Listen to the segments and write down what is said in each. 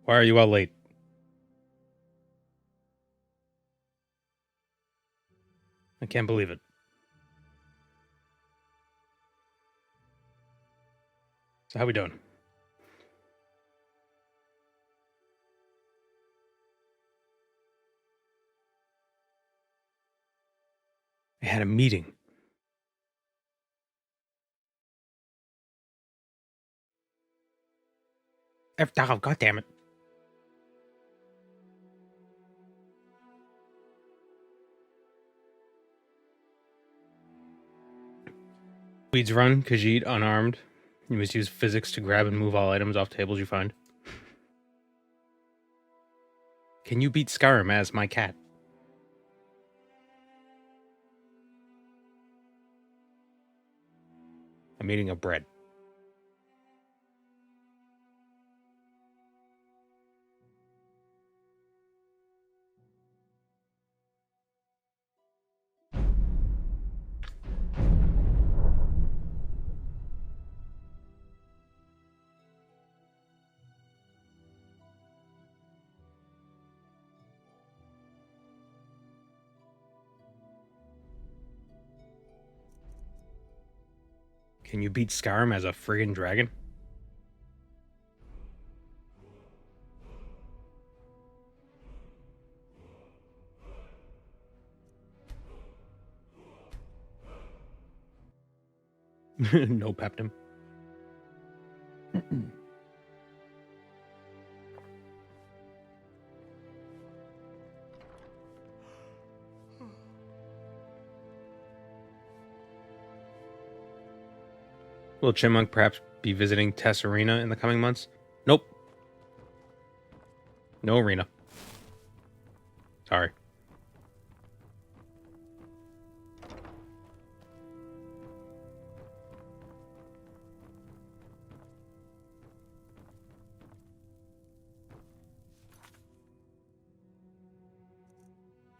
Why are you all late? I can't believe it. So how we doing? I had a meeting. Oh, God damn it. Weeds run, Khajiit unarmed. You must use physics to grab and move all items off tables you find. Can you beat Skyrim as my cat? I'm eating a bread. Can you beat Skyrim as a friggin' dragon? No peptim. Will Chipmunk perhaps be visiting Tess Arena in the coming months? Nope. No arena. Sorry.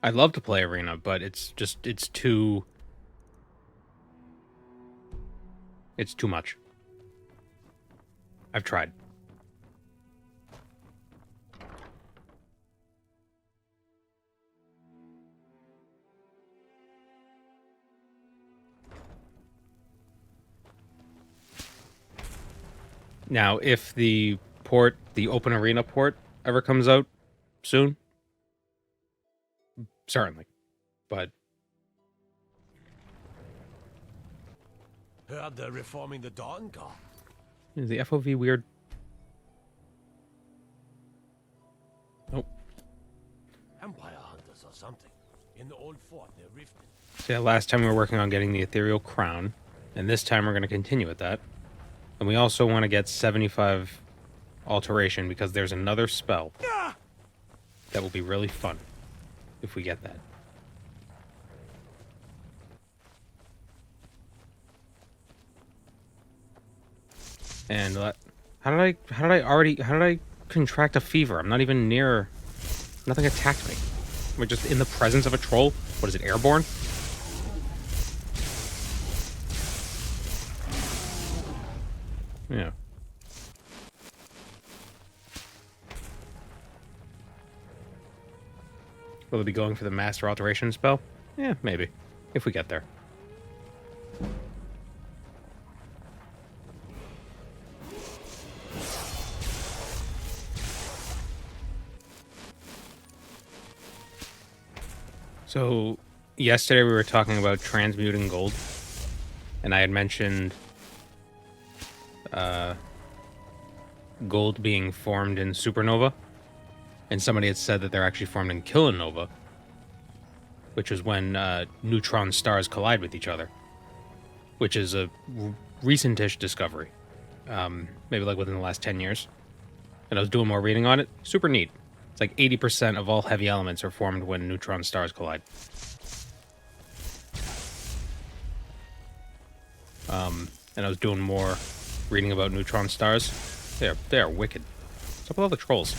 I'd love to play arena, but it's too much. I've tried. Now, if the open arena port ever comes out soon, certainly. But heard they're reforming the Dawn Guard. Is the FOV weird? Nope. Empire hunters or something. In the old fort near Riften. So yeah, last time we were working on getting the Ethereal crown, and this time we're going to continue with that. And we also want to get 75 alteration because there's another spell that will be really fun if we get that. And how did I contract a fever? I'm not even near. Nothing attacked me. We're just in the presence of a troll. What is it, airborne? Yeah. Will it be going for the master alteration spell? Yeah, maybe. If we get there. So, yesterday we were talking about transmuting gold. And I had mentioned gold being formed in supernova. And somebody had said that they're actually formed in kilonova, which is when neutron stars collide with each other, which is a recent-ish discovery, maybe like within the last 10 years. And I was doing more reading on it. Super neat. It's like 80% of all heavy elements are formed when neutron stars collide. And I was doing more reading about neutron stars. They are wicked. What's up with all the trolls?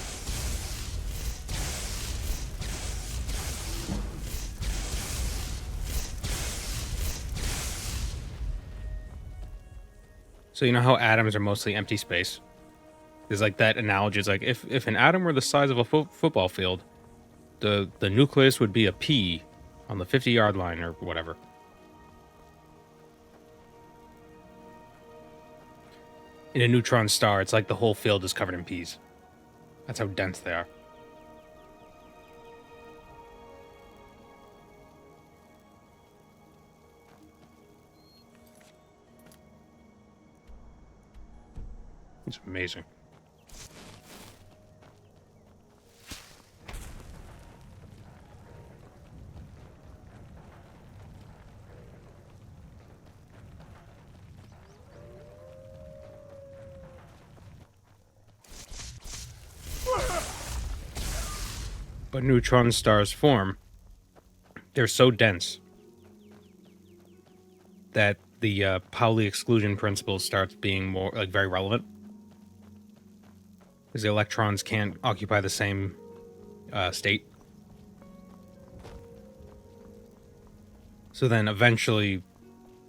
So you know how atoms are mostly empty space? There's like that analogy. It's like if an atom were the size of a football field, the nucleus would be a pea on the 50-yard line or whatever. In a neutron star, it's like the whole field is covered in peas. That's how dense they are. It's amazing. But neutron stars form, they're so dense that the Pauli exclusion principle starts being more like very relevant. Because the electrons can't occupy the same state. So then eventually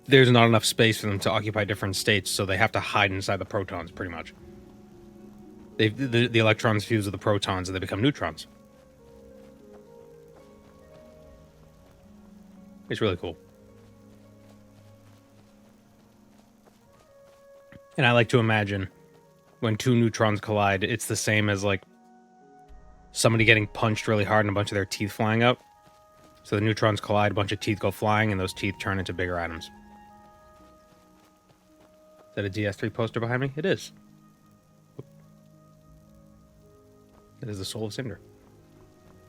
there's not enough space for them to occupy different states, so they have to hide inside the protons, pretty much. The electrons fuse with the protons and they become neutrons. It's really cool. And I like to imagine when two neutrons collide, it's the same as like somebody getting punched really hard and a bunch of their teeth flying out. So the neutrons collide, a bunch of teeth go flying, and those teeth turn into bigger atoms. Is that a DS3 poster behind me? It is. That is the soul of Cinder.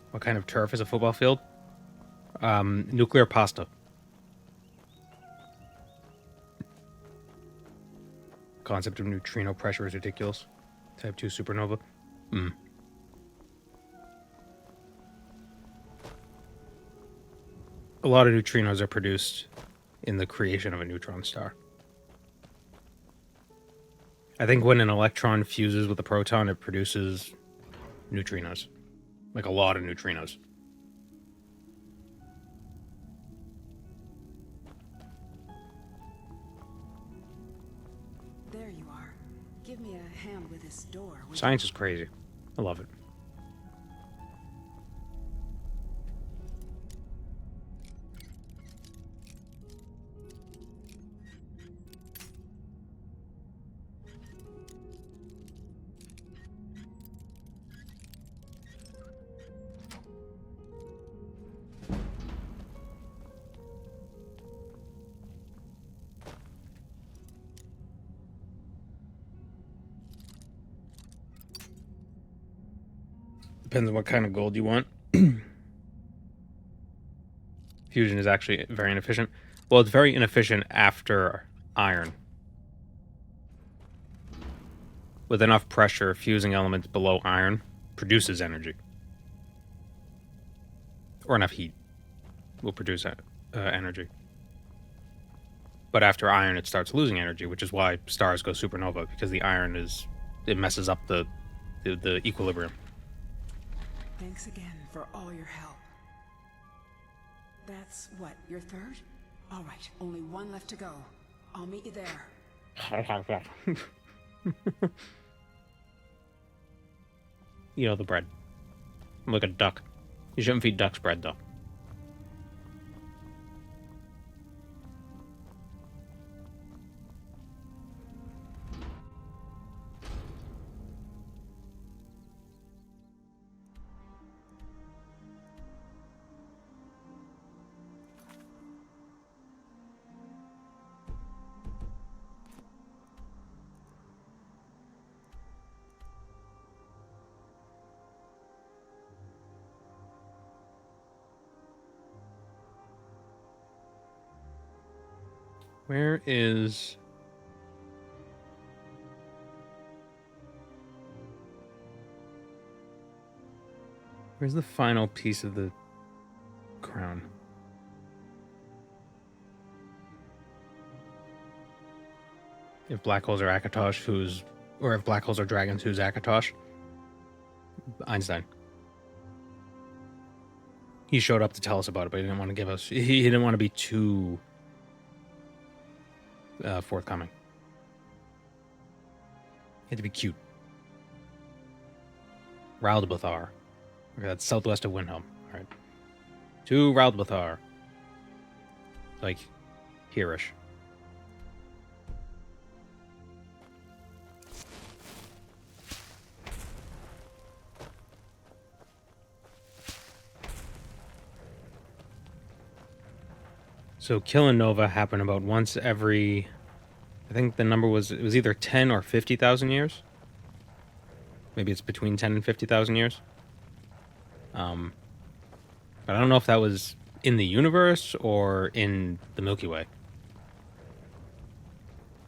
What kind of turf is a football field? Nuclear pasta. Concept of neutrino pressure is ridiculous. Type 2 supernova. A lot of neutrinos are produced in the creation of a neutron star. I think when an electron fuses with a proton, it produces neutrinos. Like a lot of neutrinos. There you are. Give me a hand with this door. Science is crazy. I love it. Depends on what kind of gold you want. Fusion is actually very inefficient. Well, it's very inefficient after iron. With enough pressure, fusing elements below iron produces energy. Or enough heat will produce energy. But after iron, it starts losing energy, which is why stars go supernova, because the iron it messes up the equilibrium. Thanks again for all your help. That's what, your third? All right, only one left to go. I'll meet you there. You know the bread. I'm like a duck. You shouldn't feed ducks bread, though. Where's the final piece of the crown? If black holes are Akatosh, or if black holes are dragons, who's Akatosh? Einstein. He showed up to tell us about it, but he didn't want to give us. He didn't want to be too forthcoming. He had to be cute. Raldbathar. Okay, that's southwest of Windhelm. Alright. To Raldbathar. Like, here-ish. So Killanova happened about once every... I think the number was... It was either 10 or 50,000 years. Maybe it's between 10 and 50,000 years. But I don't know if that was in the universe or in the Milky Way.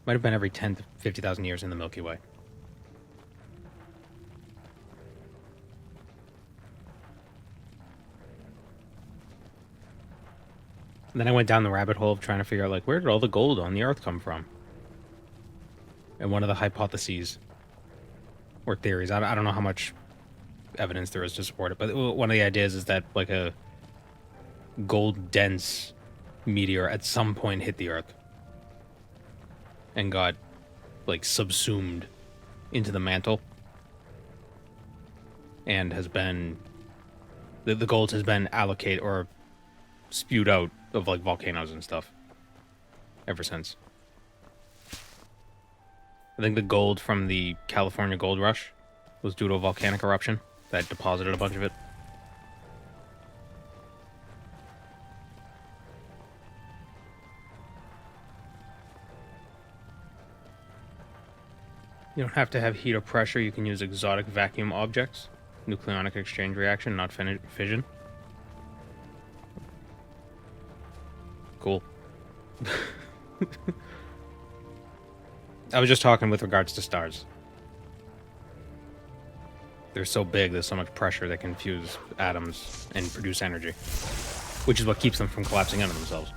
Might have been every 10 to 50,000 years in the Milky Way. And then I went down the rabbit hole of trying to figure out, like, where did all the gold on the Earth come from? And one of the hypotheses, or theories, I don't know how much evidence there is to support it, but one of the ideas is that, like, a gold-dense meteor at some point hit the Earth and got, like, subsumed into the mantle, and has been... The gold has been allocated, or spewed out of, like, volcanoes and stuff ever since. I think the gold from the California gold rush was due to a volcanic eruption that deposited a bunch of it. You don't have to have heat or pressure. You can use exotic vacuum objects. Nucleonic exchange reaction, not fission. Cool. I was just talking with regards to stars. They're so big, there's so much pressure that can fuse atoms and produce energy, which is what keeps them from collapsing into themselves.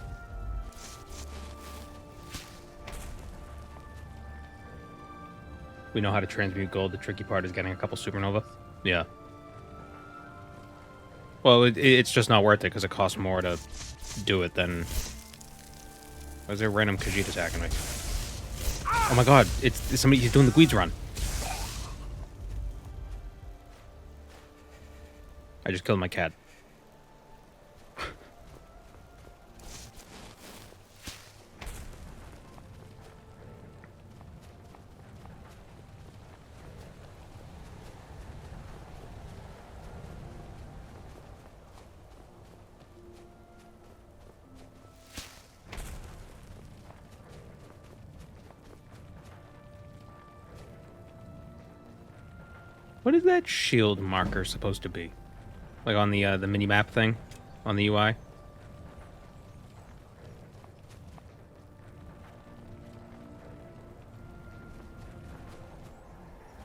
We know how to transmute gold. The tricky part is getting a couple supernova. Yeah. Well, it's just not worth it because it costs more to do it than... Why is there a random Khajiit attacking me? Oh my god, it's somebody. He's doing the Gweeds run. I just killed my cat. What is that shield marker supposed to be? Like on the mini-map thing? On the UI?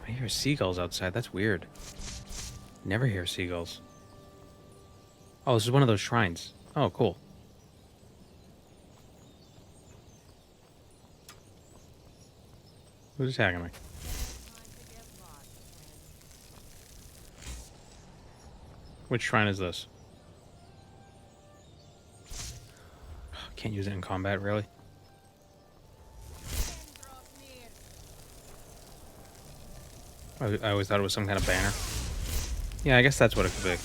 I hear seagulls outside. That's weird. Never hear seagulls. Oh, this is one of those shrines. Oh, cool. Who's attacking me? Which shrine is this? Can't use it in combat, really? I always thought it was some kind of banner. Yeah, I guess that's what it could be.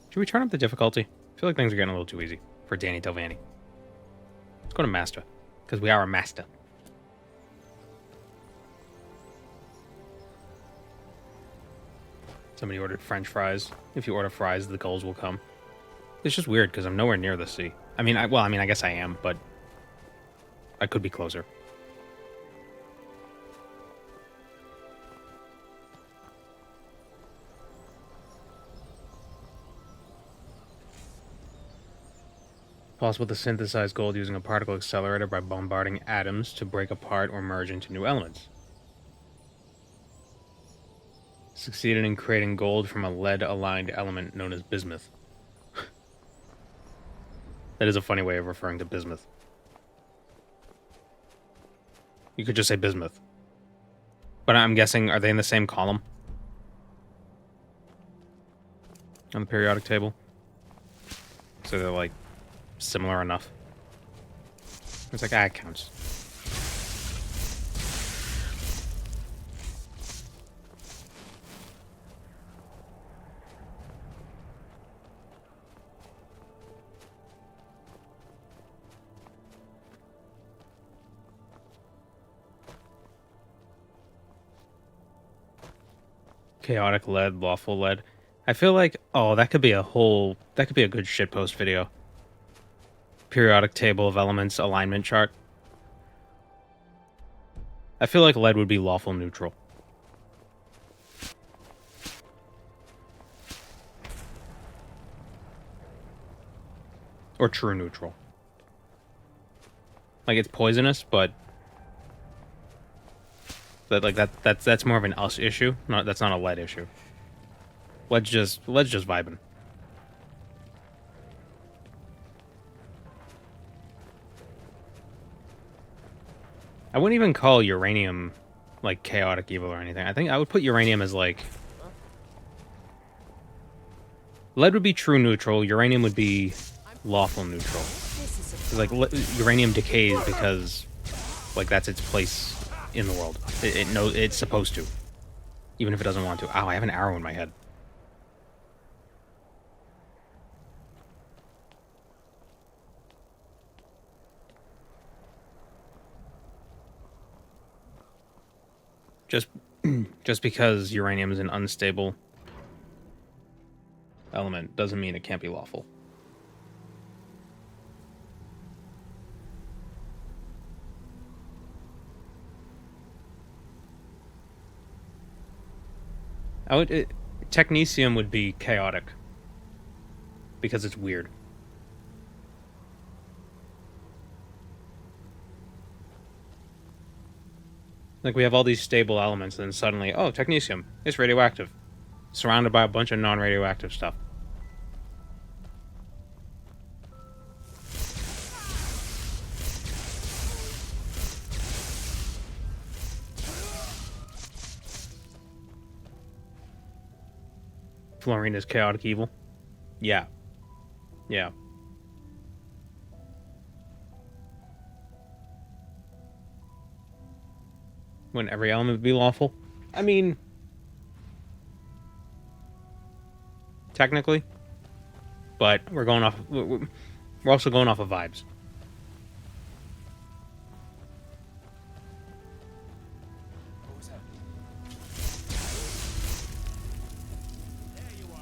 Should we turn up the difficulty? I feel like things are getting a little too easy for Danny Telvanni. Let's go to Master, because we are a Master. Somebody ordered French fries. If you order fries, the gulls will come. It's just weird because I'm nowhere near the sea. I mean, I guess I am, but I could be closer. Possible to synthesize gold using a particle accelerator by bombarding atoms to break apart or merge into new elements. Succeeded in creating gold from a lead-aligned element known as bismuth. That is a funny way of referring to bismuth. You could just say bismuth. But I'm guessing, are they in the same column? On the periodic table? So they're, like, similar enough. It's like, it counts. Chaotic lead, lawful lead. I feel like, oh, that could be a good shitpost video. Periodic table of elements alignment chart. I feel like lead would be lawful neutral. Or true neutral. Like, it's poisonous, but that's more of an us issue. That's not a lead issue. Lead's just vibing. I wouldn't even call uranium like chaotic evil or anything. I think I would put uranium as like lead would be true neutral, uranium would be lawful neutral. Like uranium decays because like that's its place in the world. It knows it's supposed to, even if it doesn't want to. Ow! I have an arrow in my head. Just because uranium is an unstable element doesn't mean it can't be lawful. Technetium would be chaotic because it's weird. Like, we have all these stable elements, and then suddenly, oh, technetium, it's radioactive. Surrounded by a bunch of non-radioactive stuff. Fluorine is chaotic evil? Yeah. Yeah. Wouldn't every element be lawful? I mean, technically, but we're also going off of vibes. What was that? There you are.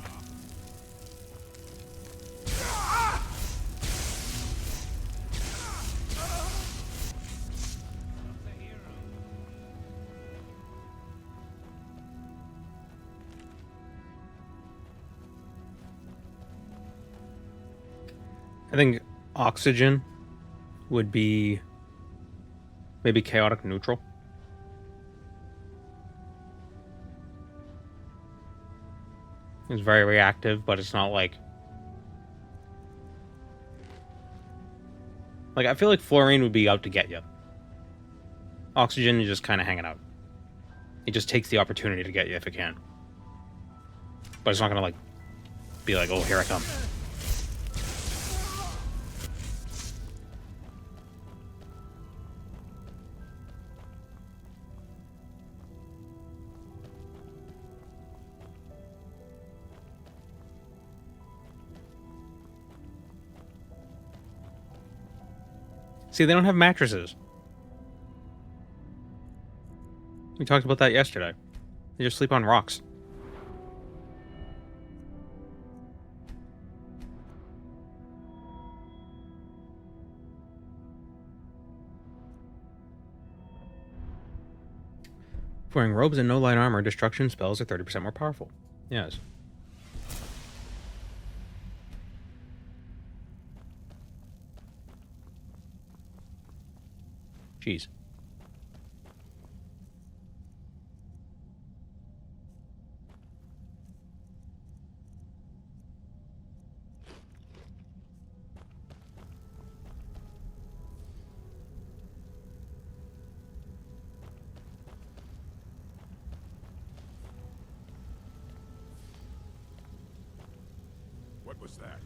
I think oxygen would be maybe chaotic neutral. It's very reactive, but it's not like I feel like fluorine would be out to get you. Oxygen is just kind of hanging out. It just takes the opportunity to get you if it can. But it's not gonna be like, oh, here I come. See, they don't have mattresses. We talked about that yesterday. They just sleep on rocks. Wearing robes and no light armor, destruction spells are 30% more powerful. Yes. Jeez. What was that?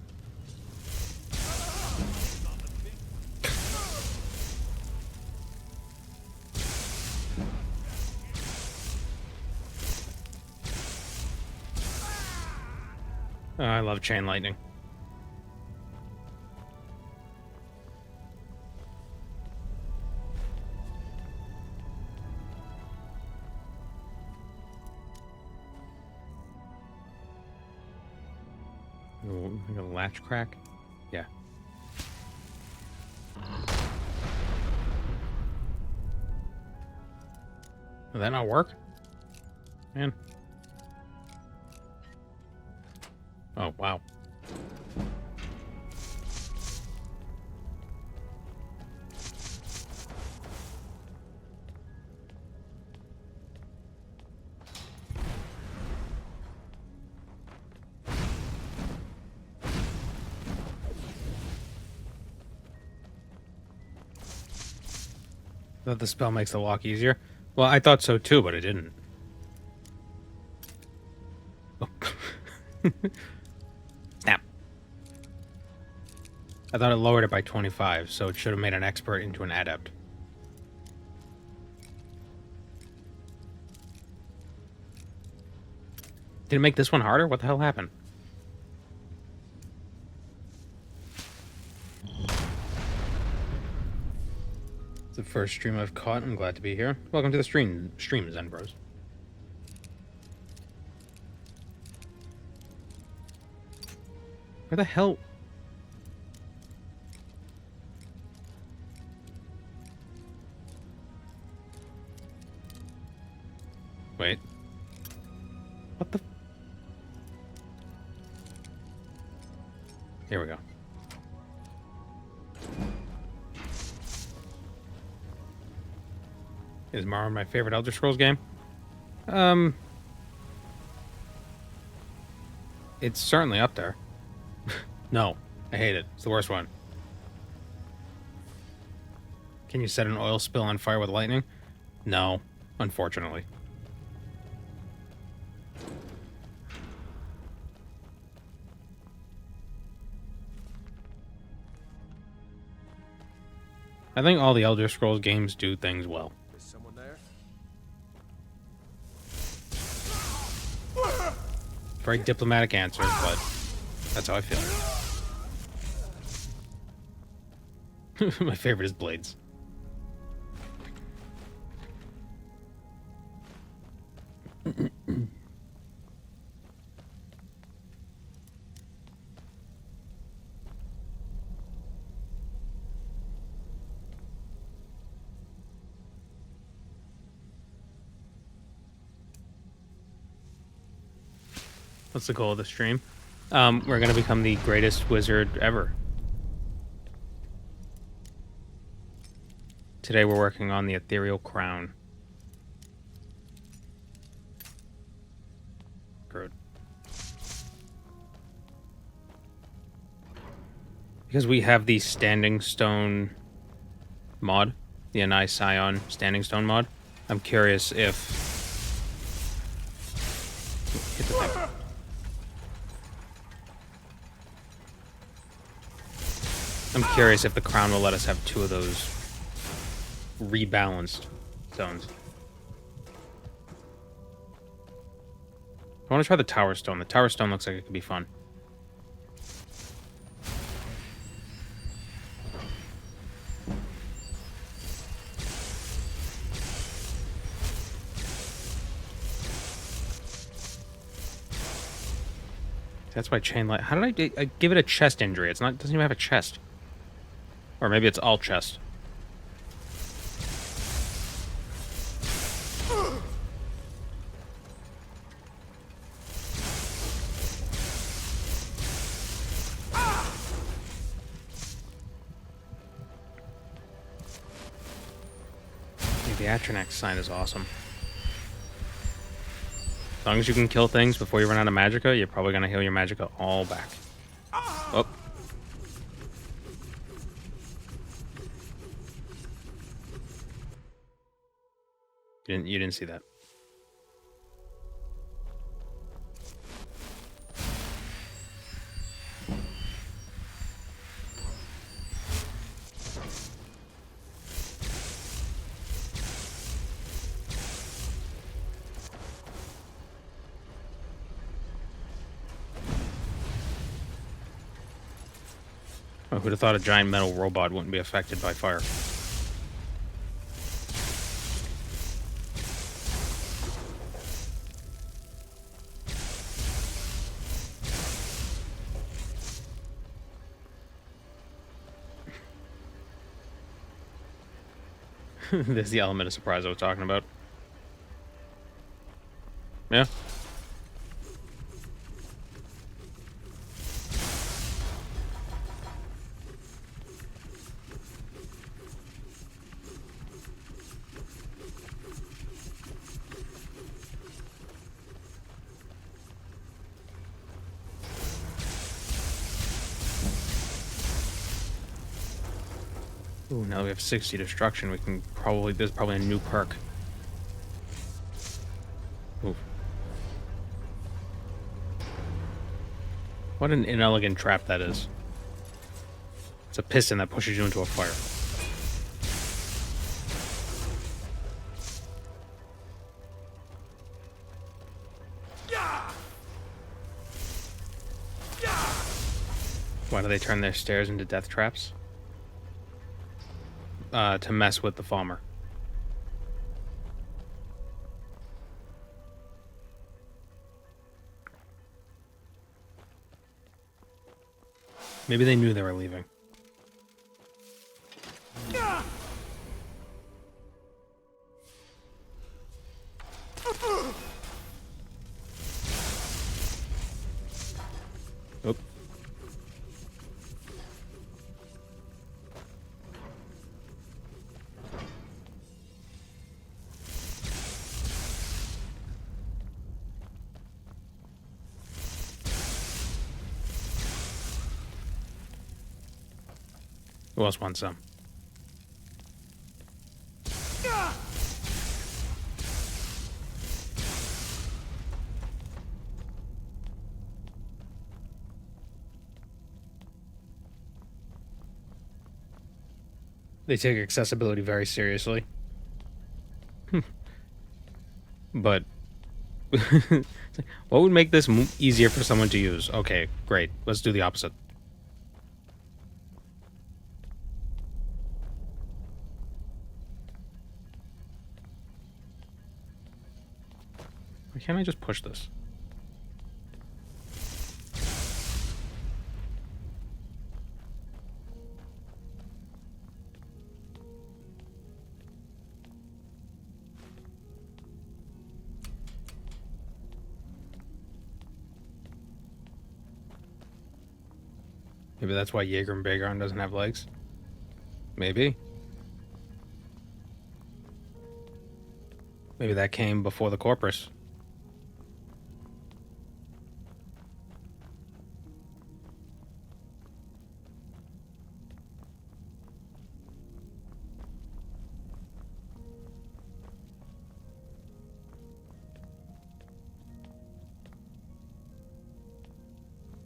Oh, I love chain lightning. Like a latch crack? Yeah. Did that not work? Man. Oh, wow. Thought the spell makes the lock easier. Well, I thought so too, but it didn't. Oh. Snap. I thought it lowered it by 25, so it should have made an expert into an adept. Did it make this one harder? What the hell happened? It's the first stream I've caught. I'm glad to be here. Welcome to the stream, Zen Bros. Where the hell? Wait. What the? Here we go. Is Mara my favorite Elder Scrolls game? It's certainly up there. No, I hate it. It's the worst one. Can you set an oil spill on fire with lightning? No, unfortunately. I think all the Elder Scrolls games do things well. Is someone there? Very diplomatic answers, but that's how I feel. My favorite is Blades. What's the goal of the stream? We're going to become the greatest wizard ever. Today we're working on the Ethereal crown. Good. Because we have the Standing Stone mod, the Anai Scion Standing Stone mod, I'm curious if... Hit the thing. I'm curious if the crown will let us have two of those rebalanced stones. I want to try the Tower Stone. The Tower Stone looks like it could be fun. That's why chain light. How did I give it a chest injury? It's not. It doesn't even have a chest. Or maybe it's all chest. The Atronax sign is awesome. As long as you can kill things before you run out of magicka, you're probably going to heal your magicka all back. Oh. You didn't see that. Oh, who'd have thought a giant metal robot wouldn't be affected by fire? There's the element of surprise I was talking about. Yeah. Ooh, now we have 60 destruction. We can probably... There's probably a new perk. Ooh. What an inelegant trap that is. It's a piston that pushes you into a fire. Why do they turn their stairs into death traps? To mess with the farmer. Maybe they knew they were leaving. Oop. Who else wants some? They take accessibility very seriously. But what would make this easier for someone to use? Okay, great. Let's do the opposite. Why can't I just push this? Maybe that's why Jaeger and Bagon doesn't have legs. Maybe. Maybe that came before the Corpus.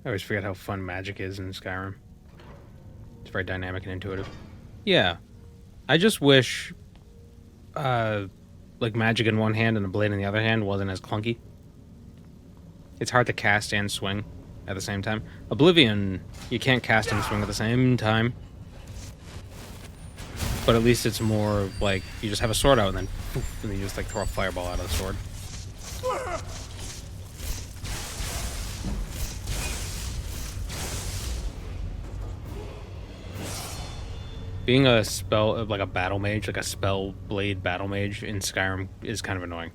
I always forget how fun magic is in Skyrim. It's very dynamic and intuitive. Yeah. I just wish, like, magic in one hand and a blade in the other hand wasn't as clunky. It's hard to cast and swing at the same time. Oblivion, you can't cast and swing at the same time. But at least it's more like, you just have a sword out and then poof, and then you just, like, throw a fireball out of the sword. Being a spell, like a battle mage, like a spell blade battle mage in Skyrim is kind of annoying.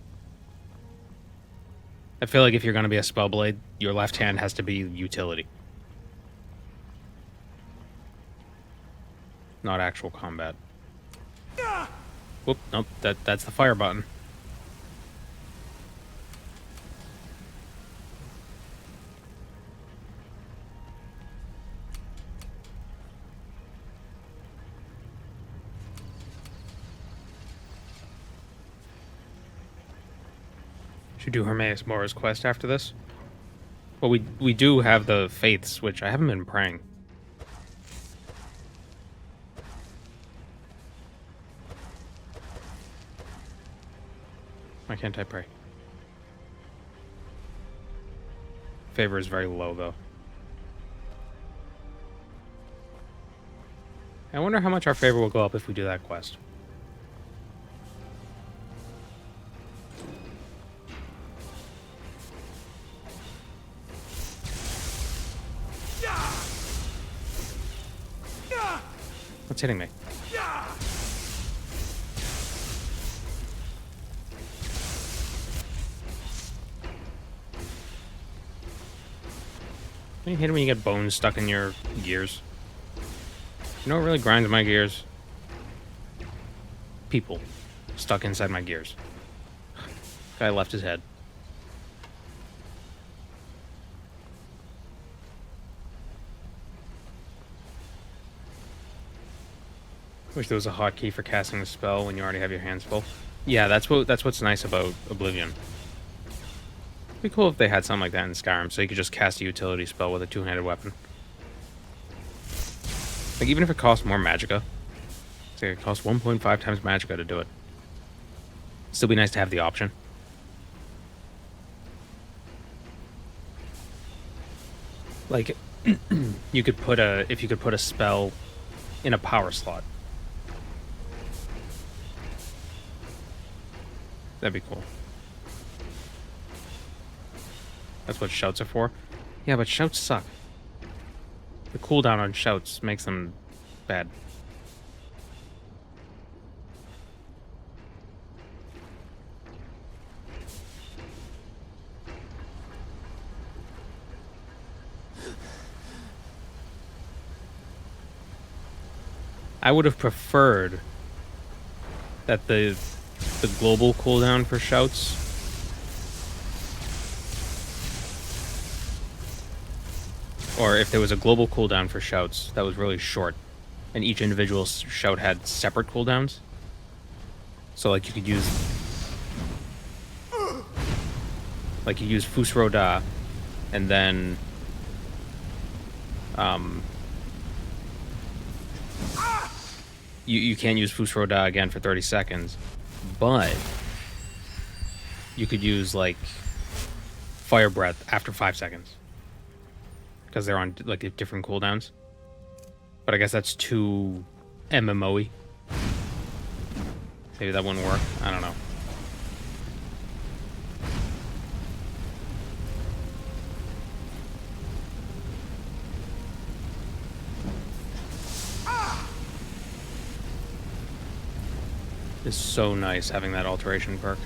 I feel like if you're going to be a spell blade, your left hand has to be utility. Not actual combat. Whoop, nope, that's the fire button. Should do Hermaeus Mora's quest after this. Well, we do have the faiths, which I haven't been praying. Why can't I pray? Favor is very low, though. I wonder how much our favor will go up if we do that quest. What's hitting me? You hate it when you get bones stuck in your gears. You know what really grinds my gears? People stuck inside my gears. Guy left his head. Wish there was a hotkey for casting a spell when you already have your hands full. Yeah, that's what's nice about Oblivion. It'd be cool if they had something like that in Skyrim, so you could just cast a utility spell with a two-handed weapon. Like, even if it costs more magicka. Say it costs 1.5 times magicka to do it. Still be nice to have the option. Like, you could put if you could put a spell in a power slot. That'd be cool. That's what shouts are for. Yeah, but shouts suck. The cooldown on shouts makes them bad. I would have preferred that the global cooldown for shouts or if there was a global cooldown for shouts that was really short and each individual shout had separate cooldowns. So like you could use Fus Roda and then you can't use Fus Roda again for 30 seconds, but you could use like Fire Breath after 5 seconds because they're on like different cooldowns. But I guess that's too MMO-y. Maybe that wouldn't work. I don't know. It's so nice having that alteration perk.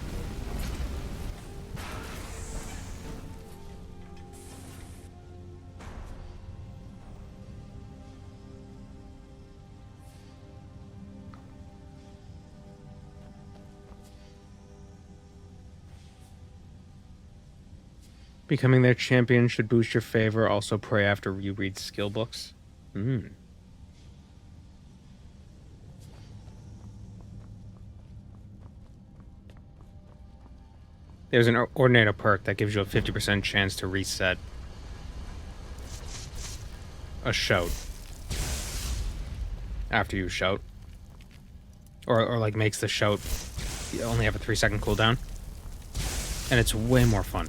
Becoming their champion should boost your favor. Also pray after you read skill books. There's an Ordinator perk that gives you a 50% chance to reset a shout after you shout. Or like makes the shout you only have a 3-second cooldown. And it's way more fun.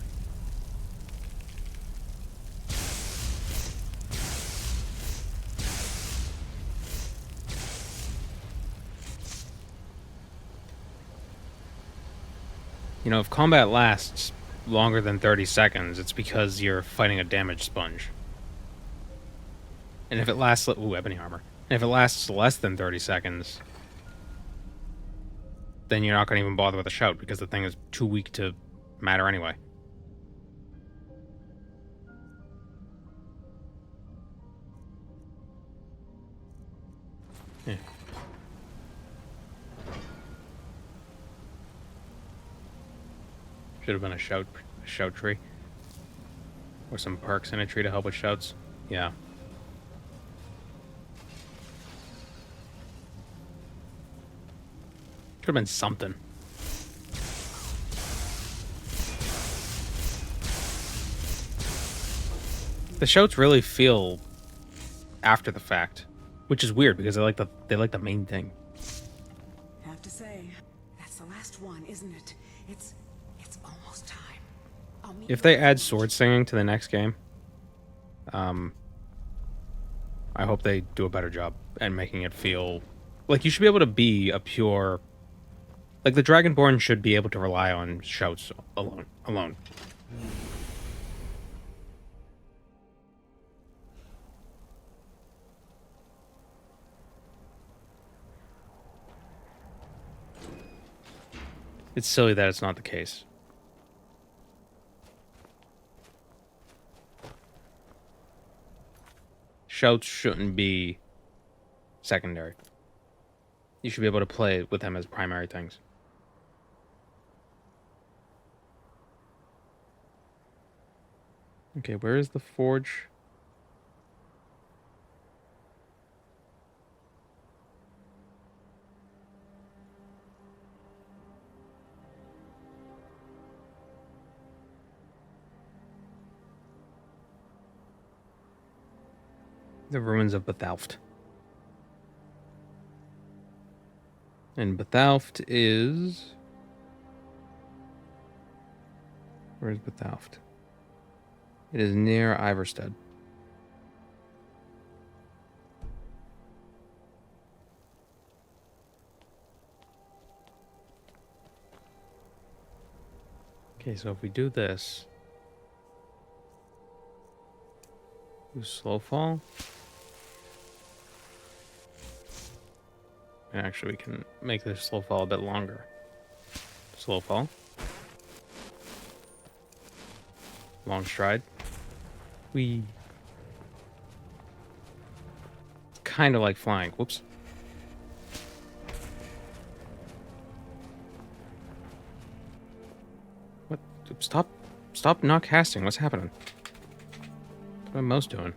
You know, if combat lasts longer than 30 seconds, it's because you're fighting a damage sponge. And if it lasts... Ooh, ebony armor. And if it lasts less than 30 seconds, then you're not going to even bother with a shout, because the thing is too weak to matter anyway. Yeah. Should have been a shout tree. Or some perks in a tree to help with shouts. Yeah. Should have been something. The shouts really feel after the fact, which is weird because they like the main thing. Have to say, that's the last one, isn't it? It's almost time. If they add sword singing to the next game, I hope they do a better job at making it feel like you should be able to be a pure. Like the Dragonborn should be able to rely on shouts alone. It's silly that it's not the case. shouts shouldn't be secondary. You should be able to play with them as primary things. Okay, where is the forge? The ruins of Bethalft. And Bethalft is... Where's Bethalft? It is near Iverstead. Okay, so if we do this... Do slow fall. And actually, we can make this slow fall a bit longer. Slow fall. Long stride. Whee. It's kind of like flying. Whoops. What? Stop not casting. What's happening? What's my mouse doing?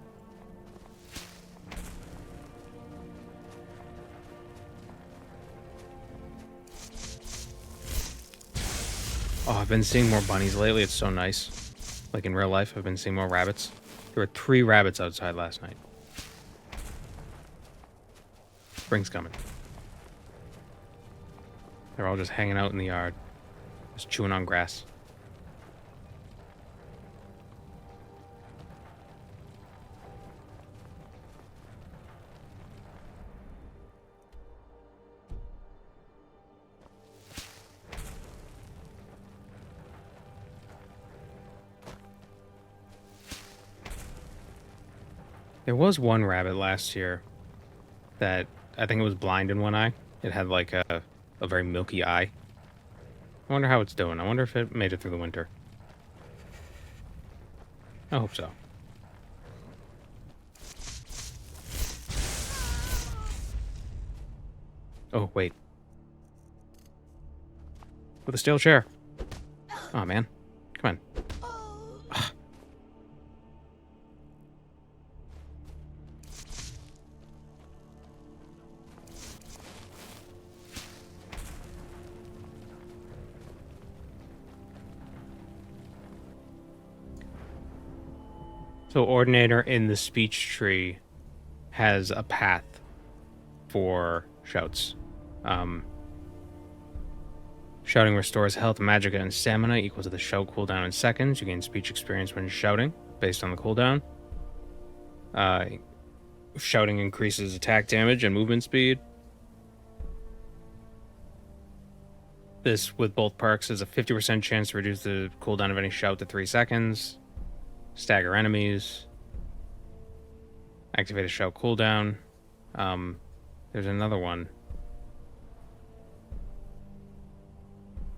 Oh, I've been seeing more bunnies lately. It's so nice. Like in real life, I've been seeing more rabbits. There were 3 rabbits outside last night. Spring's coming. They're all just hanging out in the yard. Just chewing on grass. There was one rabbit last year that I think it was blind in one eye. It had like a very milky eye. I wonder how it's doing. I wonder if it made it through the winter. I hope so. Oh, wait. With a steel chair. Oh, man. Come on. So Ordinator in the speech tree has a path for shouts. Shouting restores health, magicka, and stamina equal to the shout cooldown in seconds. You gain speech experience when shouting, based on the cooldown. Shouting increases attack damage and movement speed. This, with both perks, is a 50% chance to reduce the cooldown of any shout to 3 seconds. Stagger enemies. Activate a shout cooldown. There's another one.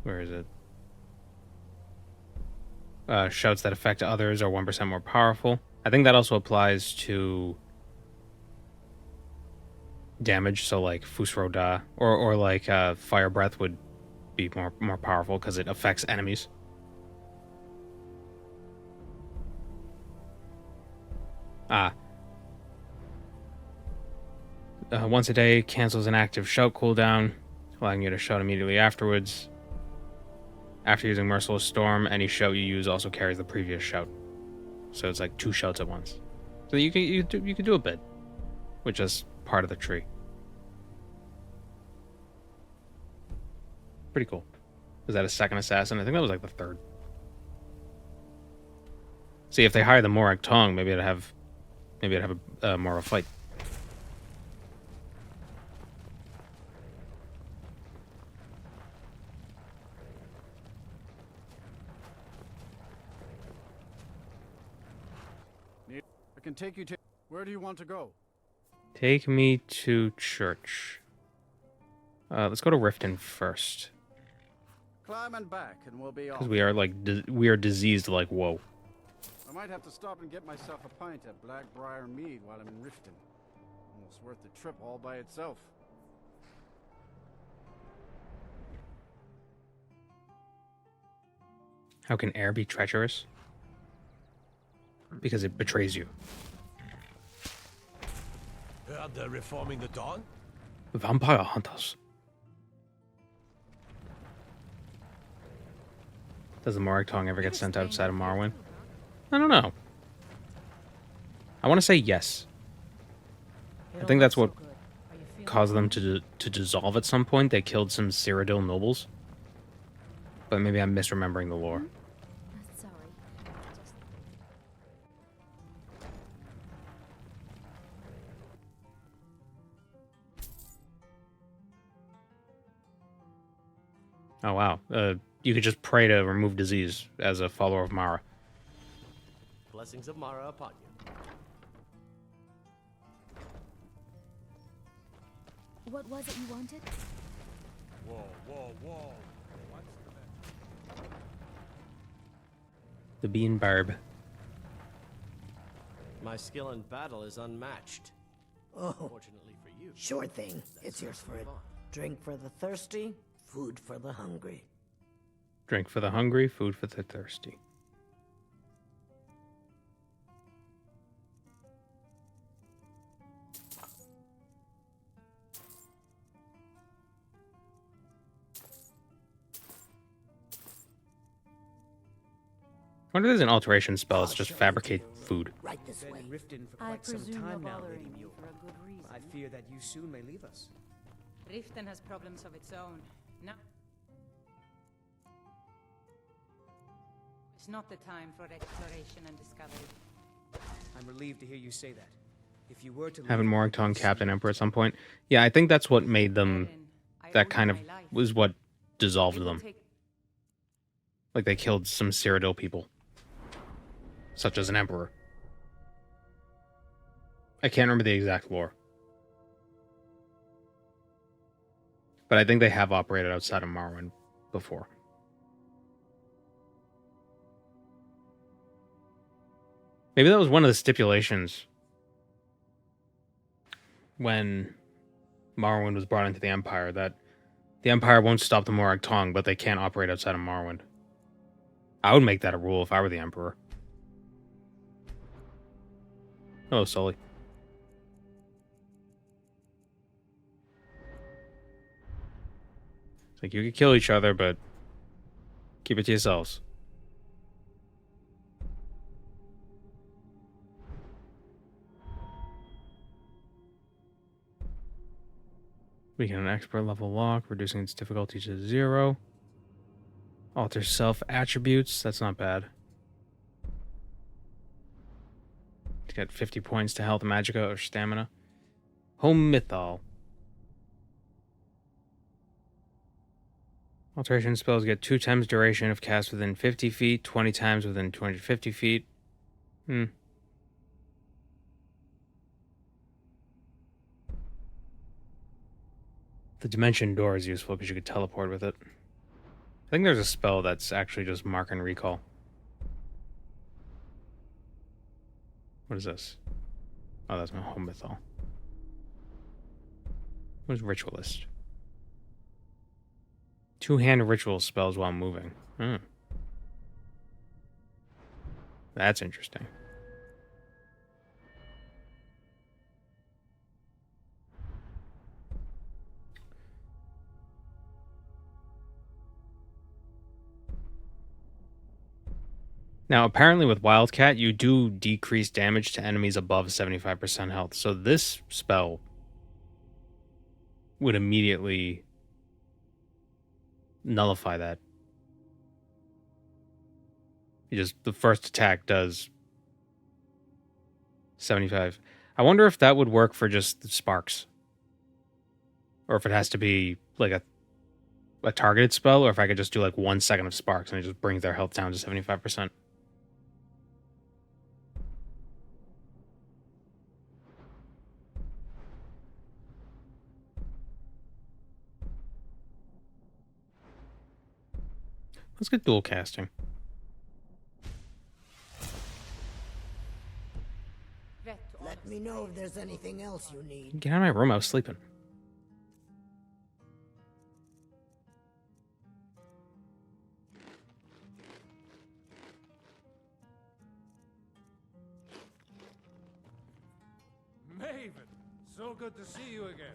Where is it? Shouts that affect others are 1% more powerful. I think that also applies to damage. So like Fusro Da or like Fire Breath would be more powerful because it affects enemies. Once a day cancels an active shout cooldown, allowing you to shout immediately afterwards. After using Merciless Storm, any shout you use also carries the previous shout. So it's like 2 shouts at once. So you can do a bit, which is part of the tree. Pretty cool. Is that a second assassin? I think that was like the 3rd. See, if they hire the Morag Tong, maybe I'd have more of a fight. I can take you to... Where do you want to go? Take me to church. Let's go to Riften first. Climb and back, and we'll be off. Because we are like we are diseased like whoa. might have to stop and get myself a pint at Blackbriar Mead while I'm in Riften. Almost worth the trip all by itself. How can air be treacherous? Because it betrays you. Heard they're reforming the Dawn? Vampire hunters. Does the Moragtong ever get sent outside of Morrowind? I don't know. I want to say yes. I think that's what caused them to dissolve at some point. They killed some Cyrodiil nobles. But maybe I'm misremembering the lore. Sorry. Oh, wow. You could just pray to remove disease as a follower of Mara. Blessings of Mara upon you. What was it you wanted? Whoa, whoa, whoa. What's the matter? The Bean Barb. My skill in battle is unmatched. Oh, Fortunately for you. sure thing. It's yours for a drink for the thirsty, food for the hungry. Drink for the hungry, food for the thirsty. I wonder if there's an alteration spell that's just fabricate food. Right this Been way. in Riften for I quite some presume time you're now, bothering Lady me Mule. for a good reason. I fear that you soon may leave us. Riften has problems of its own. No. It's not the time for exploration and discovery. I'm relieved to hear you say that. If you were to Having leave, Moragtong Captain Emperor at some point. Yeah, I think that's what made them. Ponderin, I owe That you kind of my life. was what dissolved It will them. take Like they killed some Cyrodiil people. Such as an emperor. I can't remember the exact lore. But I think they have operated outside of Morrowind before. Maybe that was one of the stipulations when Morrowind was brought into the Empire, that the Empire won't stop the Morag-Tong, but they can't operate outside of Morrowind. I would make that a rule if I were the Emperor. Hello, Sully. It's like, you could kill each other, but keep it to yourselves. We get an expert level lock, reducing its difficulty to 0. Alter self attributes, that's not bad. Get 50 points to health, magicka, or stamina. Home Mythal. Alteration spells get 2 times duration if cast within 50 feet, 20 times within 250 feet. The Dimension Door is useful because you could teleport with it. I think there's a spell that's actually just mark and recall. What is this? Oh, that's my home mythal. What is Ritualist? 2-hand ritual spells while moving. That's interesting. Now, apparently with Wildcat, you do decrease damage to enemies above 75% health. So this spell would immediately nullify that. The first attack does 75. I wonder if that would work for just the sparks. Or if it has to be like a targeted spell, or if I could just do like 1 second of sparks and it just brings their health down to 75%. Let's get dual casting. me know if there's anything else you need. Get out of my room, I was sleeping. Maven, so good to see you again.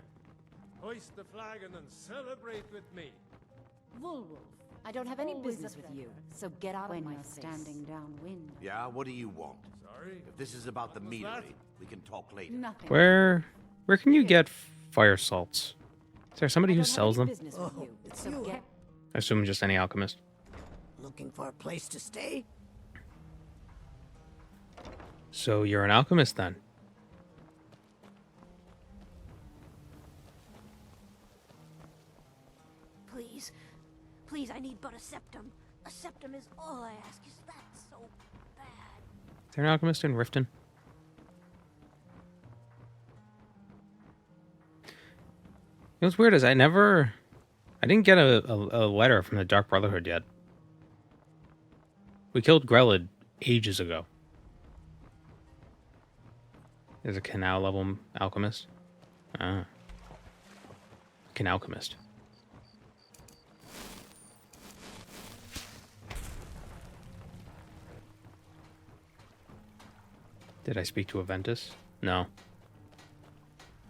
Hoist the flag and then celebrate with me. Woolwolf, I don't have any business with you, so get out of my face. Standing downwind. Yeah, what do you want? Sorry. If this is about the What was meadery, that? we can talk later. Nothing. Where can you get fire salts? Is there somebody I who don't have sells any them? business with you, it's so you. get I assume just any alchemist. Looking for a place to stay? So you're an alchemist then? Please. Please, I need but a septum. A septum is all I ask. Is that so bad? Is there an alchemist in Riften? You know what's weird is I didn't get a letter from the Dark Brotherhood yet. We killed Grelid ages ago. There's a canal level alchemist. Ah. Can alchemist. Did I speak to Aventus? No.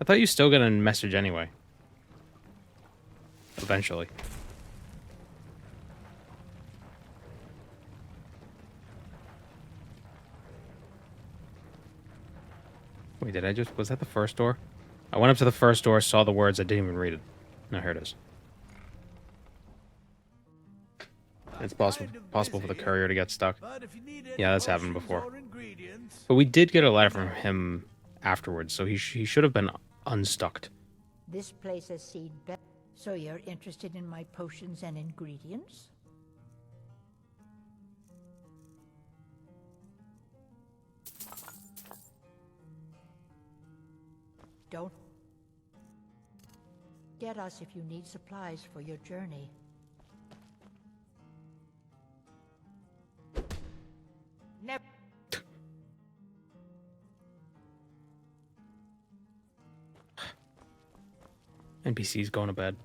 I thought you still got a message anyway. Eventually. Wait, was that the first door? I went up to the first door, saw the words, I didn't even read it. No, here it is. It's possible for the courier to get stuck. Yeah, that's happened before. But we did get a letter from him afterwards, so he should have been unstuck. This place has seen better. So you're interested in my potions and ingredients? Don't get us if you need supplies for your journey. Never. NPC's going to bed.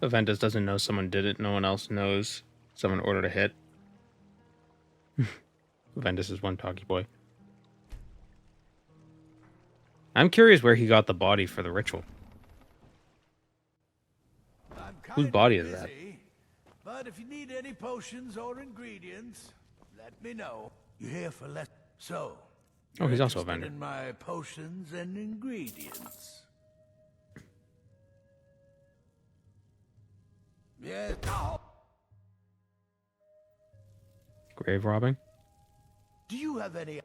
Aventus doesn't know someone did it. No one else knows someone ordered a hit. Aventus is one talky boy. I'm curious where he got the body for the ritual. Whose body is that? But if you need any potions or ingredients, let me know. You're here for less. So. Oh, he's also a interested vendor. In my potions and ingredients. Yes. Grave robbing? Do you have any?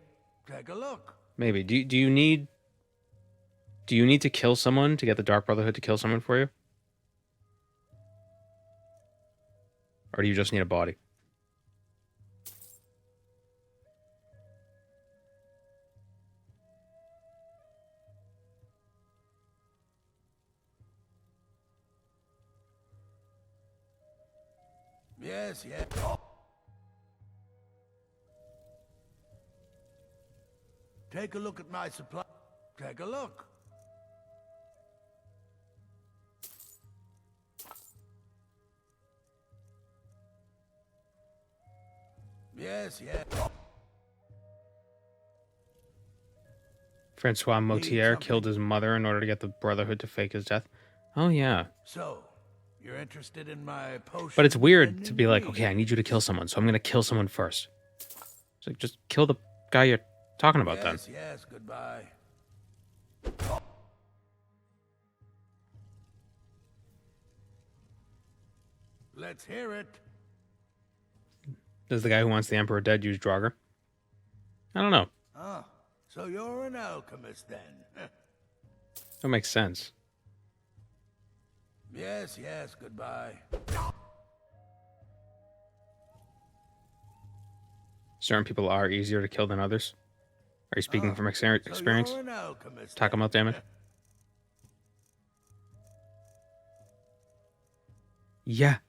Take a look. Maybe. Do you need to kill someone to get the Dark Brotherhood to kill someone for you? Or do you just need a body? Yes, yes. Take a look at my supply. Take a look. Yes, yes. Francois Motier killed his mother in order to get the Brotherhood to fake his death. Oh, yeah. So, you're interested in my potion? But it's weird to be like, okay, I need you to kill someone, so I'm going to kill someone first. It's like, just kill the guy you're talking about then. Yes, yes, goodbye. Let's hear it. Does the guy who wants the Emperor dead use Draugr? I don't know. Ah, so you're an alchemist then? That makes sense. Yes, yes, goodbye. Certain people are easier to kill than others. Are you speaking from experience? So you're an alchemist. Talk about damage. Yeah,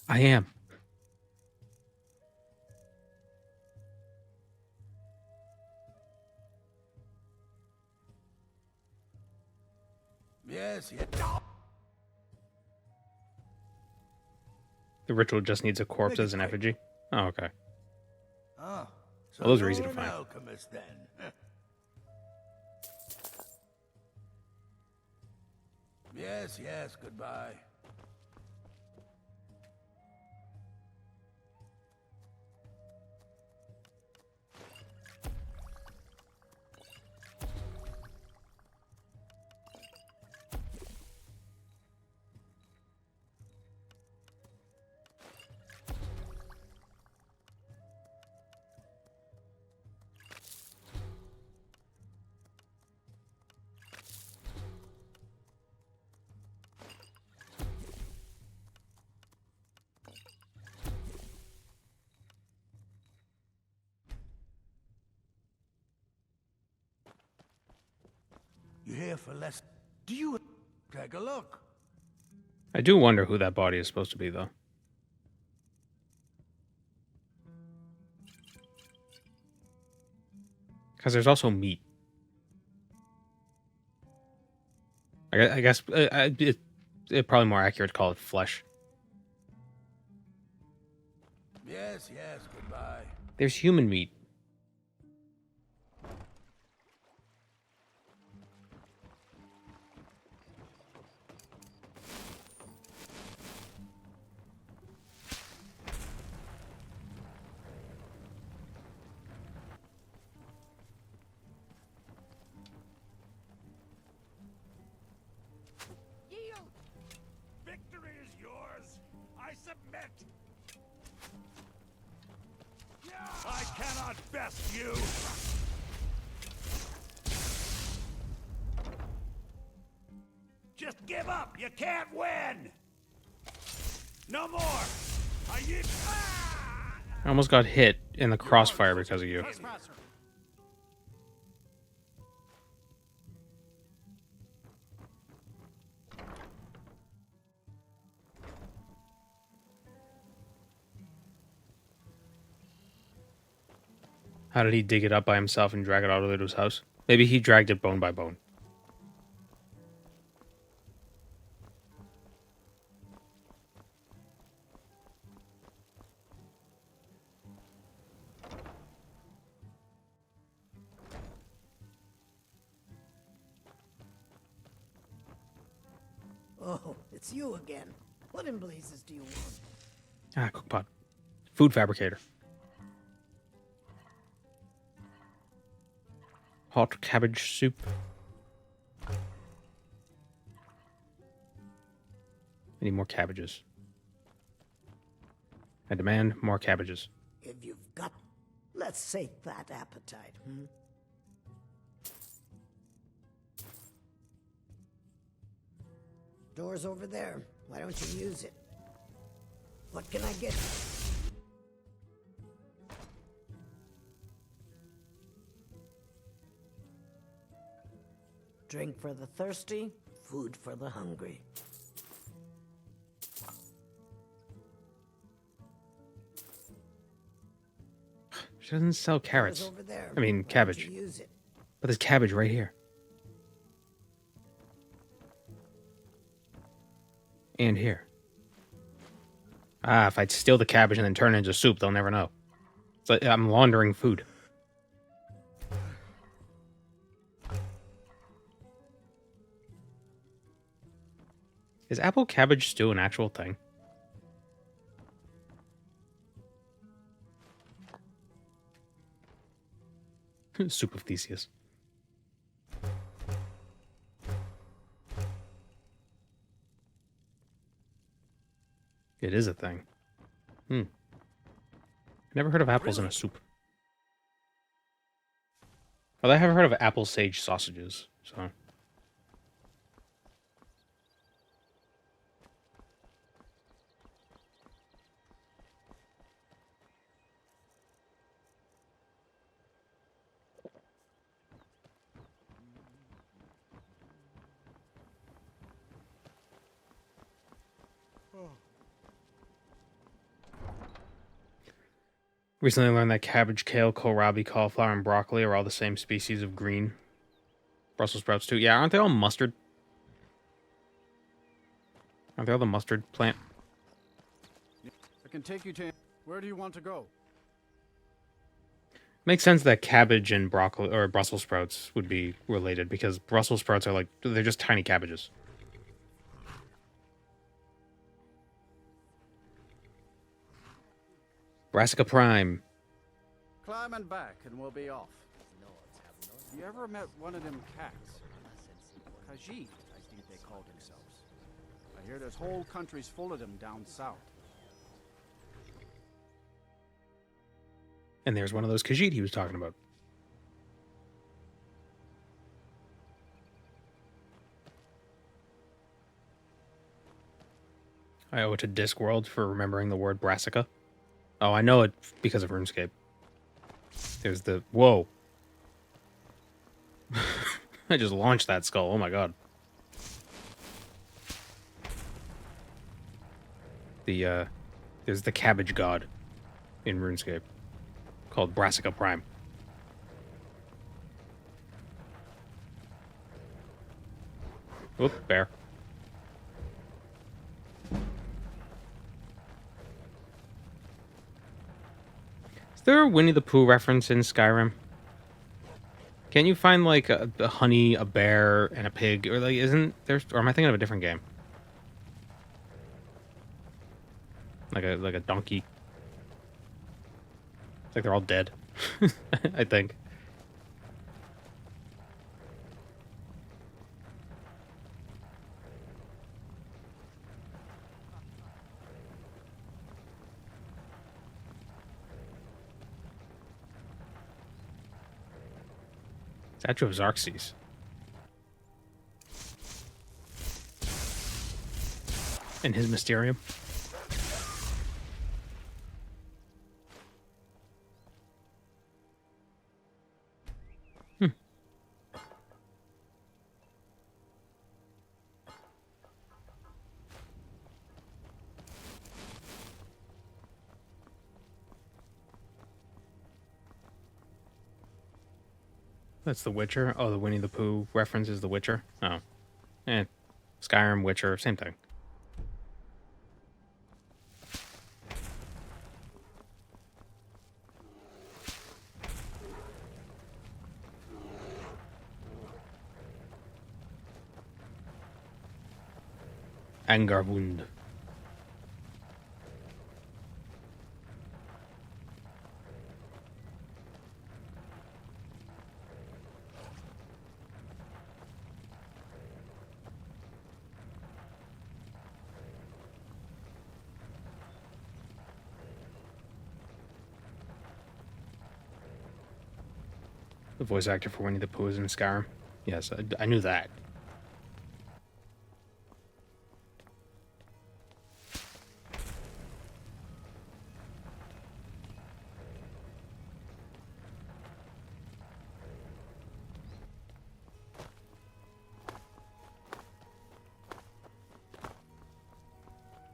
I am. Yes, yes. The ritual just needs a corpse Make it as an quick. effigy. Oh, okay. Oh, so Well, those are easy you're to an find. alchemist then. Yes, yes, goodbye. You here for less? Do you take a look? I do wonder who that body is supposed to be, though. Because there's also meat. I guess it's probably more accurate to call it flesh. Yes, yes, goodbye. There's human meat. Victory is yours. I submit. I cannot best you. Just give up. You can't win. No more. I almost got hit in the crossfire because of you. How did he dig it up by himself and drag it all the way to his house? Maybe he dragged it bone by bone. Oh, it's you again. What in blazes do you want? Ah, cookpot. Food fabricator. Hot cabbage soup. I need more cabbages. I demand more cabbages. If you've got... Let's sate that appetite, hmm? Door's over there. Why don't you use it? What can I get you? Drink for the thirsty, food for the hungry. She doesn't sell carrots. Door's over there. I mean, Why don't cabbage. you use it? But there's cabbage right here. And here. Ah, if I steal the cabbage and then turn it into soup, they'll never know. It's like I'm laundering food. Is apple cabbage stew an actual thing? Soup of Theseus. It is a thing. Never heard of apples in a soup. Well, I have heard of apple sage sausages, so... Recently learned that cabbage, kale, kohlrabi, cauliflower, and broccoli are all the same species of green. Brussels sprouts too. Yeah, aren't they all mustard? Are they all the mustard plant? I can take you to... Where do you want to go? Makes sense that cabbage and broccoli or Brussels sprouts would be related because Brussels sprouts are like, they're just tiny cabbages. Brassica Prime. Climb and back and we'll be off. You ever met one of them cats? Khajiit, I think they call themselves. I hear there's whole countries full of them down south. And there's one of those Khajiit he was talking about. I owe it to Discworld for remembering the word Brassica. Oh, I know it because of RuneScape. There's the... Whoa. I just launched that skull. Oh my god. There's the cabbage god in RuneScape called Brassica Prime. Whoop, bear. Is there a Winnie the Pooh reference in Skyrim? Can you find like a honey, a bear, and a pig? Or like, isn't there? Or am I thinking of a different game? Like a donkey. It's like they're all dead. I think. Statue of Xerxes. And his Mysterium. That's The Witcher. Oh, the Winnie the Pooh reference is The Witcher. Oh. Skyrim, Witcher, same thing. Angarwund. The voice actor for Winnie the Pooh is in Skyrim. Yes, I knew that.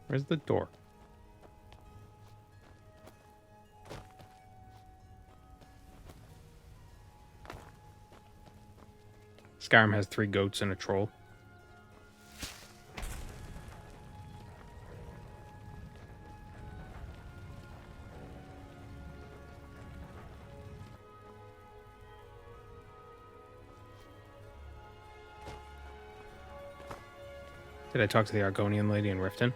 Where's the door? Skyrim has 3 goats and a troll. Did I talk to the Argonian lady in Riften?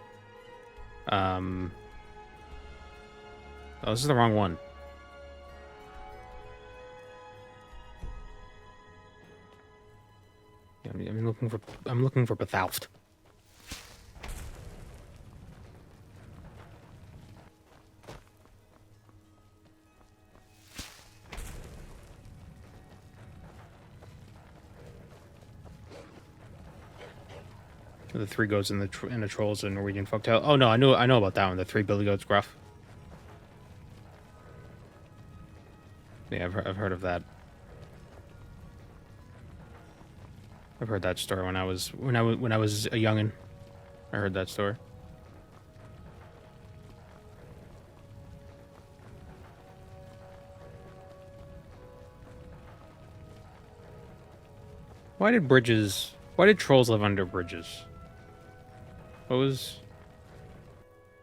Oh, this is the wrong one. I'm looking for Bethalft. The 3 goats and the trolls in Norwegian folktale. Oh no, I know about that one. The 3 billy goats gruff. Yeah, I've heard of that. I've heard that story when I was a youngin'. I heard that story. Why did trolls live under bridges? What was...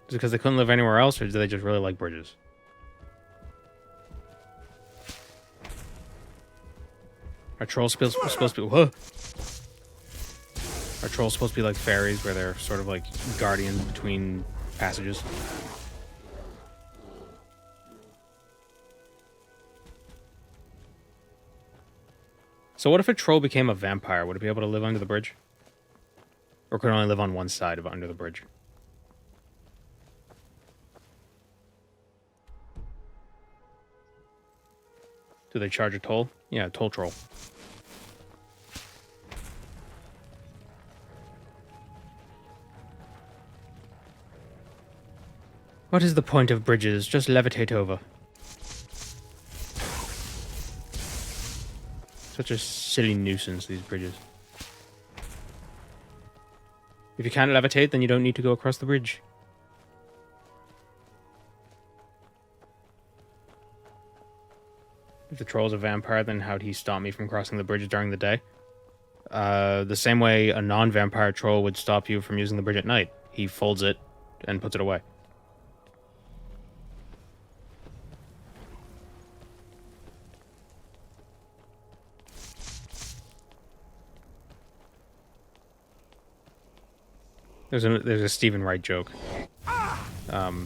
Is it because they couldn't live anywhere else, or do they just really like bridges? Are trolls supposed to be... Whoa! Are trolls supposed to be like fairies, where they're sort of like guardians between passages? So what if a troll became a vampire? Would it be able to live under the bridge? Or could it only live on one side of under the bridge? Do they charge a toll? Yeah, toll troll. What is the point of bridges? Just levitate over. Such a silly nuisance, these bridges. If you can't levitate, then you don't need to go across the bridge. If the troll's a vampire, then how'd he stop me from crossing the bridge during the day? The same way a non-vampire troll would stop you from using the bridge at night. He folds it and puts it away. There's a Stephen Wright joke. Hold on.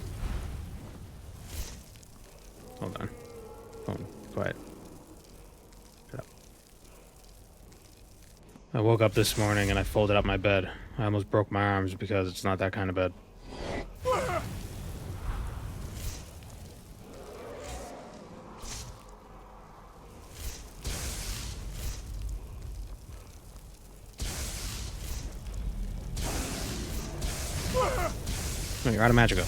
Phone, quiet. Shut up. I woke up this morning and I folded up my bed. I almost broke my arms because it's not that kind of bed. No, you're out of magica.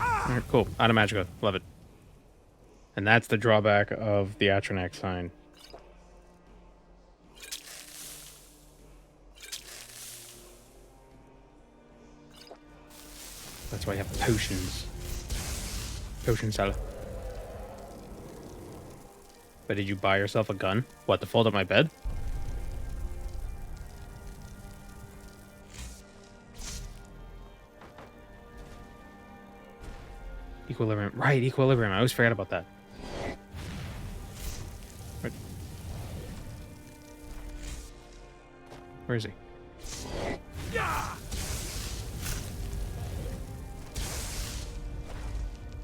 Alright, cool. Out of magica. Love it. And that's the drawback of the Atronach sign. That's why you have potions. Potion seller. But did you buy yourself a gun? What, to fold up my bed? Equilibrium. Right, equilibrium. I always forget about that. Right. Where is he?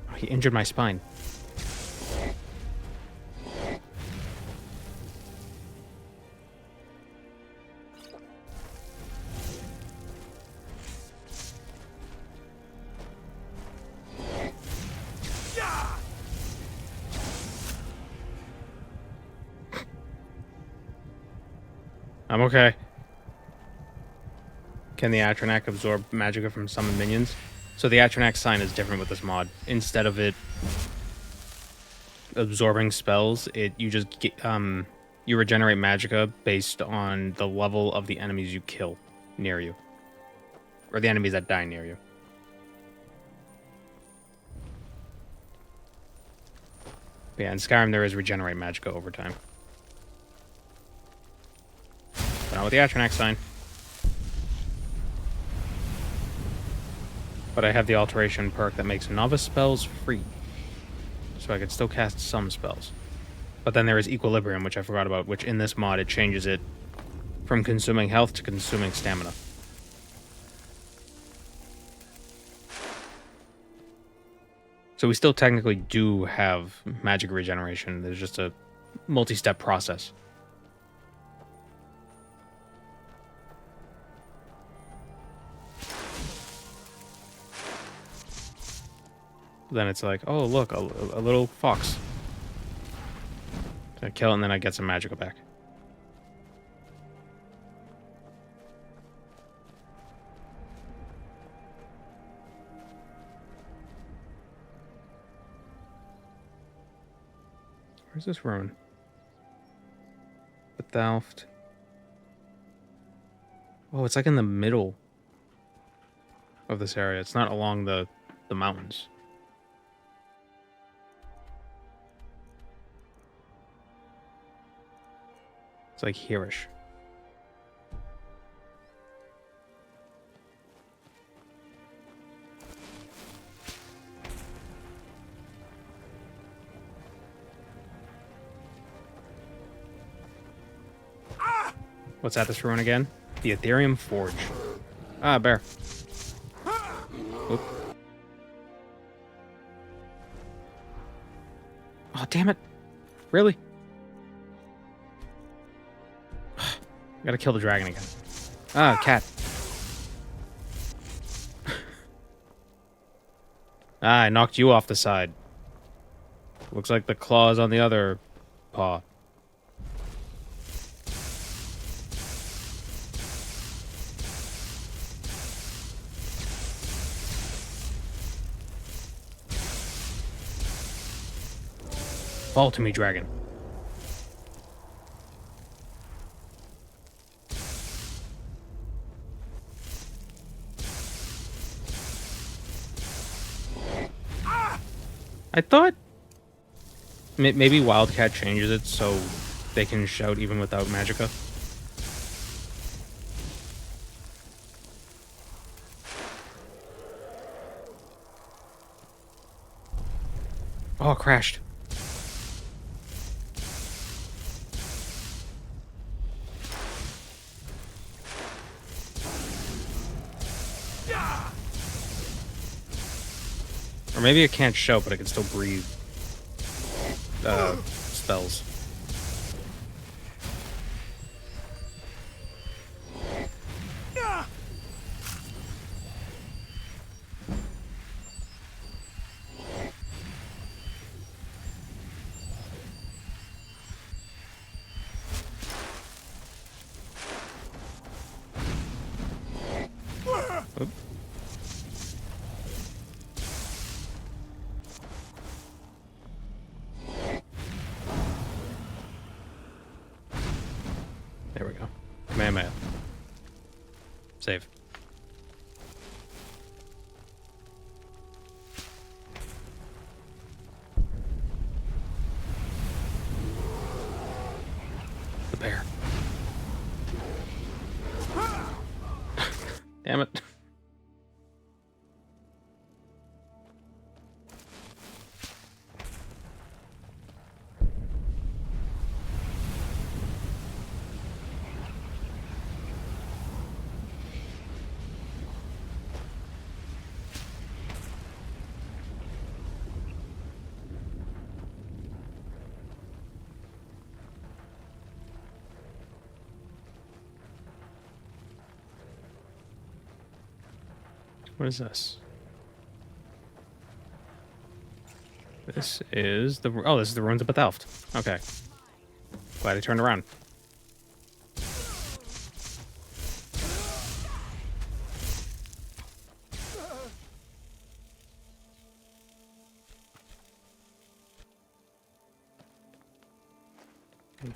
Oh, he injured my spine. I'm okay. Can the Atronach absorb magicka from summoned minions? So the Atronach sign is different with this mod. Instead of it absorbing spells, you just get, you regenerate magicka based on the level of the enemies you kill near you, or the enemies that die near you. But yeah, in Skyrim there is regenerate magicka over time. But not with the Atronach sign. But I have the alteration perk that makes novice spells free. So I could still cast some spells. But then there is equilibrium, which I forgot about, which in this mod it changes it from consuming health to consuming stamina. So we still technically do have magic regeneration. There's just a multi-step process. Then it's like, oh look, a little fox. I kill it and then I get some magicka back. Where's this rune? Theft. Oh, it's like in the middle of this area. It's not along the mountains. It's like here-ish. What's at this ruin again? The Ethereal Forge. Ah, bear. Oop. Oh, damn it. Really? Gotta kill the dragon again. Ah, cat. Ah, I knocked you off the side. Looks like the claw's on the other paw. Fall to me, dragon. I thought maybe Wildcat changes it so they can shout even without magicka. Oh, it crashed. Or maybe it can't shout, but it can still breathe spells. Oop. There we go. Kamehameha. Save. The bear. Damn it. What is this? This is the... Oh, this is the ruins of Bethelft. Okay. Glad I turned around.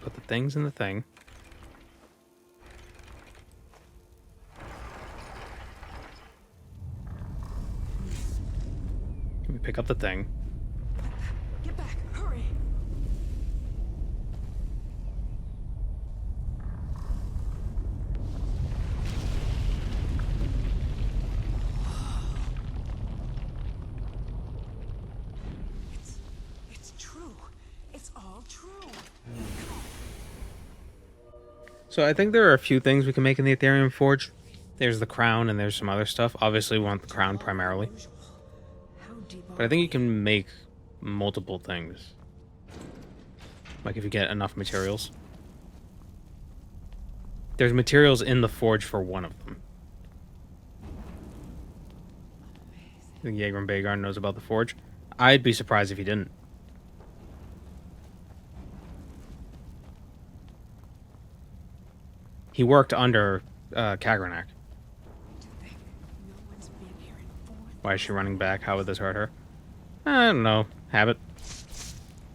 Put the things in the thing. Pick up the thing. Get back, hurry. It's true. It's all true. So I think there are a few things we can make in the Ethereal Forge. There's the crown and there's some other stuff. Obviously we want the crown primarily. But I think you can make multiple things. Like if you get enough materials. There's materials in the forge for one of them. I think Yagran Bagarn knows about the forge. I'd be surprised if he didn't. He worked under Kagranak. Why is she running back? How would this hurt her? I don't know. Habit.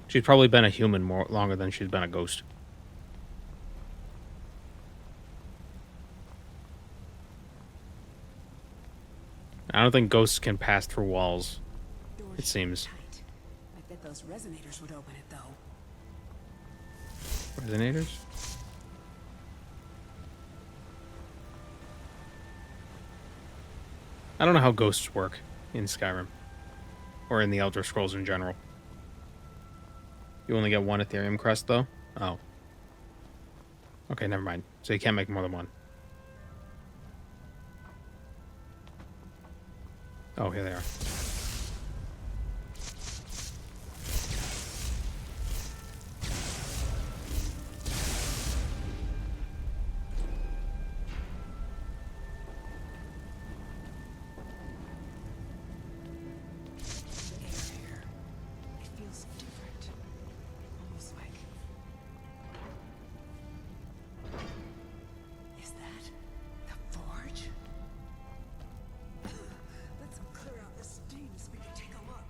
She's probably been a human more longer than she's been a ghost. I don't think ghosts can pass through walls. Door's It seems. tight. I bet those resonators would open it, though. Resonators? I don't know how ghosts work in Skyrim. Or in the Elder Scrolls in general. You only get one Ethereum crest, though? Oh. Okay, never mind. So you can't make more than one. Oh, here they are. It feels different. Almost like... Is that the forge? Let's clear out the steam so we can take a look.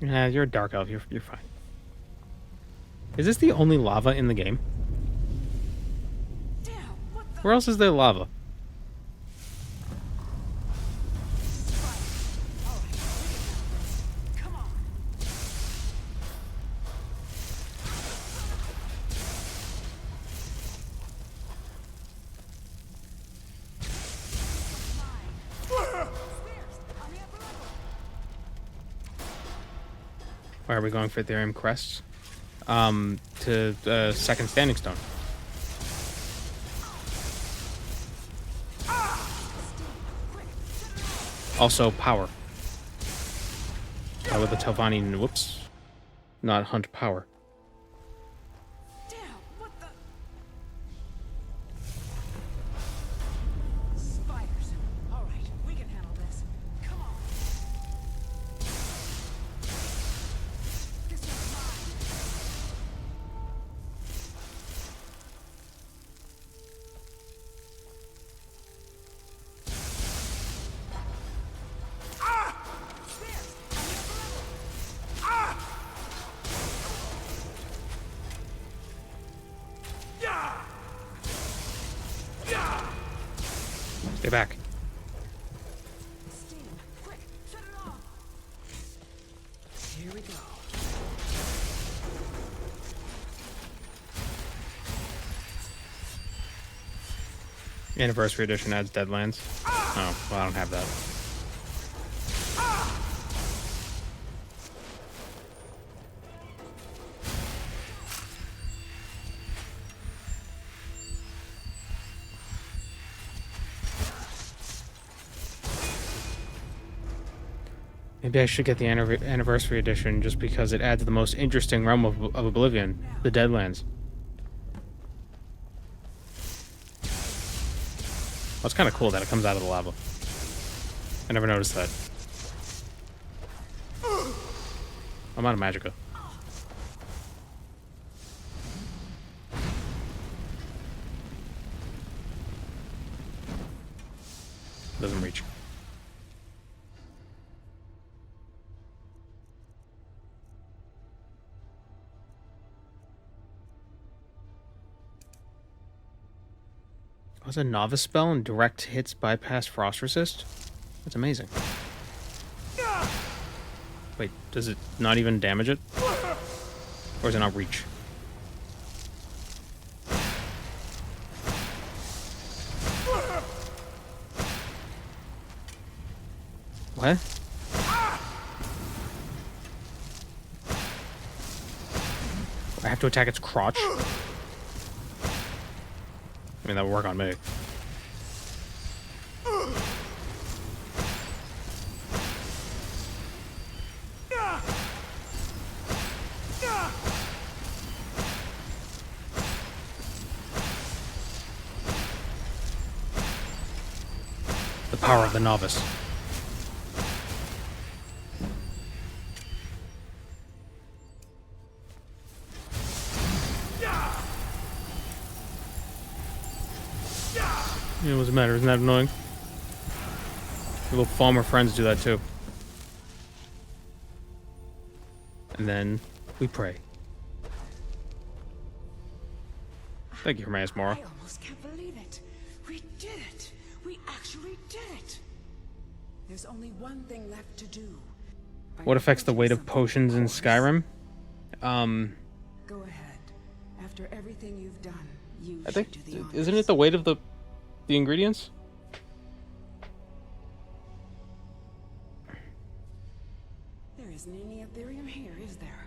Yeah, you're a dark elf. You're fine. Is this the only lava in the game? Damn, what the... Where else is there lava? Come on. Why are we going for Ethereum crests? To second standing stone. Also power. With the Telvanni, whoops. Not hunt power. Damn, what the... Spiders. All right, we can handle this. Come on. This one's mine. Stay back. Steam, quick, shut it off. Here we go. Anniversary edition adds Deadlands. Oh, well, I don't have that. Maybe I should get the anniversary edition just because it adds the most interesting realm of Oblivion, the Deadlands. Well, it's kind of cool that it comes out of the lava. I never noticed that. I'm out of magicka. Doesn't reach. Was a novice spell and direct hits bypass frost resist? That's amazing. Wait, does it not even damage it? Or does it not reach? What? I have to attack its crotch? I mean, that would work on me. The power of the novice. Yeah, what's the matter? Isn't that annoying? Your little farmer friends do that too. And then we pray. Thank you, Hermaeus Mora. I almost can't believe it. We did it. We actually did it. There's only one thing left to do. What affects the weight of potions in Skyrim? Go ahead. After everything you've done, you I think, should do the honors. isn't it the weight of the ingredients? There isn't any Ethereum here, is there?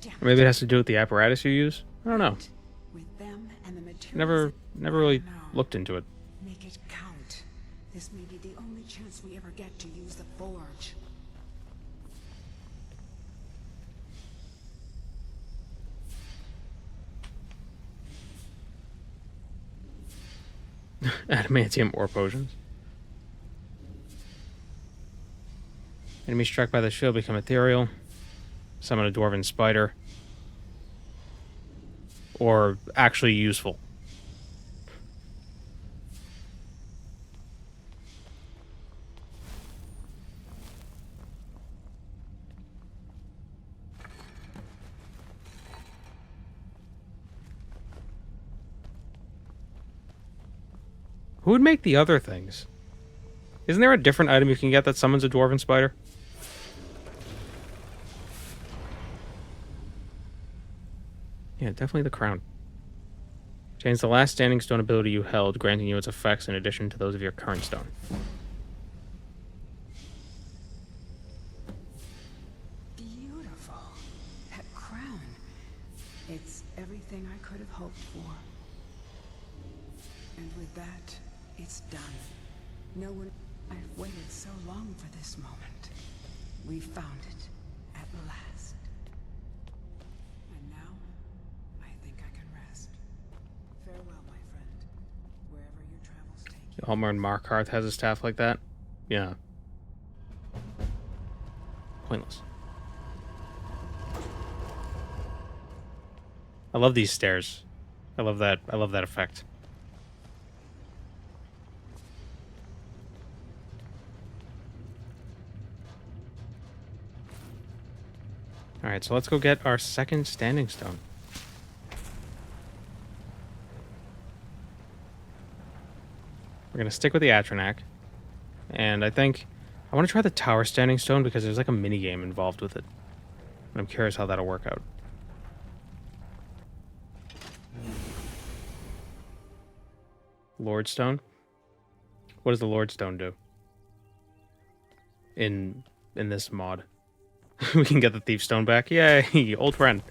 Damn it. Maybe it has to do with the apparatus you use? I don't know. With them and the Never materials really No. looked into it. Make it count. This may be the only chance we ever get to use the forge. Adamantium ore potions. Enemies struck by the shield become ethereal. Summon a dwarven spider. Or actually useful. Who would make the other things? Isn't there a different item you can get that summons a dwarven spider? Yeah, definitely the crown. Change the last standing stone ability you held, granting you its effects in addition to those of your current stone. Beautiful. That crown. It's everything I could have hoped for. And with that, it's done. No one... I've waited so long for this moment. We found it. At last. And now, I think I can rest. Farewell, my friend. Wherever your travels take you. Oghma and Markarth has a staff like that? Yeah. Pointless. I love these stairs. I love that effect. Alright, so let's go get our second standing stone. We're going to stick with the Atronach. And I think I want to try the tower standing stone because there's like a mini game involved with it. And I'm curious how that'll work out. Lord Stone? What does the Lord Stone do? In this mod. We can get the Thief Stone back. Yay, old friend.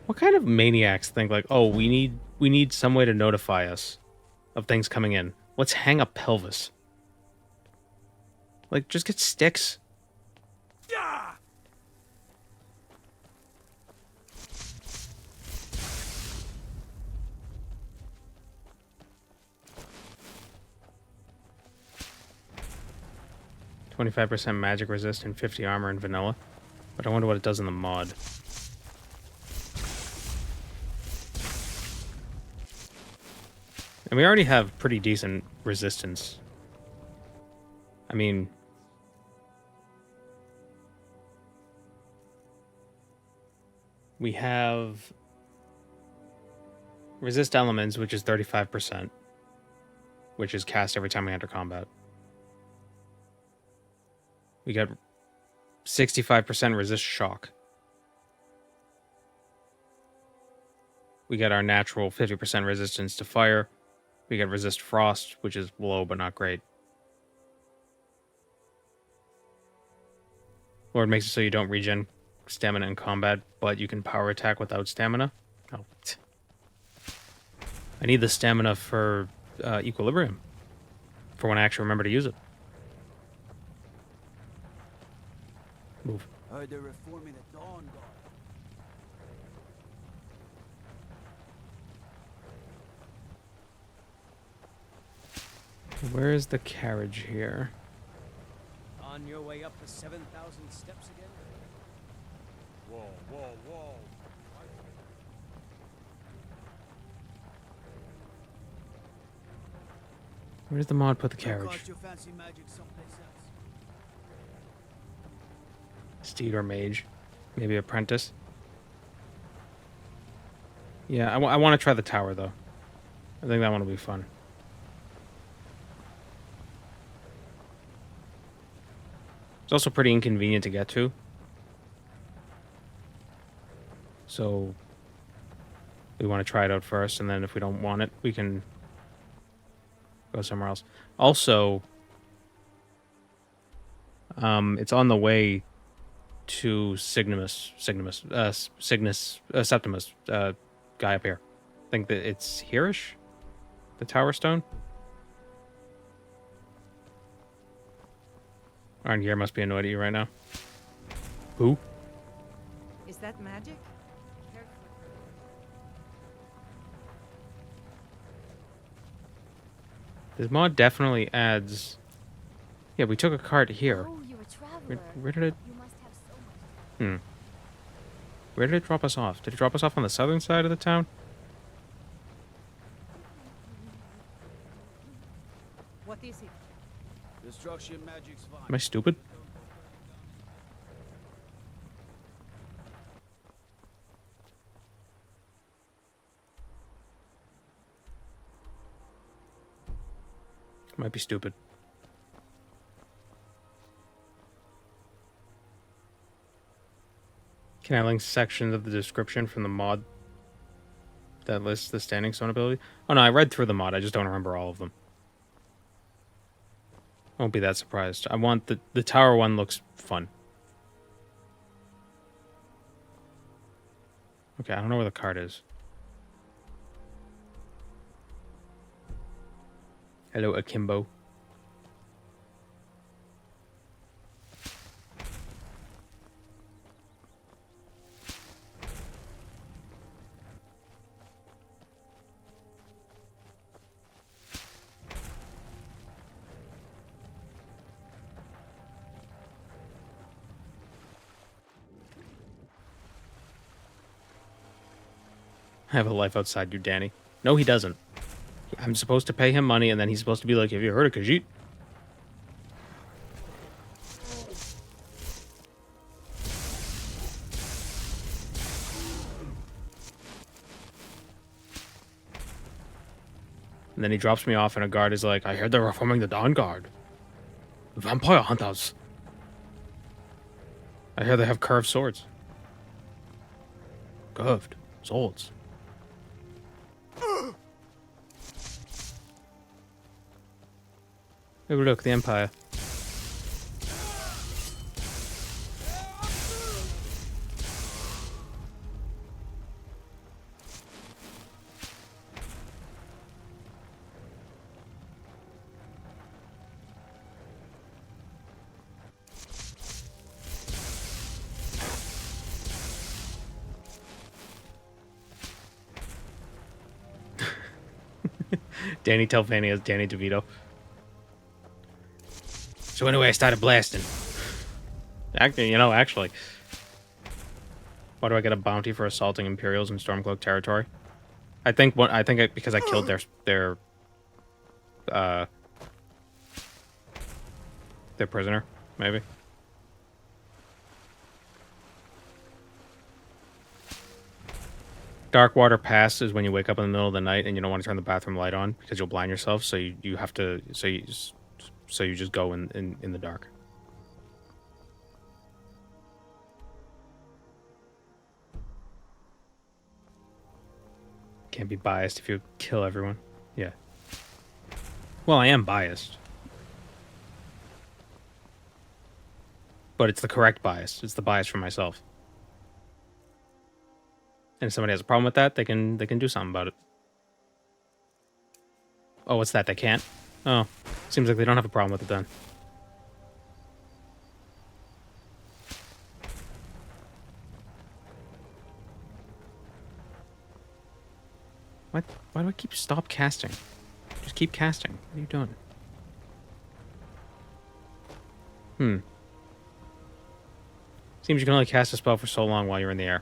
What kind of maniacs think like, oh, we need some way to notify us of things coming in. Let's hang a pelvis. Like, just get sticks. Yeah! 25% magic resist and 50 armor in vanilla. But I wonder what it does in the mod. And we already have pretty decent resistance. I mean... we have... resist elements, which is 35%. Which is cast every time we enter combat. We got 65% resist shock. We got our natural 50% resistance to fire. We got resist frost, which is low but not great. Lord makes it so you don't regen stamina in combat, but you can power attack without stamina. Oh. I need the stamina for equilibrium. For when I actually remember to use it. Move. Heard they're reforming the Dawn Guard. Where is the carriage here? On your way up the 7,000 steps again? Whoa, whoa, whoa. Where does the mod put the carriage? Cast your fancy magic someplace else. Steed or mage. Maybe apprentice. Yeah, I want to try the tower, though. I think that one will be fun. It's also pretty inconvenient to get to. So we want to try it out first, and then if we don't want it, we can go somewhere else. Also, it's on the way to Septimus guy up here. I think that it's here-ish, the Tower Stone. Iron Gear must be annoyed at you right now. Who? Is that magic? This mod definitely adds... Yeah, we took a cart here. Oh, you're a traveler. Where did it... You must have so much. Where did it drop us off? Did it drop us off on the southern side of the town? What is it? Destruction magic's fine. Am I stupid? Might be stupid. Can I link sections of the description from the mod that lists the Standing Stone ability? Oh no, I read through the mod, I just don't remember all of them. Won't be that surprised. I want the tower one looks fun. Okay, I don't know where the card is. Hello, Akimbo. I have a life outside you, Danny. No, he doesn't. I'm supposed to pay him money, and then he's supposed to be like, have you heard of Khajiit? And then he drops me off, and a guard is like, I heard they're reforming the Dawn Guard. Vampire hunters. I hear they have curved swords. Curved swords. Oh, look, the Empire. Danny Telfani as Danny DeVito. So anyway, I started blasting. Actually. Why do I get a bounty for assaulting Imperials in Stormcloak territory? Because I killed their prisoner, maybe. Darkwater Pass is when you wake up in the middle of the night and you don't want to turn the bathroom light on because you'll blind yourself. So you have to. So you just go in the dark. Can't be biased if you kill everyone. Yeah. Well, I am biased. But it's the correct bias. It's the bias for myself. And if somebody has a problem with that, they can do something about it. Oh, what's that? They can't? Oh, seems like they don't have a problem with it then. What? Why do I stop casting? Just keep casting. What are you doing? Seems you can only cast a spell for so long while you're in the air.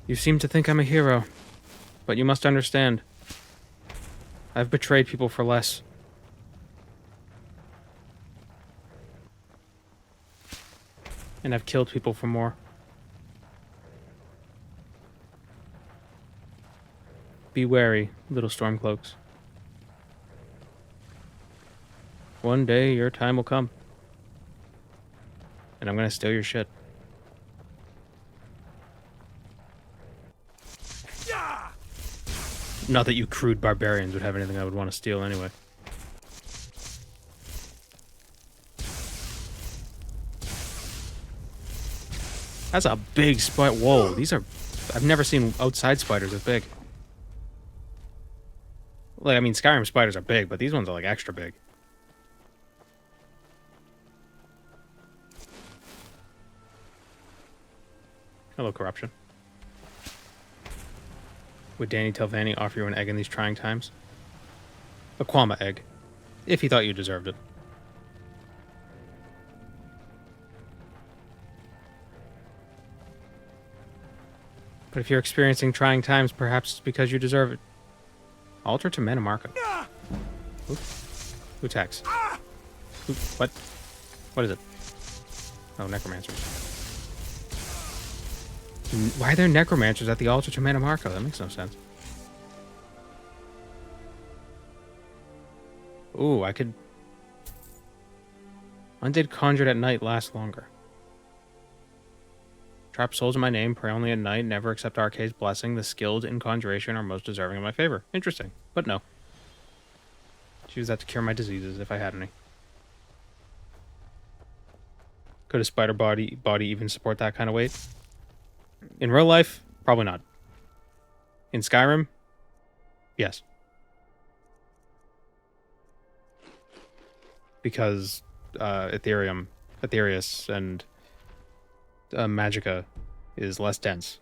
You seem to think I'm a hero, but you must understand. I've betrayed people for less. And I've killed people for more. Be wary, little Stormcloaks. One day your time will come. And I'm gonna steal your shit. Not that you crude barbarians would have anything I would want to steal anyway. That's a big spider. Whoa, these are... I've never seen outside spiders as big. Like, I mean, Skyrim spiders are big, but these ones are, like, extra big. Hello, corruption. Would Danny Telvanni offer you an egg in these trying times? A Oghma egg, if he thought you deserved it. But if you're experiencing trying times, perhaps it's because you deserve it. Altar to Manamarca. Who attacks? What? What is it? Oh, necromancers. Why are there necromancers at the altar to Manamarca? That makes no sense. Ooh, I could... Undead conjured at night lasts longer. Trap souls in my name, pray only at night, never accept Arcade's blessing. The skilled in conjuration are most deserving of my favor. Interesting, but no. Choose that to cure my diseases, if I had any. Could a spider body even support that kind of weight? In real life, probably not. In Skyrim, yes. Because Ethereum, Aetherius, and Magicka is less dense.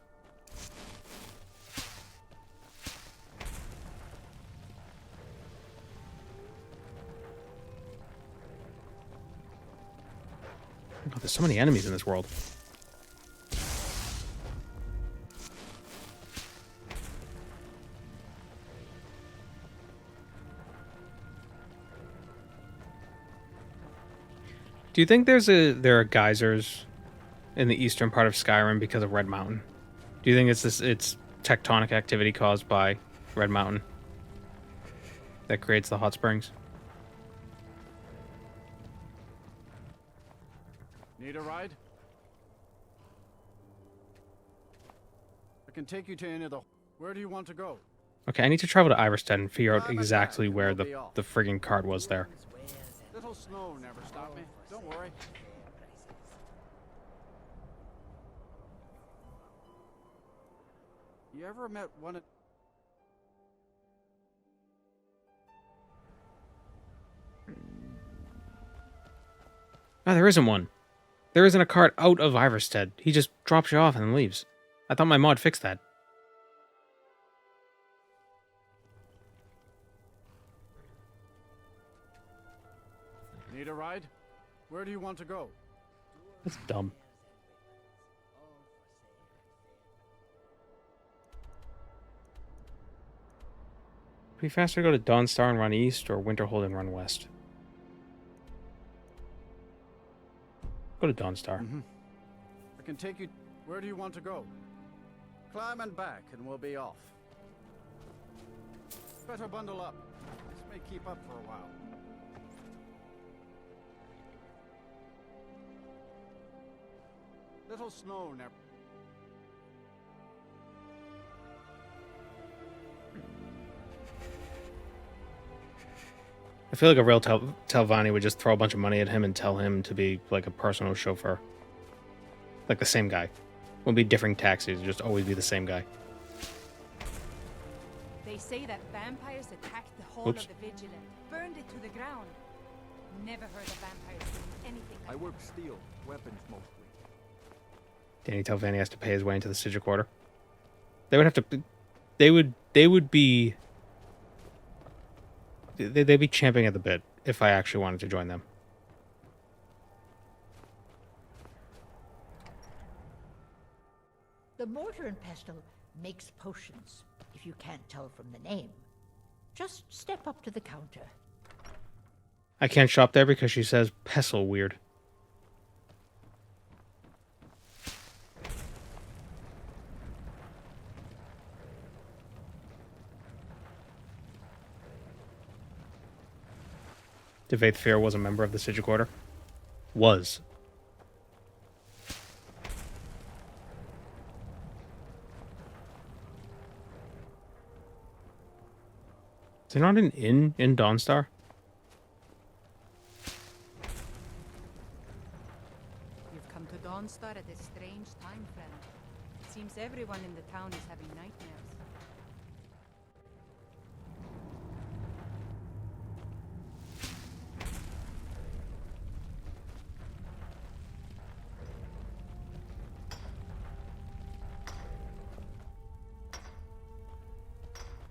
Oh, there's so many enemies in this world. Do you think there are geysers in the eastern part of Skyrim because of Red Mountain? Do you think it's tectonic activity caused by Red Mountain that creates the hot springs? Need a ride? I can take you to any of the... Where do you want to go? Okay, I need to travel to Iverstead and figure out exactly where the friggin' card was there. Little snow never stopped me. Don't worry. You ever met one of... Oh, there isn't one. There isn't a cart out of Iverstead. He just drops you off and then leaves. I thought my mod fixed that. Need a ride? Where do you want to go? That's dumb. It'd be faster to go to Dawnstar and run east, or Winterhold and run west. Go to Dawnstar. I can take you... Where do you want to go? Climb and back and we'll be off. Better bundle up. This may keep up for a while. Little snow never... I feel like a real Telvanni would just throw a bunch of money at him and tell him to be like a personal chauffeur. Like the same guy. Won't be different taxis, just always be the same guy. They say that vampires attacked the hall of the Vigilant, burned it to the ground. Never heard of vampires doing anything like I work steel, weapons mostly. Danny Telvanni has to pay his way into the Sigil Quarter. They would have to... They would be... They'd be champing at the bit if I actually wanted to join them. The The mortar and pestle makes potions, if you can't tell from the name. Just step up to the counter. I can't shop there because she says pestle weird. Did Faith Fear was a member of the Sigil Order? Was. Is there not an inn in Dawnstar? You've come to Dawnstar at a strange time, friend. It seems everyone in the town is having nightmares.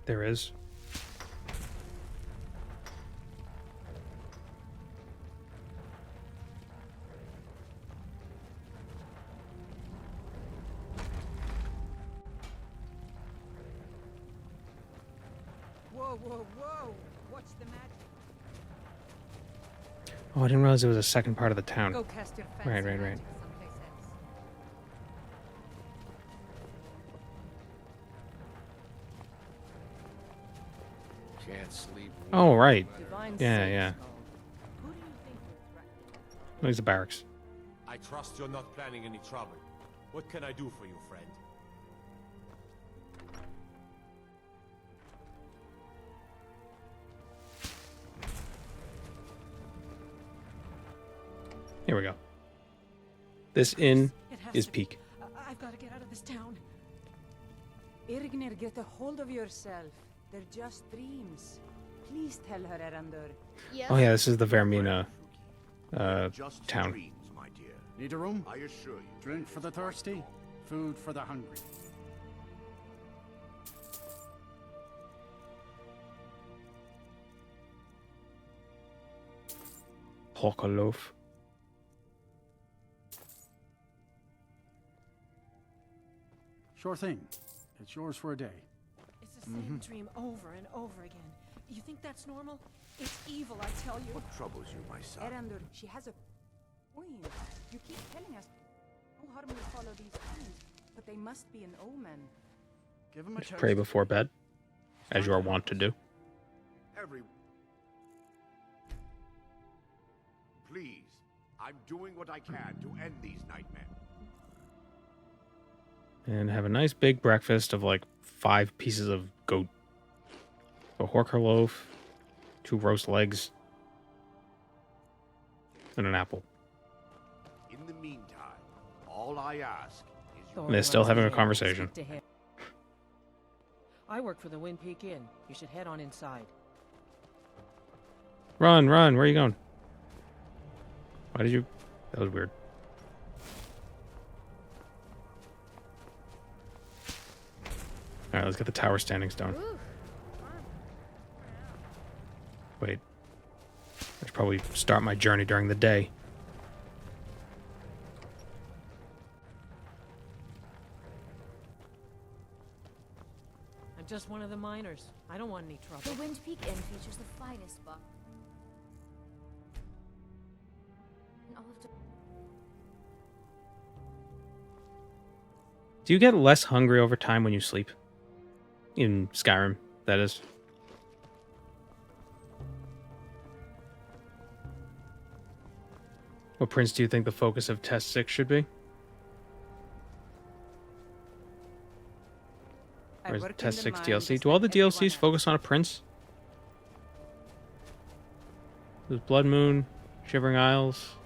There is. Whoa, whoa, whoa! What's the magic? Oh, I didn't realize there was a second part of the town. Go cast your fancy Right. magic someplace else. Can't sleep. Oh, right. Divine Yeah, saves yeah. all. Who do you think you're attracting? There's the barracks. I trust you're not planning any trouble. What can I do for you, friend? Here we go. This inn is peak. I've got to get out of this town. Irgnir, get a hold of yourself. They're just dreams. Please tell her, Erandur. Yes. Oh yeah, this is the Vermina Just town. dreams, my dear. Need a room? I assure you. Drink for the thirsty, food for the hungry. Pork loaf. Sure thing. It's yours for a day. It's the same dream over and over again. You think that's normal? It's evil, I tell you. What troubles you, my son? Erandur, she has a point. You keep telling us no harm will follow these dreams, but they must be an omen. Give him a Just chance. pray before bed, as you are wont to do. Every... Please, I'm doing what I can to end these nightmares. And have a nice big breakfast of like 5 pieces of goat. A horker loaf, 2 roast legs, and an apple. In the meantime, all I ask is you... And they're still having a conversation. I work for the Wind Peak Inn. You should head on inside. Run, run, where are you going? Why did you... That was weird. Alright, let's get the tower standing stone. Wait. I should probably start my journey during the day. I'm just one of the miners. I don't want any trouble. The Wind Peak Inn features the finest buck. And all of the... Do you get less hungry over time when you sleep? In Skyrim, that is. What prince do you think the focus of Test 6 should be? Or is it Test 6 DLC? Do all the DLCs focus on a prince? There's Blood Moon, Shivering Isles,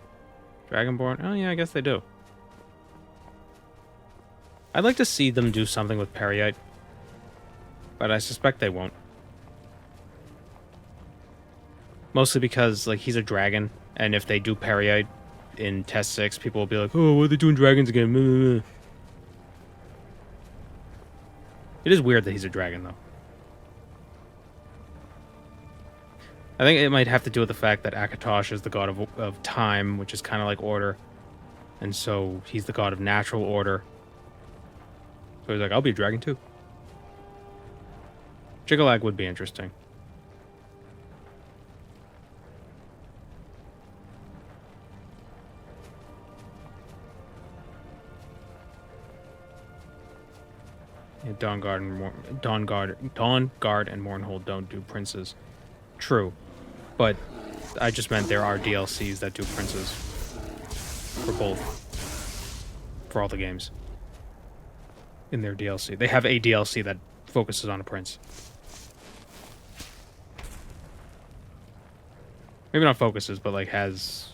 Dragonborn. Oh yeah, I guess they do. I'd like to see them do something with Periite, but I suspect they won't. Mostly because, like, he's a dragon, and if they do Periite in Test 6, people will be like, oh, what are they doing dragons again? It is weird that he's a dragon, though. I think it might have to do with the fact that Akatosh is the god of time, which is kind of like order. And so he's the god of natural order. So he's like, I'll be a dragon too. Jiggalag would be interesting. Yeah, Dawnguard and Mournhold don't do princes. True. But I just meant there are DLCs that do princes. For both. For all the games. In their DLC. They have a DLC that focuses on a prince. Maybe not focuses, but like has...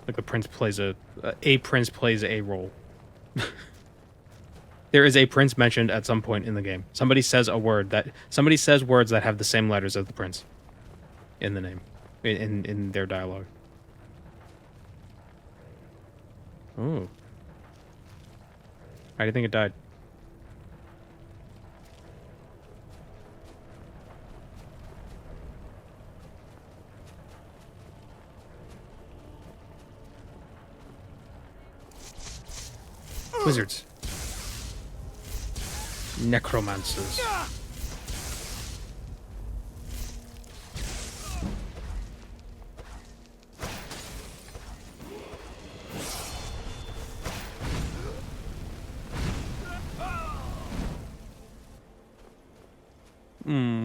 Like the prince plays a prince plays a role. There is a prince mentioned at some point in the game. Somebody says words that have the same letters as the prince in the name, in their dialogue. Oh, how do you think it died? Wizards. Necromancers.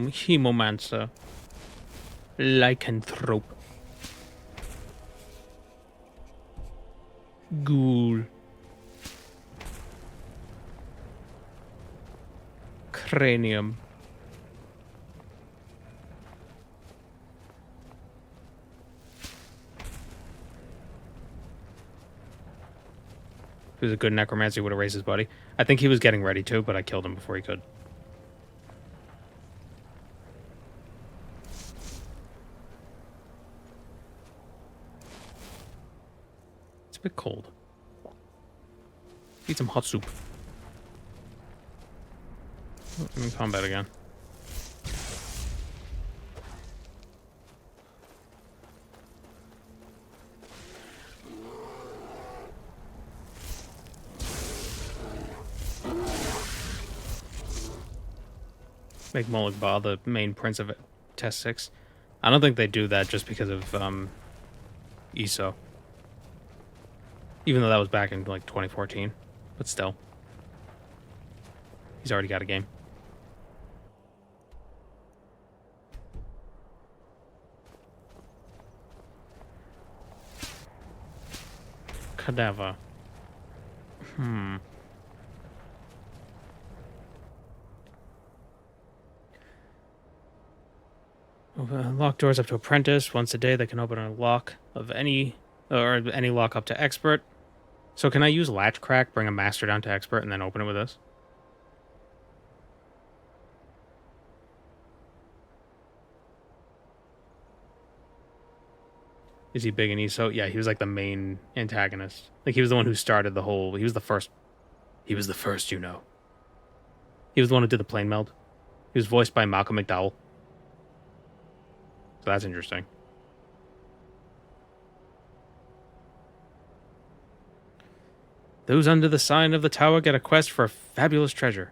Hemomancer. Lycanthrope. Ghoul. Cranium. If he was a good necromancer, he would have raised his body. I think he was getting ready to, but I killed him before he could. It's a bit cold. Eat some hot soup. Oh, I'm in combat again. Make Molag Bal the main prince of Test 6. I don't think they do that just because of ESO. Even though that was back in like 2014. But still. He's already got a game. Cadaver. Lock doors up to apprentice. Once a day they can open a lock of any lock up to expert. So can I use latch crack, bring a master down to expert, and then open it with this? Is he big in ESO? Yeah, he was like the main antagonist. Like he was the one who started the whole... He was the first, you know. He was the one who did the plane meld. He was voiced by Malcolm McDowell. So that's interesting. Those under the sign of the tower get a quest for a fabulous treasure.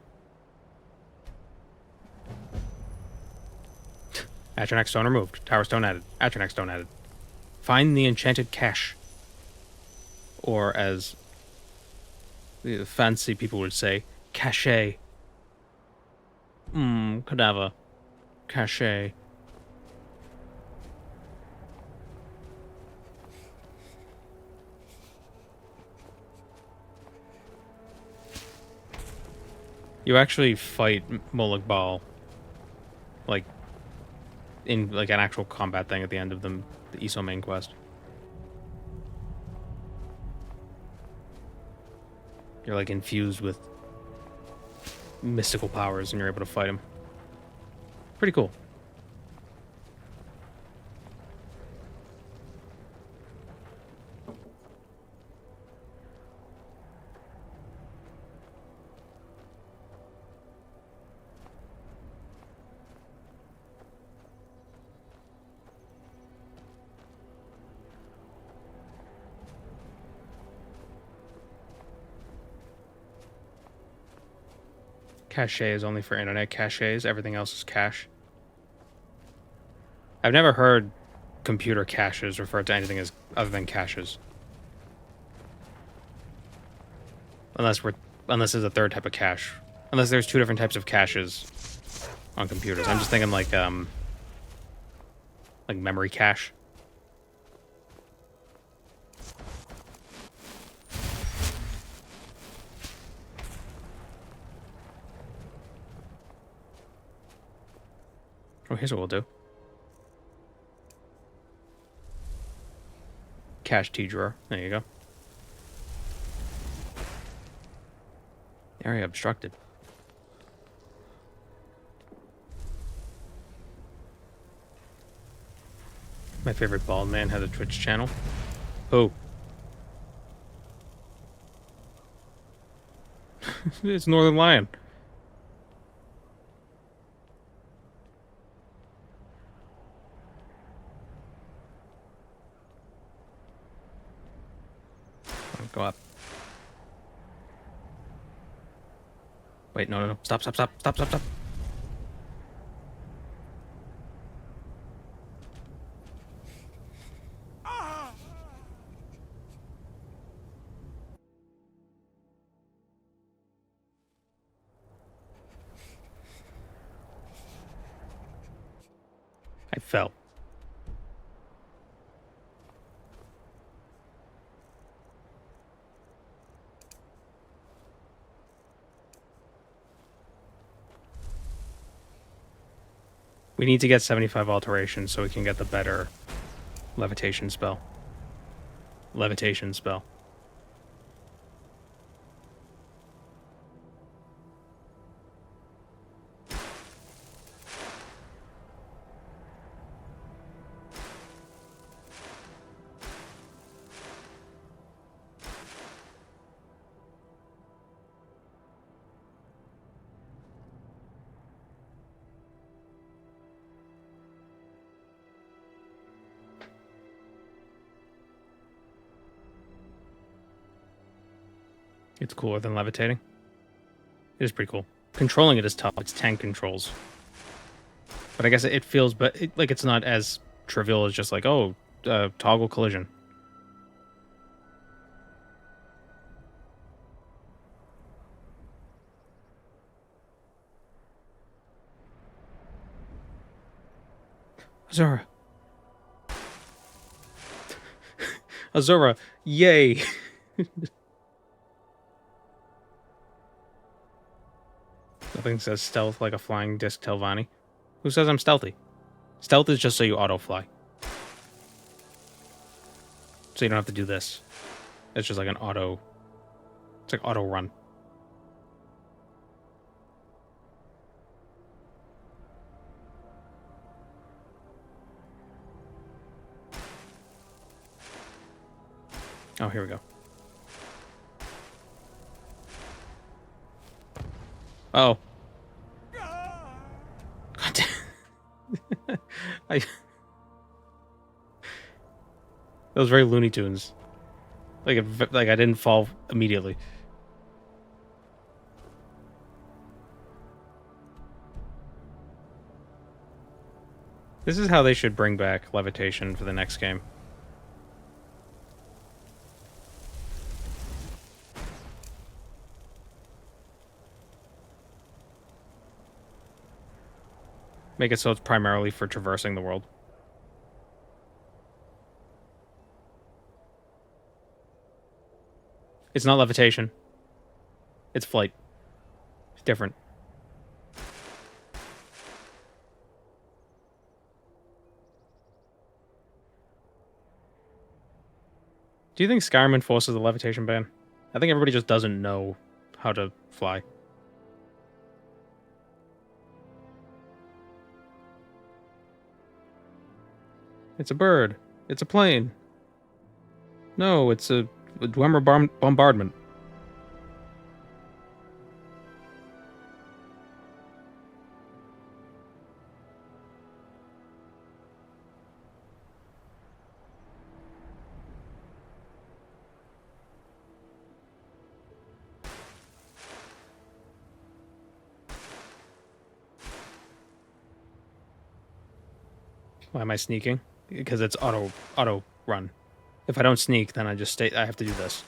Atronach stone removed. Tower stone added. Atronach stone added. Find the enchanted cache. Or as the fancy people would say, cache. Cadaver. Cache. You actually fight Molag Bal, like, in like an actual combat thing at the end of the ESO main quest. You're like infused with mystical powers and you're able to fight him. Pretty cool. Cache is only for internet caches. Everything else is cache. I've never heard computer caches referred to anything as other than caches. Unless there's a third type of cache. Unless there's two different types of caches on computers. I'm just thinking like memory cache. Oh, here's what we'll do. Cache T drawer. There you go. Area obstructed. My favorite bald man has a Twitch channel. Who? It's Northern Lion. Go up. Wait, no. Stop. I fell. We need to get 75 alterations so we can get the better levitation spell. Levitation spell. It's cooler than levitating. It is pretty cool. Controlling it is tough. It's tank controls. But I guess it feels like it's not as trivial as just like, oh, toggle collision. Azura. Azura, yay. Nothing says stealth like a flying disc Telvanni. Who says I'm stealthy? Stealth is just so you auto-fly. So you don't have to do this. It's just like an auto... It's like auto-run. Oh, here we go. Oh. God damn. That was very Looney Tunes. Like I didn't fall immediately. This is how they should bring back levitation for the next game. Make it so it's primarily for traversing the world. It's not levitation. It's flight. It's different. Do you think Skyrim enforces the levitation ban? I think everybody just doesn't know how to fly. It's a bird. It's a plane. No, it's a Dwemer bombardment. Why am I sneaking? Because it's auto run. If I don't sneak, then I just stay. I have to do this.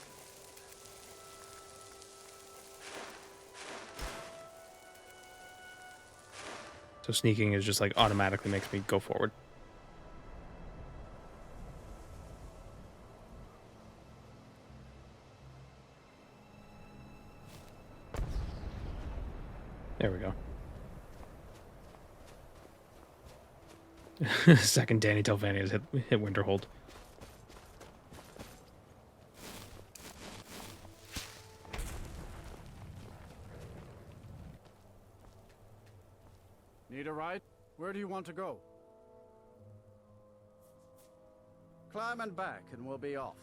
So sneaking is just like automatically makes me go forward. There we go. Second Danny Telvanni has hit Winterhold. Need a ride? Where do you want to go? Climb and back, and we'll be off.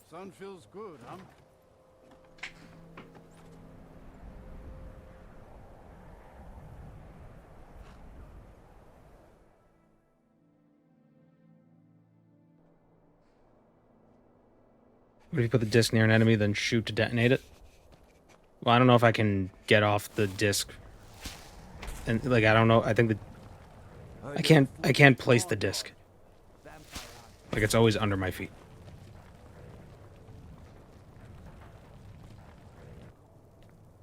Sun feels good, huh? What if you put the disc near an enemy, then shoot to detonate it? Well, I don't know if I can get off the disc. And like, I don't know. I think that I can't place the disc. Like, it's always under my feet.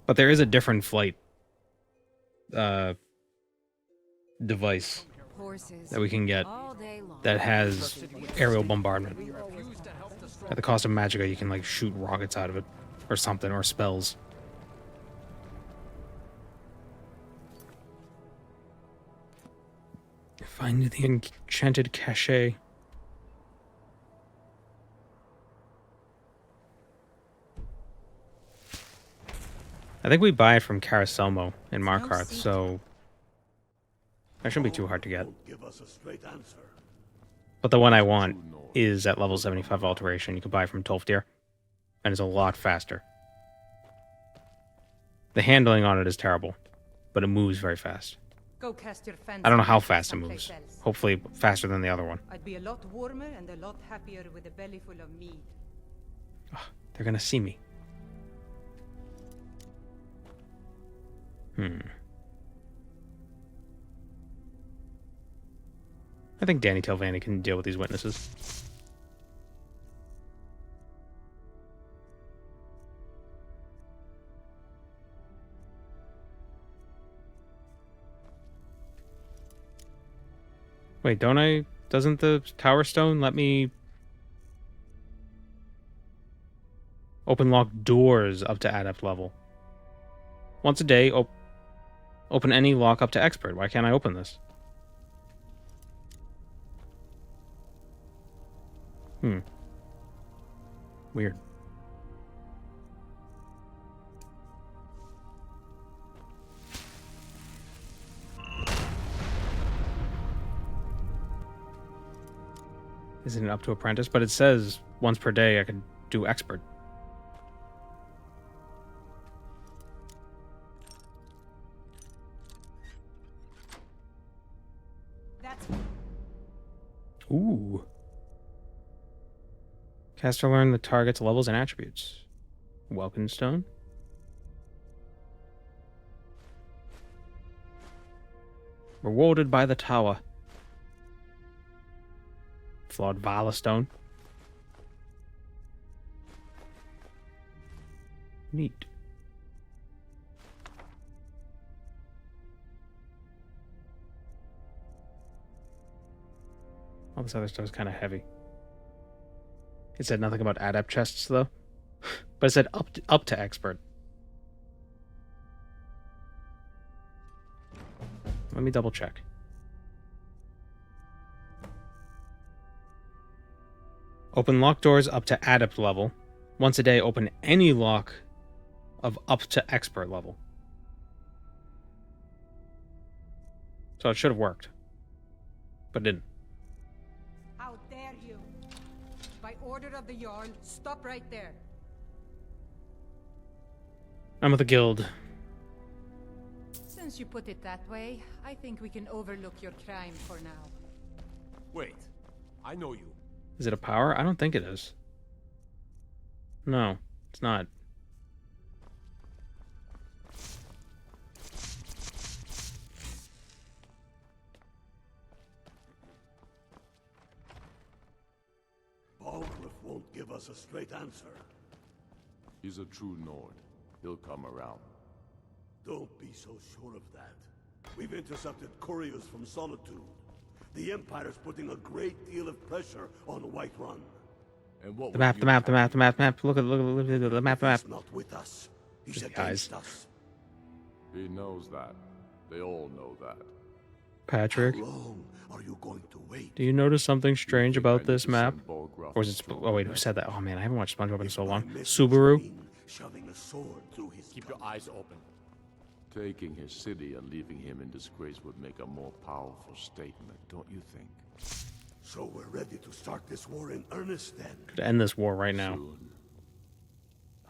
But there is a different flight device that we can get that has aerial bombardment. At the cost of magicka, you can like shoot rockets out of it, or something, or spells. Find the enchanted cachet. I think we buy it from Caraselmo in Markarth, so that shouldn't be too hard to get. But the one I want is at level 75 alteration. You can buy it from Tolfdir, and it's a lot faster. The handling on it is terrible, but it moves very fast. Go cast your I don't know how fast it moves. Hopefully faster than the other one. I'd be a lot warmer and a lot happier with a belly full of mead. Oh, they're gonna see me. I think Danny Telvanni can deal with these witnesses. Wait, don't I? Doesn't the Tower Stone let me open lock doors up to adept level? Once a day, open any lock up to expert. Why can't I open this? Weird. Isn't it up to apprentice? But it says once per day I can do expert. Ooh. Caster learn the target's levels and attributes. Welcome stone. Rewarded by the tower. Flawed Vala stone. Neat. All this other stuff is kind of heavy. It said nothing about adept chests, though. But it said up to expert. Let me double check. Open lock doors up to adept level. Once a day, open any lock of up to expert level. So it should have worked. But it didn't. How dare you! By order of the Jarl, stop right there. I'm with the guild. Since you put it that way, I think we can overlook your crime for now. Wait, I know you. Is it a power? I don't think it is. No, it's not. give us a straight answer. He's a true Nord. He'll come around. Don't be so sure of that. We've intercepted couriers from Solitude. The Empire's putting a great deal of pressure on Whiterun. And what The map. Look at the map. Look at the map. He's not with us. He's Just against guys. us. He knows that. They all know that. Patrick, How long are you going to wait? do you notice something strange about this map? Bolgraf Or is it... Oh, wait, who said that? Oh, man, I haven't watched SpongeBob in so long. My message Subaru? mean shoving a sword through his Keep your eyes open. Taking his city and leaving him in disgrace would make a more powerful statement, don't you think? So we're ready to start this war in earnest then. Could end this war right now. Soon.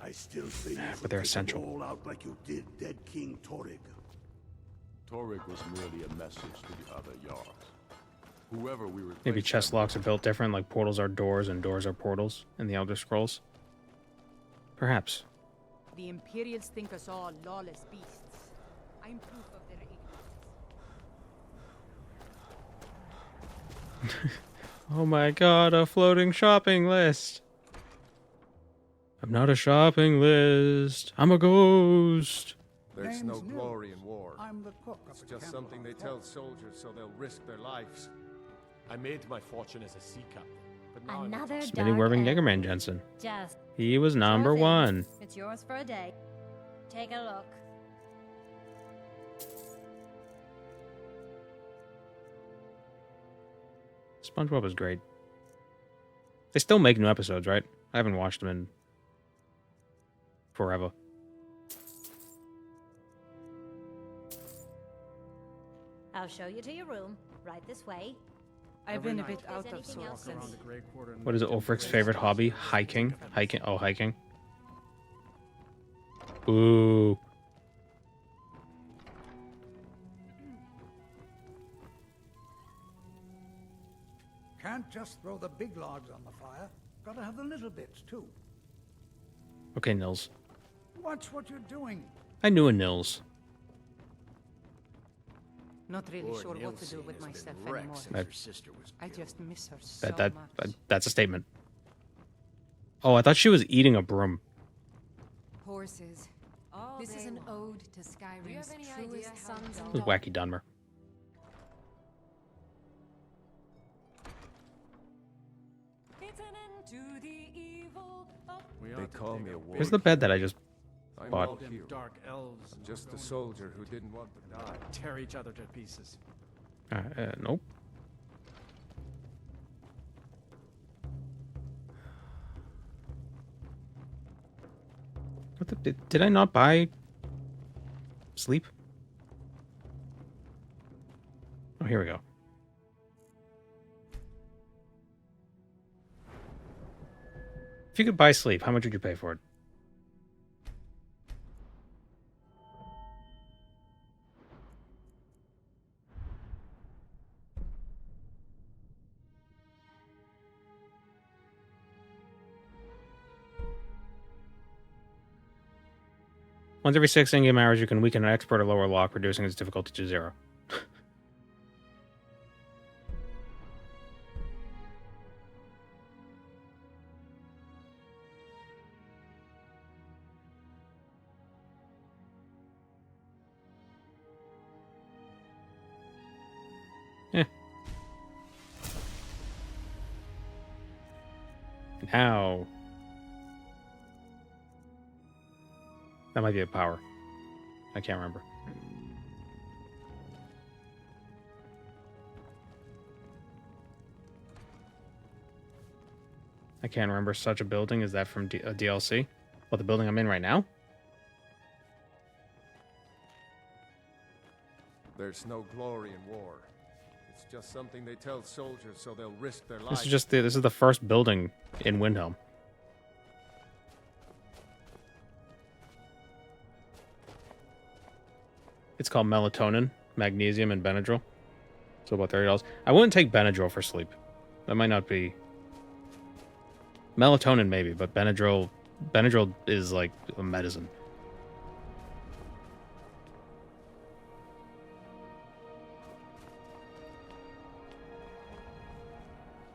I still think you But should they're take essential. them all out like you did dead King Torrig. Torrig was merely a message to the other Jarls. Whoever we replaced Maybe chest them locks are built different, like portals are doors and doors are portals in the Elder Scrolls. Perhaps. The Imperials think us all lawless beasts. I'm proof of their ignorance. Oh my god, a floating shopping list. I'm not a shopping list. I'm a ghost. There's no Name's Nils. glory in war. I'm the cook up It's at just Camp something they Rock. tell soldiers so they'll risk their lives. I made my fortune as a sea captain, but now Another Smitty dark Werving elf. Jägerman Jensen. Just He was number sure thing. one. It's yours for a day. Take a look. SpongeBob is great. They still make new episodes, right? I haven't watched them in forever. I'll show you to your room. Right this way. I've Every been a night. bit If there's out of anything sorts else since. Around the Grey Quarter and What is it, looked into Ulfric's the favorite spots hobby? where the Hiking? Skyrim Hiking? Oh, hiking. Ooh. Can't just throw the big logs on the fire. Gotta have the little bits, too. Okay, Nils. Watch what you're doing. I knew a Nils. Not really sure what to do with myself anymore. That, I just miss her so that much. that's a statement. Oh, I thought she was eating a broom. Horses. This is an ode to Skyrim's truest sons and It was daughters. Wacky Dunmer. It's an end to the evil of They call me a warrior. Here's the bed that I just I'm bought. all here. Dark elves. and Just a drones soldier who didn't want to die. tear each other to pieces. Nope. What the, did I not buy sleep? Oh, here we go. If you could buy sleep, how much would you pay for it? Once every 6 in-game hours, you can weaken an expert or lower lock, reducing its difficulty to 0. Now. That might be a power. I can't remember. I can't remember such a building. Is that from a DLC? What, the building I'm in right now? There's no glory in war. It's just something they tell soldiers so they'll risk their lives. This is the first building in Windhelm. It's called melatonin, magnesium, and Benadryl. So about $30. I wouldn't take Benadryl for sleep. That might not be. Melatonin maybe, but Benadryl is like a medicine.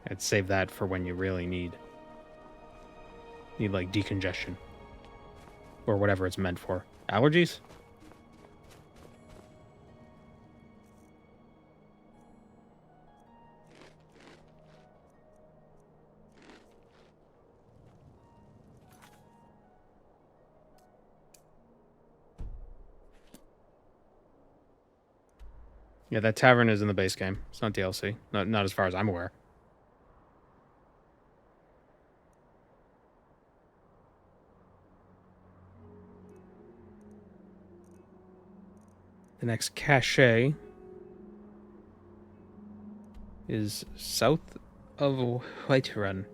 I'd save that for when you really need. Need, like, decongestion. Or whatever it's meant for. Allergies? Yeah, that tavern is in the base game. It's not DLC. Not as far as I'm aware. The next cache is south of Whiterun.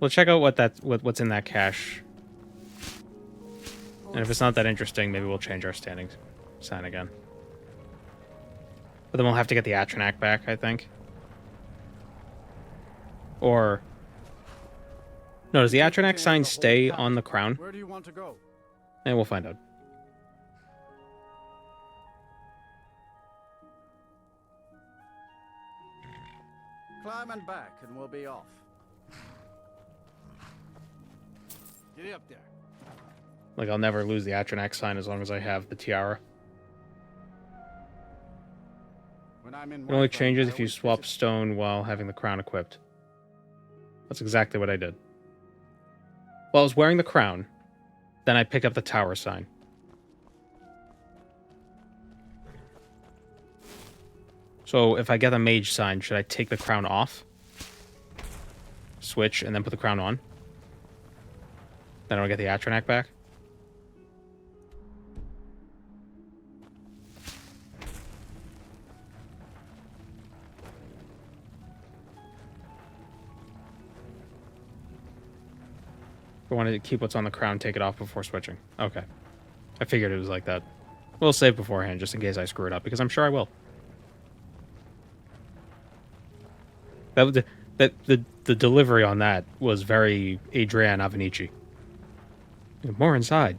We'll check out what's in that cache. And if it's not that interesting, maybe we'll change our standing sign again. But then we'll have to get the Atronach back, I think. Or... No, does the Atronach sign stay on the crown? Where do you want to go? And we'll find out. Climb and back, and we'll be off. Get up there. Like, I'll never lose the Atronach sign as long as I have the tiara. When I'm in It only changes if you swap stone while having the crown equipped. That's exactly what I did. Well, I was wearing the crown, then I pick up the tower sign. So if I get a mage sign, should I take the crown off? Switch, and then put the crown on? Then I'll get the Atronach back? I wanted to keep what's on the crown, take it off before switching. Okay. I figured it was like that. We'll save beforehand, just in case I screw it up, because I'm sure I will. The delivery on that was very Adrian Avenici. More inside.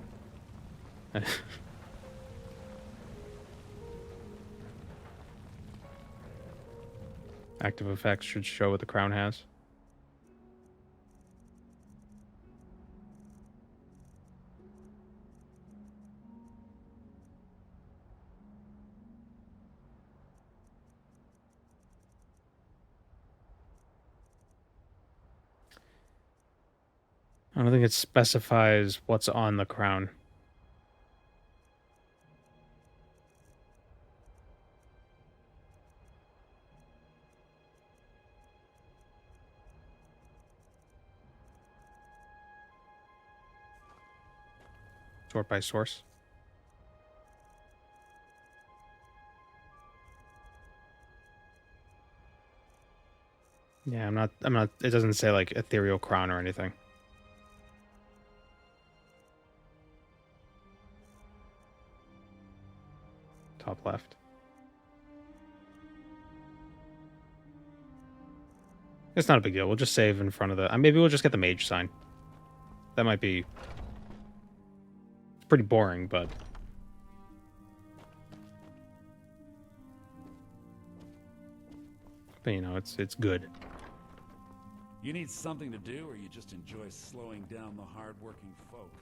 Active effects should show what the crown has. I don't think it specifies what's on the crown. Sort by source. Yeah, I'm not, it doesn't say like Ethereal crown or anything. Top left. It's not a big deal. We'll just save in front of the... maybe we'll just get the mage sign. That might be... It's pretty boring, but... But, you know, it's good. You need something to do, or you just enjoy slowing down the hard-working folk?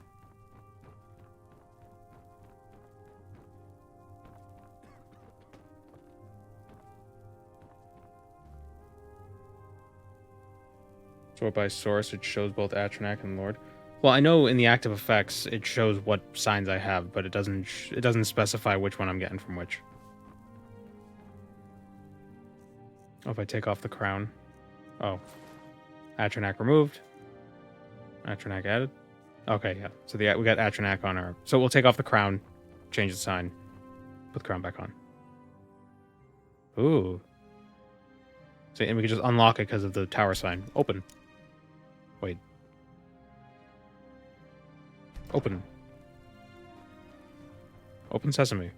Sort by source, it shows both Atronach and Lord. Well, I know in the active effects it shows what signs I have, but it doesn't specify which one I'm getting from which. Oh, if I take off the crown. Oh. Atronach removed. Atronach added. Okay, yeah. So we got Atronach on our... So we'll take off the crown, change the sign, put the crown back on. Ooh. So, and we can just unlock it because of the tower sign. Open. Wait. Open. Open sesame.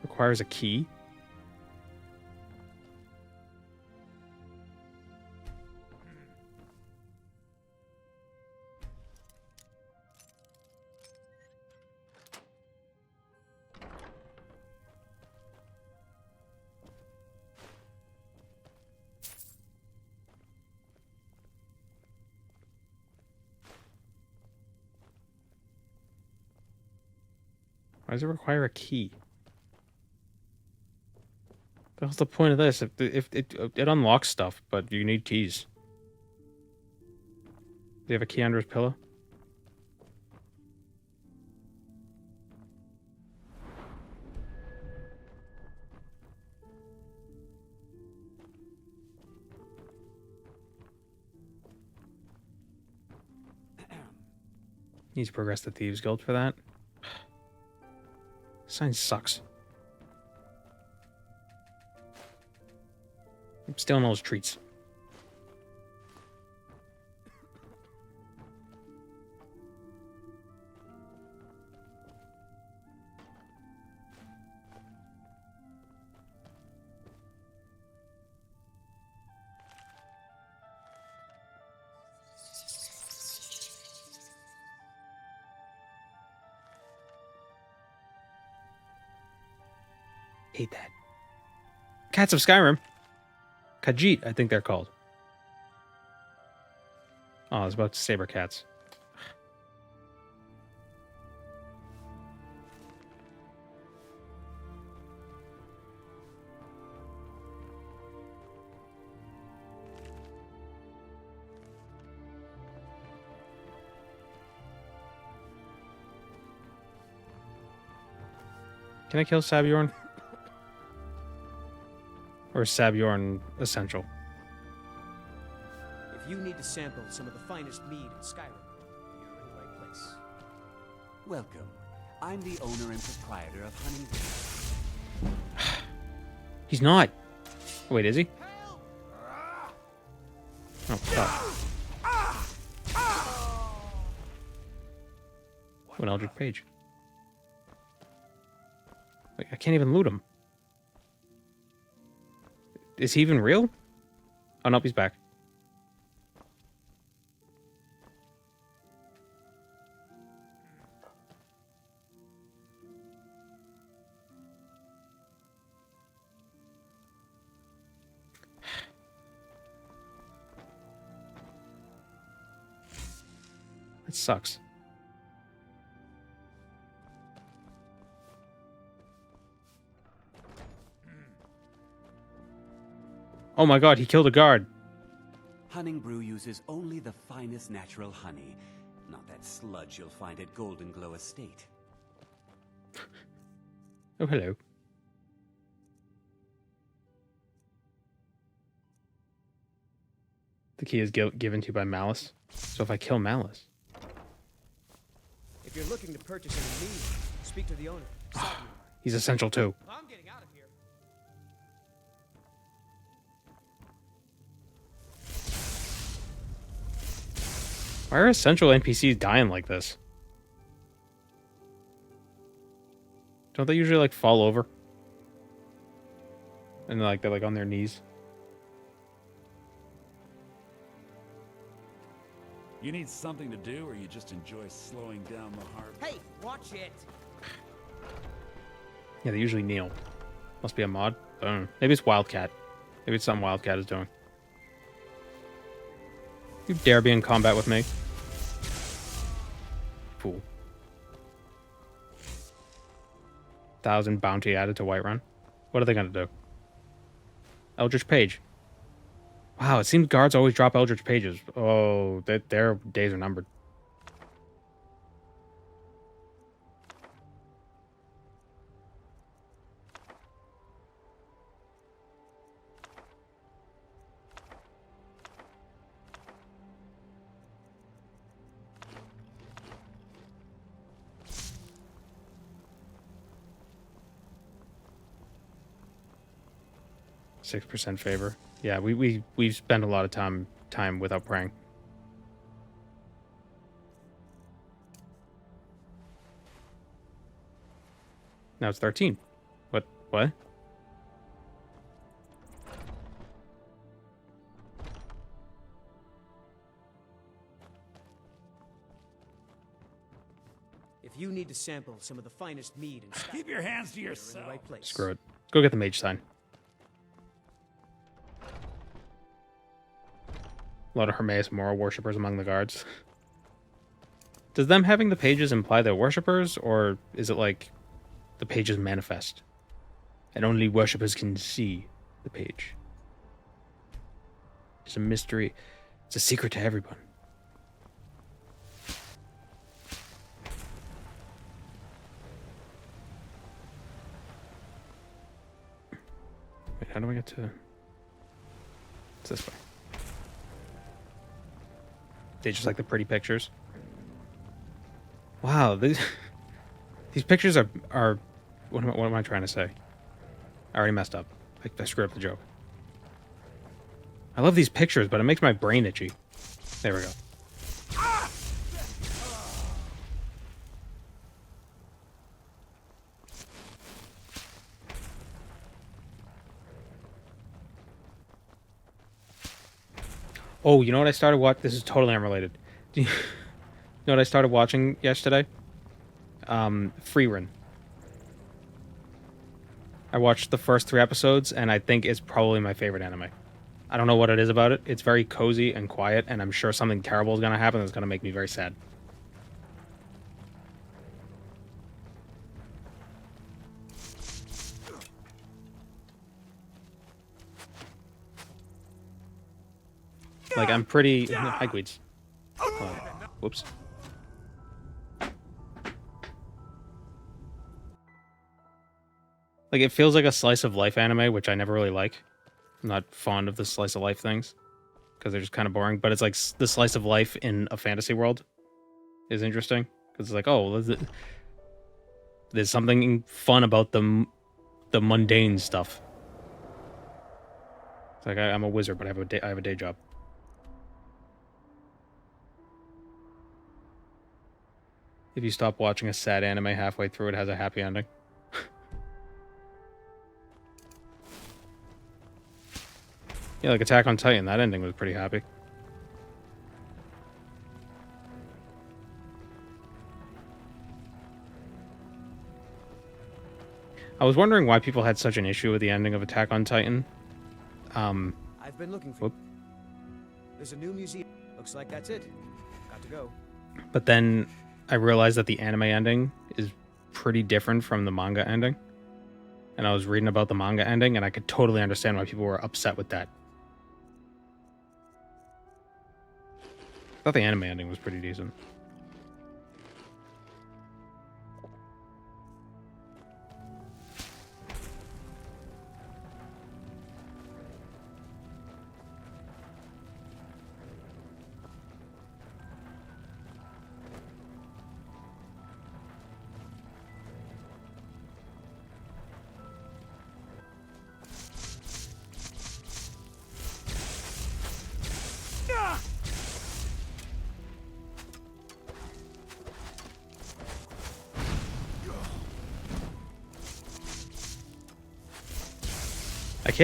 Requires a key. Why does it require a key? What's the point of this? If it unlocks stuff, but you need keys. Do you have a key under his pillow? Needs to progress the Thieves Guild for that. Sign sucks. I'm stealing all his treats. Hate that. Cats of Skyrim. Khajiit, I think they're called. Oh, I was about to saber cats. Can I kill Sabjorn? Or is Sabjorn essential? If you need to sample some of the finest mead in Skyrim, you're in the right place. Welcome. I'm the owner and proprietor of Honey. He's not. Wait, is he? Oh, fuck. What an Eldritch Page. Wait, I can't even loot him. Is he even real? Oh, nope, he's back. That sucks. Oh my god, he killed a guard. Hunning Brew uses only the finest natural honey, not that sludge you'll find at Golden Glow Estate. Oh, hello. The key is given to you by Malice. So if I kill Malice... If you're looking to purchase any mead, speak to the owner. He's essential too. I'm getting out of here. Why are essential NPCs dying like this? Don't they usually like fall over? And like they're like on their knees? You need something to do, or you just enjoy slowing down the hard... Hey, watch it! Yeah, they usually kneel. Must be a mod. I don't know. Maybe it's Wildcat. Maybe it's something Wildcat is doing. You dare be in combat with me? Fool. 1,000 bounty added to Whiterun. What are they gonna do? Eldritch Page. Wow, it seems guards always drop Eldritch Pages. Oh, their days are numbered. .6% favor. Yeah, we've spent a lot of time without praying. Now it's 13. What? If you need to sample some of the finest mead in Skyrim, Keep your hands to you're yourself. in the right place. Screw it. Go get the mage sign. A lot of Hermaeus Mora worshippers among the guards. Does them having the pages imply they're worshippers, or is it like The page is manifest, and only worshippers can see the page. It's a mystery. It's a secret to everyone. Wait, how do I get to... It's this way. They just like the pretty pictures. Wow, these pictures are what am I trying to say? I already messed up. I screwed up the joke. I love these pictures, but it makes my brain itchy. There we go. Oh, you know what I started watching? This is totally unrelated. Do you know what I started watching yesterday? Freerun. I watched the first 3 episodes, and I think it's probably my favorite anime. I don't know what it is about it. It's very cozy and quiet, and I'm sure something terrible is going to happen that's going to make me very sad. Like, I'm pretty... Hi, Gweeds. Whoops. Like, it feels like a slice of life anime, which I never really like. I'm not fond of the slice of life things, because they're just kind of boring. But it's like the slice of life in a fantasy world is interesting. Because it's like, oh, there's something fun about the mundane stuff. It's like, I'm a wizard, but I have a day job. If you stop watching a sad anime halfway through, it has a happy ending. Yeah, like Attack on Titan, that ending was pretty happy. I was wondering why people had such an issue with the ending of Attack on Titan. I've been looking for you. There's a new museum. Looks like that's it. Got to go. But then I realized that the anime ending is pretty different from the manga ending. And I was reading about the manga ending, and I could totally understand why people were upset with that. I thought the anime ending was pretty decent. I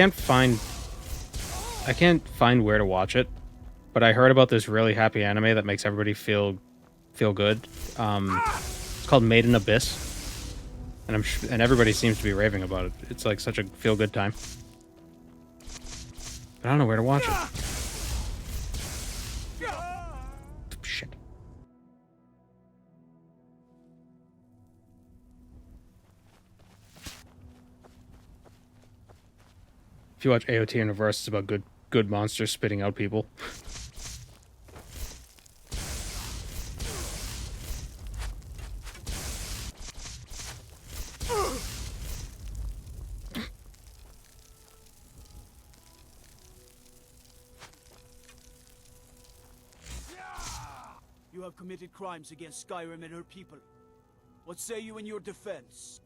can't find where to watch it, but I heard about this really happy anime that makes everybody feel good. It's called Made in Abyss, and everybody seems to be raving about it. It's like such a feel good time. But I don't know where to watch it. Shit. If you watch AOT in reverse, it's about good monsters spitting out people. You have committed crimes against Skyrim and her people. What say you in your defense?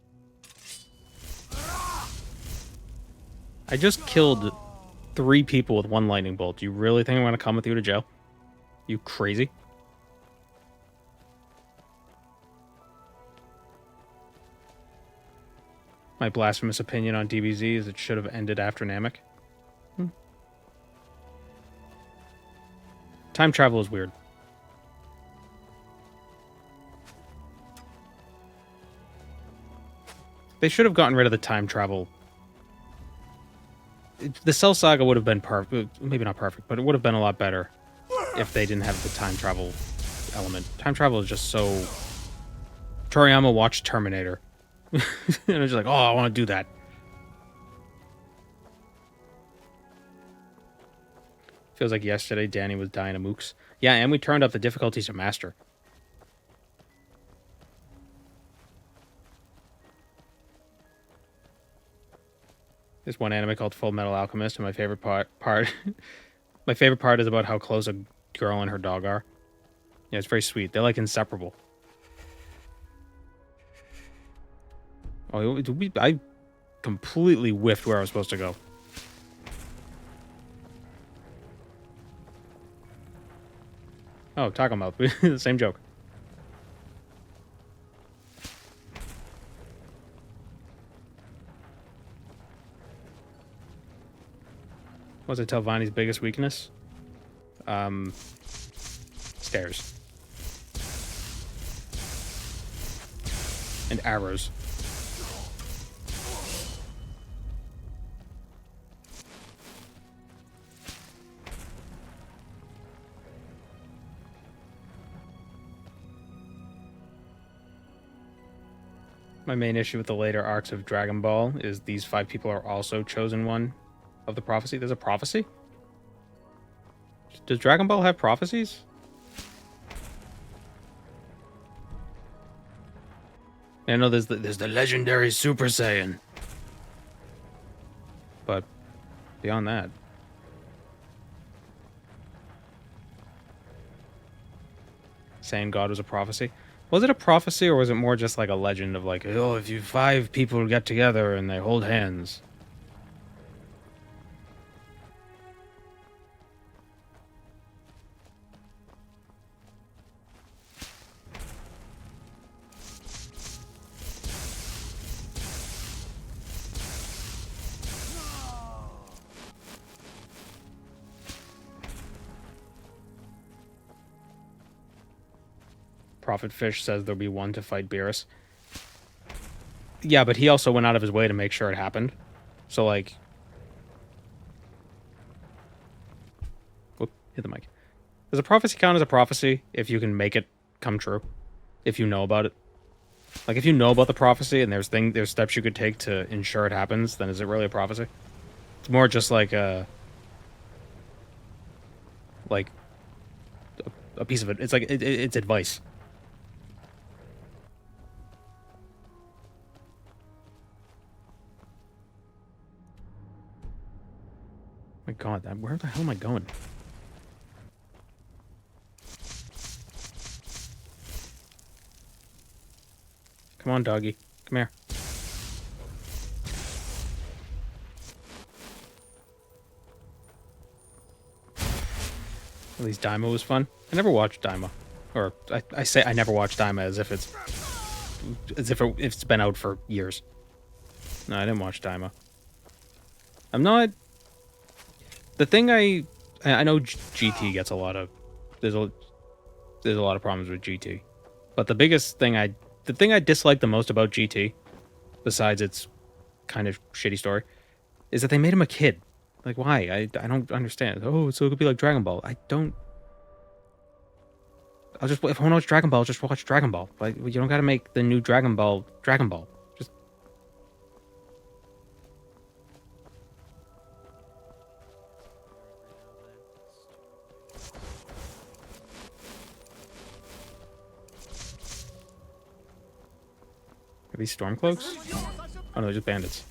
I just killed 3 people with 1 lightning bolt. Do you really think I'm going to come with you to jail? You crazy? My blasphemous opinion on DBZ is it should have ended after Namek. Time travel is weird. They should have gotten rid of the time travel. The Cell Saga would have been perfect. Maybe not perfect, but it would have been a lot better if they didn't have the time travel element. Time travel is just so... Toriyama watched Terminator. And I was just like, oh, I want to do that. Feels like yesterday Danny was dying of mooks. Yeah, and we turned up the difficulties to master. There's one anime called Full Metal Alchemist, and my favorite part my favorite part is about how close a girl and her dog are. Yeah, it's very sweet. They're like inseparable. Oh, I completely whiffed where I was supposed to go. Oh, talking about the same joke. What's it tell Viney's biggest weakness? Stairs. And arrows. My main issue with the later arcs of Dragon Ball is these 5 people are also chosen one of the prophecy. There's a prophecy? Does Dragon Ball have prophecies? I know there's the legendary Super Saiyan. But beyond that. Saying God was a prophecy? Was it a prophecy or was it more just like a legend of like, oh, if you 5 people get together and they hold hands? Prophet Fish says there'll be one to fight Beerus. Yeah, but he also went out of his way to make sure it happened. So, like... Whoop, hit the mic. Does a prophecy count as a prophecy if you can make it come true? If you know about it? Like, if you know about the prophecy and there's steps you could take to ensure it happens, then is it really a prophecy? It's more just like a... Like... A piece of it. It's like, it's advice. My God, where the hell am I going? Come on, doggy. Come here. At least Daima was fun. I never watched Daima. Or, I say I never watched Daima as if it's been out for years. No, I didn't watch Daima. I'm not... The thing I know GT gets a lot of... There's a lot of problems with GT. But the thing I dislike the most about GT, besides its kind of shitty story, is that they made him a kid. Like, why? I don't understand. Oh, so it could be like Dragon Ball. I don't... if I want to watch Dragon Ball, just watch Dragon Ball. Like, you don't gotta make the new Dragon Ball, Dragon Ball. Just... Are these Stormcloaks? Oh no, they're just bandits.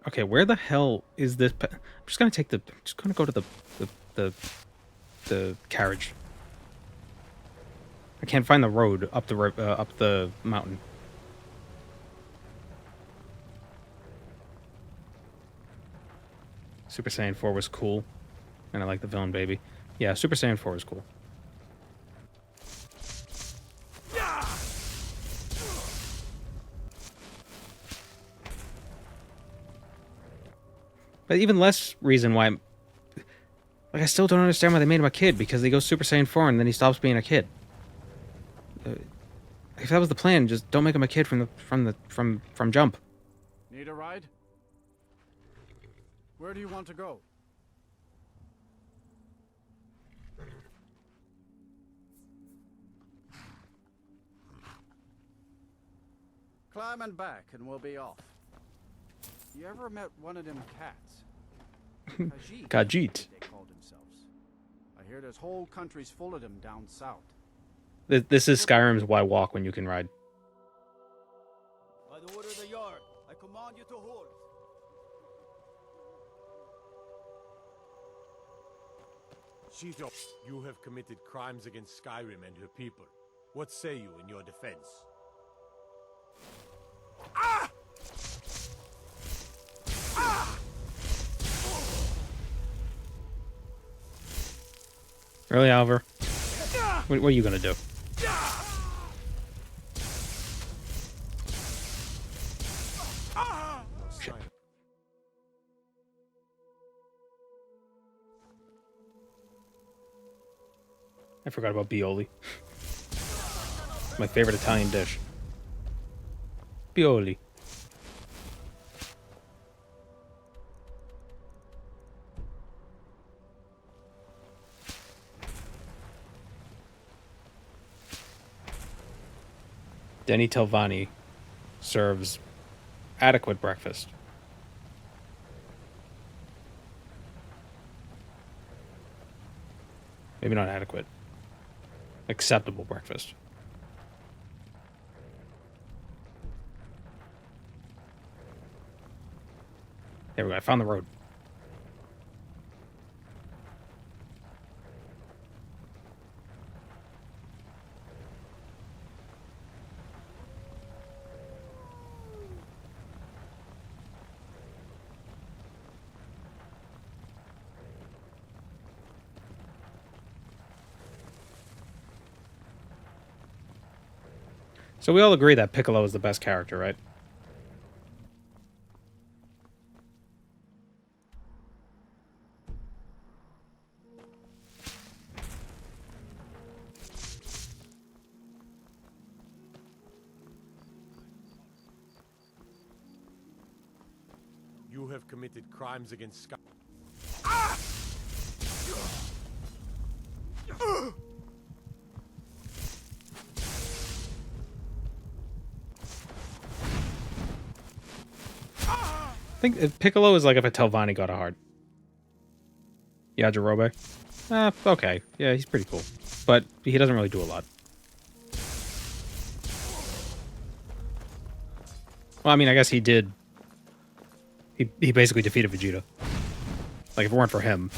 Okay, where the hell is this? I'm just gonna take I'm just gonna go to the carriage. I can't find the road up the mountain. Super Saiyan 4 was cool, and I like the villain baby. Yeah, Super Saiyan 4 was cool. But even less reason why... Like, I still don't understand why they made him a kid, because he goes Super Saiyan 4 and then he stops being a kid. If that was the plan, just don't make him a kid from Jump. Need a ride? Where do you want to go? Climbing back and we'll be off. You ever met one of them cats? Khajiit. They called themselves. I hear there's whole countries full of them down south. This is Skyrim's Why Walk When You Can Ride. By the order of the Yard, I command you to hold. Shito, you have committed crimes against Skyrim and her people. What say you in your defense? Really, Oliver? What are you gonna do? Shit. I forgot about Bioli. My favorite Italian dish. Bioli. Denny Telvani serves adequate breakfast. Maybe not adequate. Acceptable breakfast. There we go. I found the road. So we all agree that Piccolo is the best character, right? You have committed crimes against Skyrim. I think Piccolo is like if a Telvanni got a heart. Yajirobe? Okay. Yeah, he's pretty cool. But he doesn't really do a lot. Well, I mean, I guess he did. He basically defeated Vegeta. Like, if it weren't for him.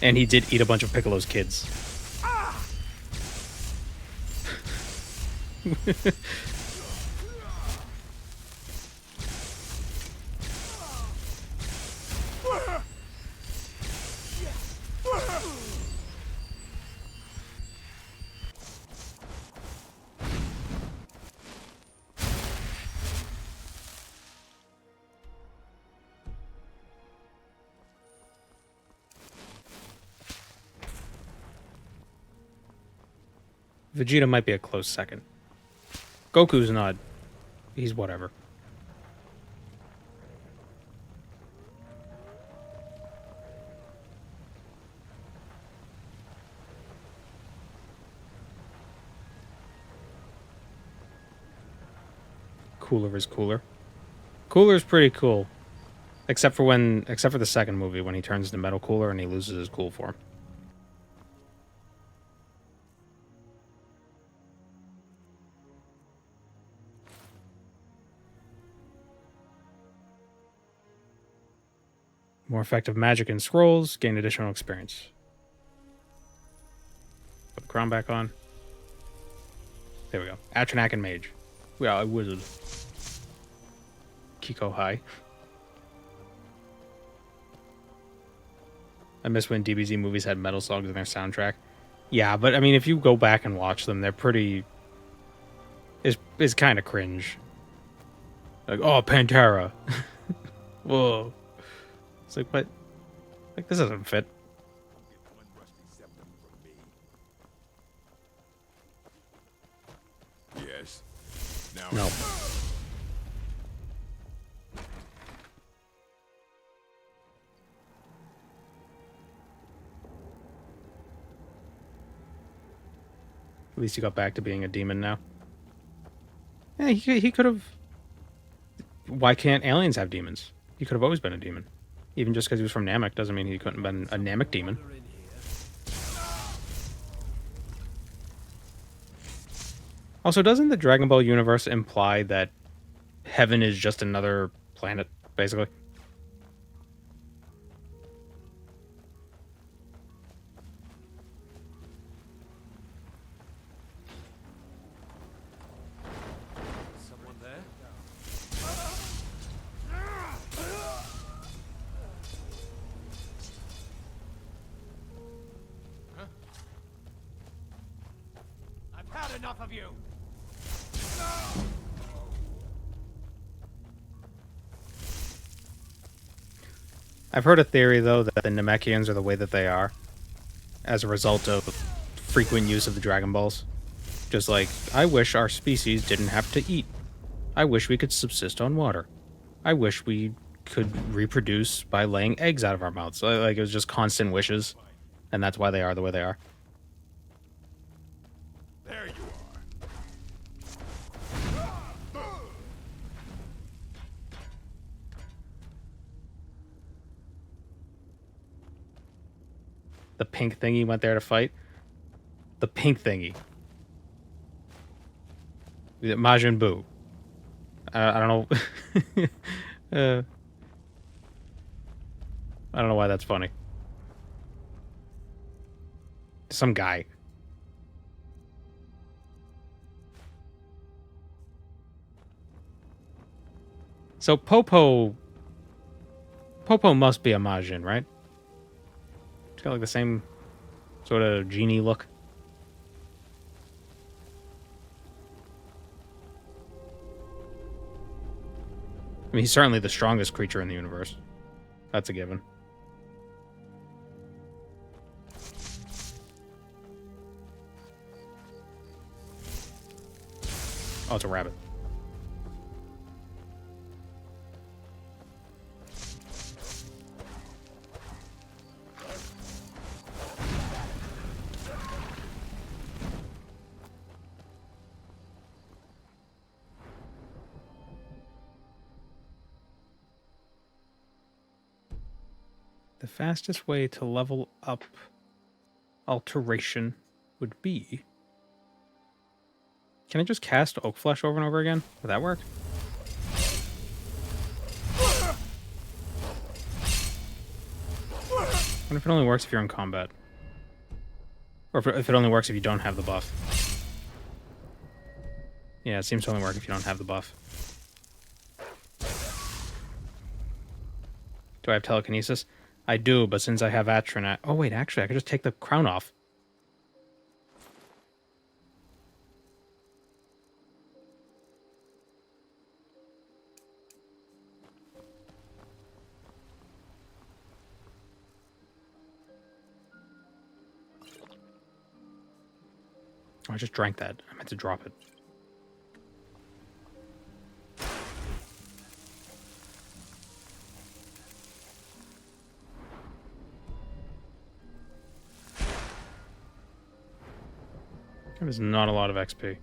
And he did eat a bunch of Piccolo's kids. Vegeta might be a close second. Goku's not. He's whatever. Cooler is cooler. Cooler's pretty cool. Except for the second movie when he turns into Metal Cooler and he loses his cool form. More effective magic and scrolls, gain additional experience. Put the crown back on. There we go. Atronak and Mage. We are a wizard. Kiko High. I miss when DBZ movies had metal songs in their soundtrack. Yeah, but I mean, if you go back and watch them, they're pretty... It's kind of cringe. Like, oh, Pantera. Whoa. It's like, what? Like, this doesn't fit. Yes. Now No. At least he got back to being a demon now. Yeah, he could have... Why can't aliens have demons? He could have always been a demon. Even just because he was from Namek doesn't mean he couldn't have been a Namek demon. Also, doesn't the Dragon Ball universe imply that heaven is just another planet, basically? Someone there? Huh? I've had enough of you. I've heard a theory, though, that the Namekians are the way that they are as a result of frequent use of the Dragon Balls. Just like, I wish our species didn't have to eat. I wish we could subsist on water. I wish we could reproduce by laying eggs out of our mouths. Like, it was just constant wishes, and that's why they are the way they are. There you The pink thingy went there to fight. The pink thingy. Majin Buu. I don't know. I don't know why that's funny. Some guy. So Popo must be a Majin, right? It's got like the same sort of genie look. I mean, he's certainly the strongest creature in the universe. That's a given. Oh, it's a rabbit. The fastest way to level up alteration would be... Can I just cast Oak Flesh over and over again? Would that work? What if it only works if you're in combat? Or if it only works if you don't have the buff? Yeah, it seems to only work if you don't have the buff. Do I have telekinesis? I do, but since I have Atronach... Oh, wait, actually, I could just take the crown off. Oh, I just drank that. I meant to drop it. That is not a lot of XP.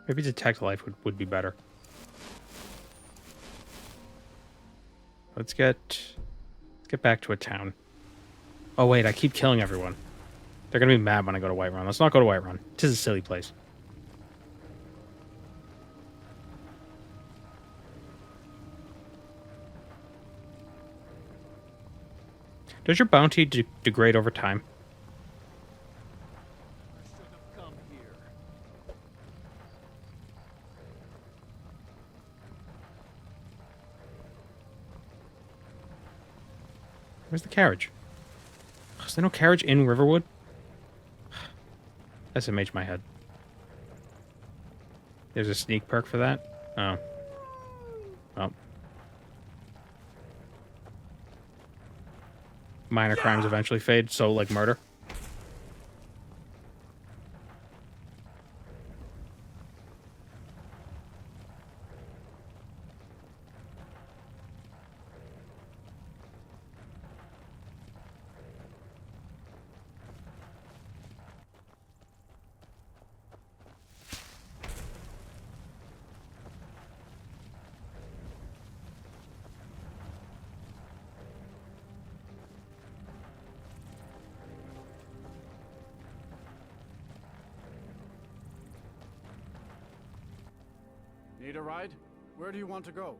Maybe Detect Life would be better. Let's get back to a town. Oh wait, I keep killing everyone. They're gonna be mad when I go to Whiterun. Let's not go to Whiterun. It is a silly place. Does your bounty degrade over time? Where's the carriage? Is there no carriage in Riverwood? SMH my head. There's a sneak perk for that? Oh. Well. Minor crimes eventually fade, so like murder. Need a ride? Where do you want to go?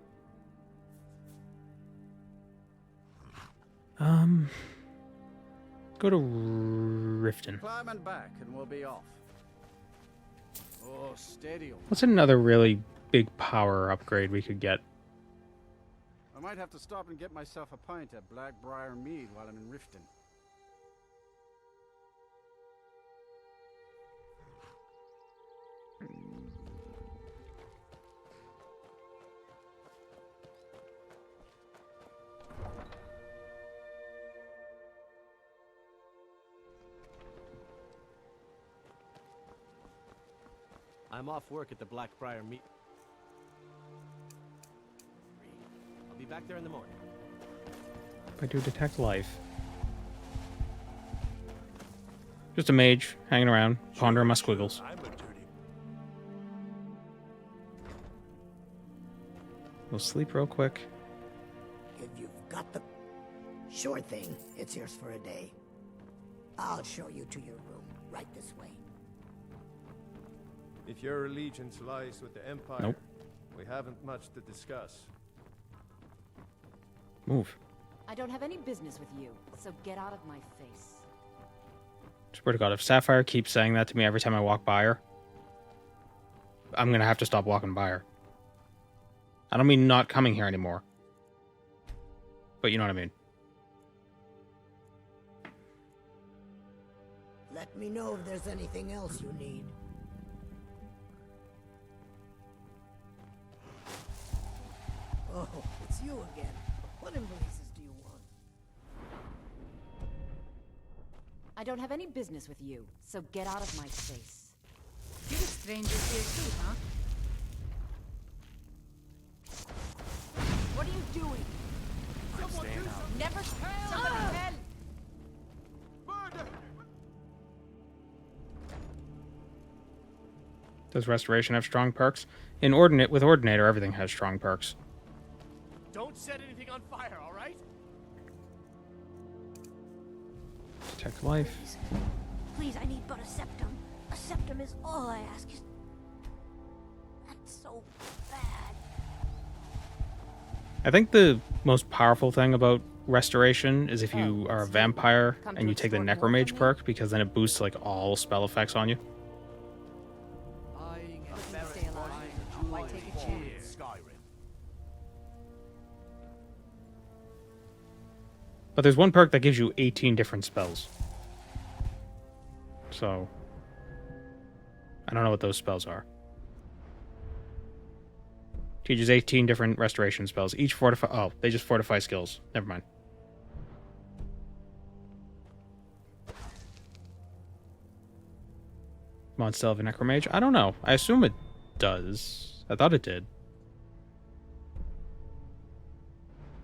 Go to Riften. Climb and back, and we'll be off. Oh, steady. What's another really big power upgrade we could get? I might have to stop and get myself a pint at Blackbriar Mead while I'm in Riften. I'm off work at the Blackbriar Mead. I'll be back there in the morning. If I do detect life. Just a mage hanging around, pondering my squiggles. We'll sleep real quick. If you've got the... Sure thing. It's yours for a day. I'll show you to your room. Right this way. If your allegiance lies with the Empire, nope. We haven't much to discuss. Move. I don't have any business with you, so get out of my face. Swear to God, if Sapphire keeps saying that to me every time I walk by her, I'm gonna have to stop walking by her. I don't mean not coming here anymore. But you know what I mean. Let me know if there's anything else you need. Oh, it's you again. What in blazes do you want? I don't have any business with you, so get out of my face. You the strangers here too, huh? What are you doing? Someone do something! Never somebody help! Does Restoration have strong perks? In with Ordinator, everything has strong perks. Don't set anything on fire, all right? Detect life. Please, I need but a septum. A septum is all I ask. That's so bad. I think the most powerful thing about Restoration is if you are a vampire and you take the Necromage perk, because then it boosts like all spell effects on you. Why take a chance? But there's one perk that gives you 18 different spells. So, I don't know what those spells are. Teaches 18 different restoration spells. Each fortify... Oh, they just fortify skills. Never mind. Come on, still have a Necromage? I don't know. I assume it does. I thought it did.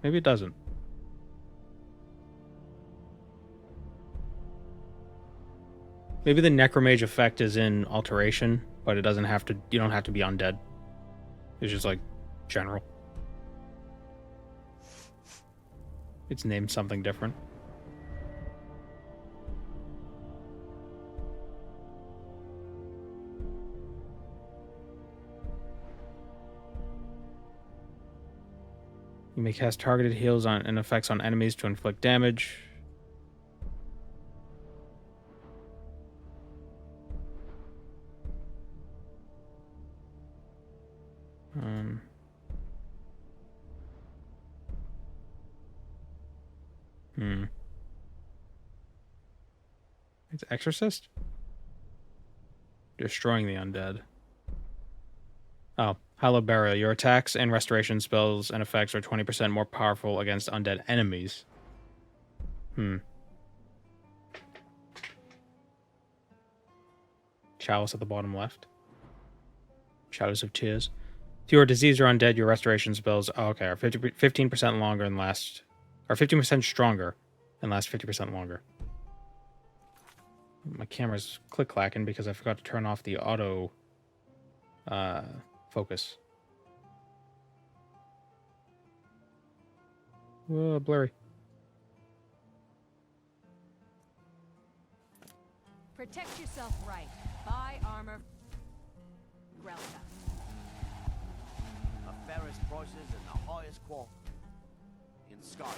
Maybe it doesn't. Maybe the Necromage effect is in Alteration, but it doesn't have to... You don't have to be undead. It's just like general. It's named something different. You may cast targeted heals on and effects on enemies to inflict damage. It's Exorcist? Destroying the undead. Oh, Hallowed Burial. Your attacks and restoration spells and effects are 20% more powerful against undead enemies. Chalice at the bottom left. Shadows of Tears. If you are diseased or undead, your restoration spells are 15% longer and last... Or 15% stronger and last 50% longer. My camera's click-clacking because I forgot to turn off the auto focus. Whoa, blurry. Protect yourself right. Buy armor. Relka. fairest prices and the highest quality in Skyrim.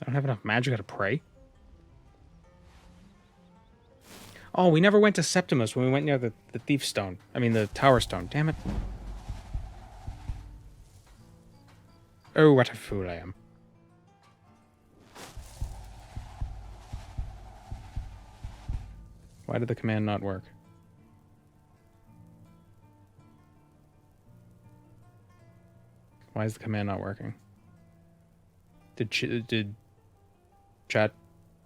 I don't have enough magic to pray. Oh, we never went to Septimus when we went near the Thief Stone. I mean, the Tower Stone. Damn it. Oh, what a fool I am. Why did the command not work? Why is the command not working? Did chat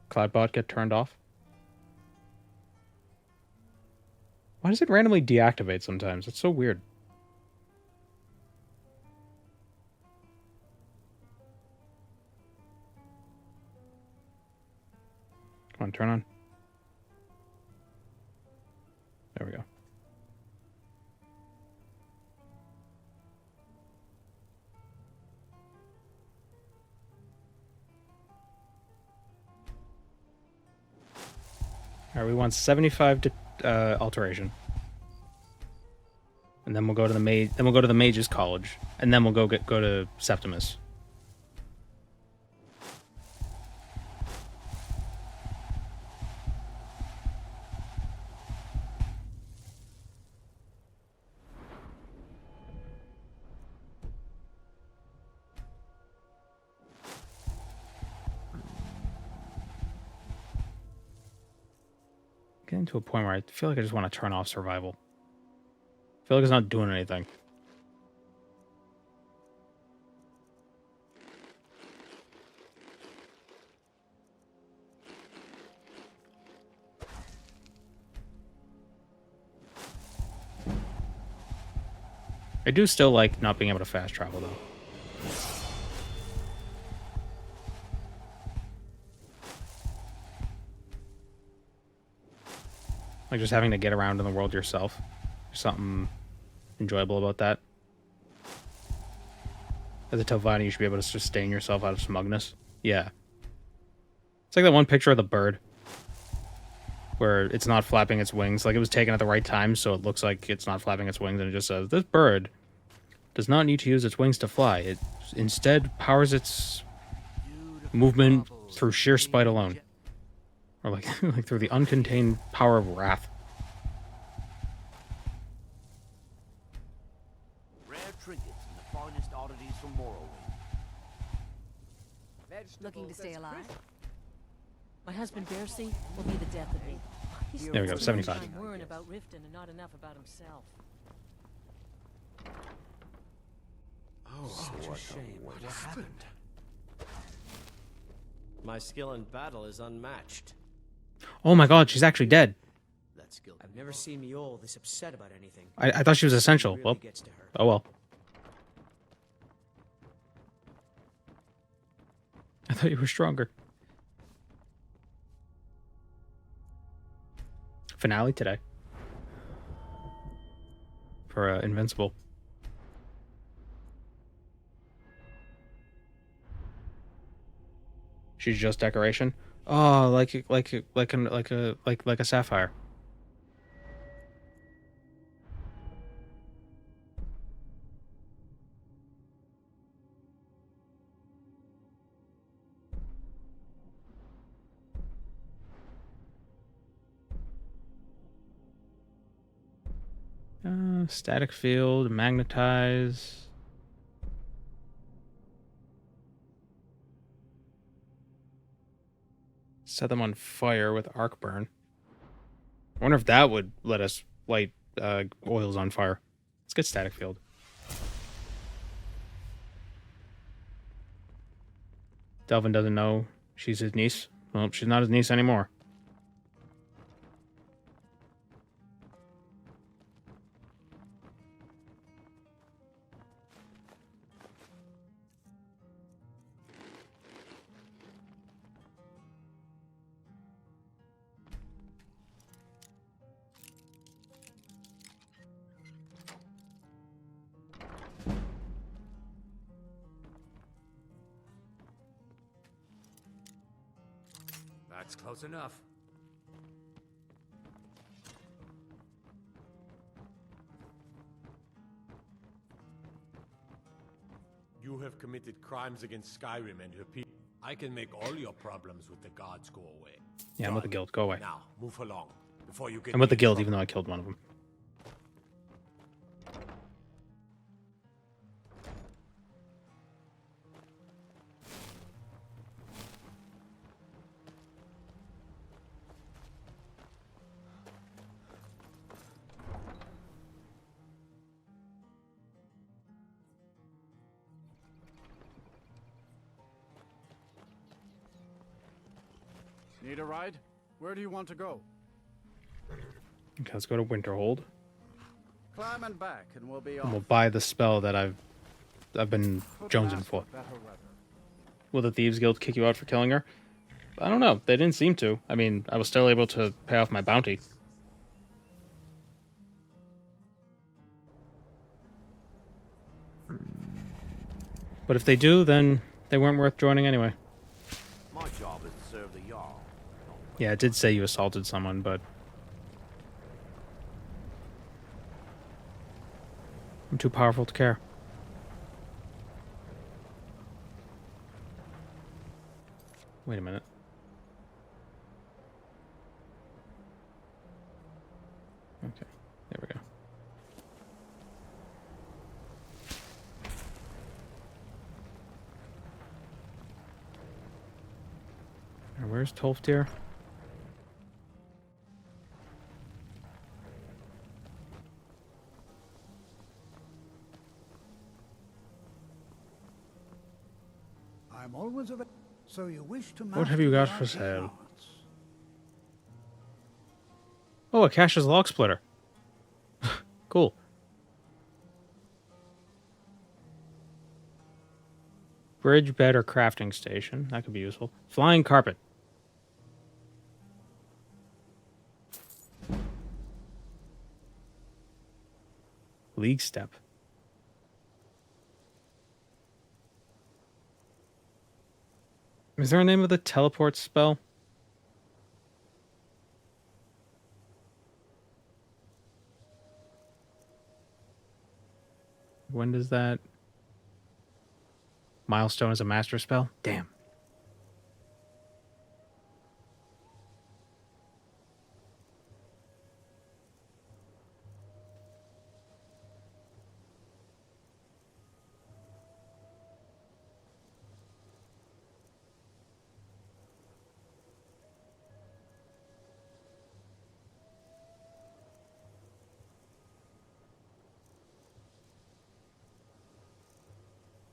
Cloudbot get turned off? Why does it randomly deactivate sometimes? It's so weird. Come on, turn on. There we go. Alright, we want 75 to alteration. And then we'll go to the Mage's College. And then we'll go to Septimus. Getting to a point where I feel like I just want to turn off survival. I feel like it's not doing anything. I do still like not being able to fast travel, though. Like just having to get around in the world yourself. There's something enjoyable about that. As a Telvanni, you should be able to sustain yourself out of smugness. Yeah. It's like that one picture of the bird. Where it's not flapping its wings. Like it was taken at the right time, so it looks like it's not flapping its wings, and it just says, this bird does not need to use its wings to fly. It instead powers its movement through sheer spite alone. Or like, like through the uncontained power of wrath. Rare trinkets and the finest oddities from Morrowind. Looking to stay alive? My husband Bercy will be the death of me. He's There we go, 75. worrying about Riften and not enough about himself. Oh, such a shame. What happened? My skill in battle is unmatched. Oh my god, she's actually dead. I've never seen Miol this upset about anything. I thought she was essential. Really Well, gets to her. oh well. I thought you were stronger. Finale today. For Invincible. She's just decoration. Oh, like a sapphire. Static field, magnetize. Set them on fire with arc burn. I wonder if that would let us light oils on fire. Let's get static field. Delvin doesn't know she's his niece. Well, she's not his niece anymore. That's close enough. You have committed crimes against Skyrim and her people. I can make all your problems with the gods go away. Yeah, I'm with the guild. Go away. Now, move along before you get I'm with the me in guild, trouble. even though I killed one of them. Need a ride? Where do you want to go? Okay, let's go to Winterhold. Climb and back, and we'll be And we'll off. buy the spell that I've been jonesing for. Will the Thieves Guild kick you out for killing her? I don't know. They didn't seem to. I mean, I was still able to pay off my bounty. But if they do, then they weren't worth joining anyway. My job is to serve the Jarl. Yeah, it did say you assaulted someone, but I'm too powerful to care. Wait a minute. Okay, there we go. Now, where's Tolfdir? I'm always available. So you wish to What have you master got the for sale? arts? Oh, a Cash's log splitter. Cool. Bridge, bed, or crafting station. That could be useful. Flying carpet. League step. Is there a name of the teleport spell? When does that... Milestone is a master spell? Damn.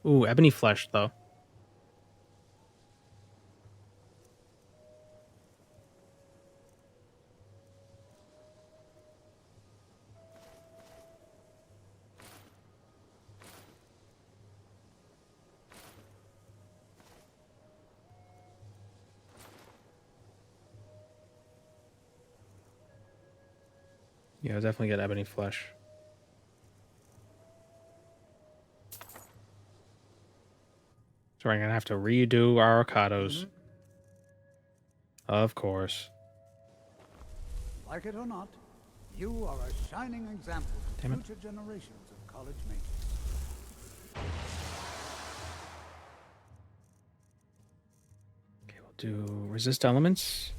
Ooh, ebony flesh, though. Yeah, I'll definitely get ebony flesh. So we're gonna have to redo our avocados. Of course. Like it or not, you are a shining example to Damn it. future generations of college mates. Okay, we'll do resist elements.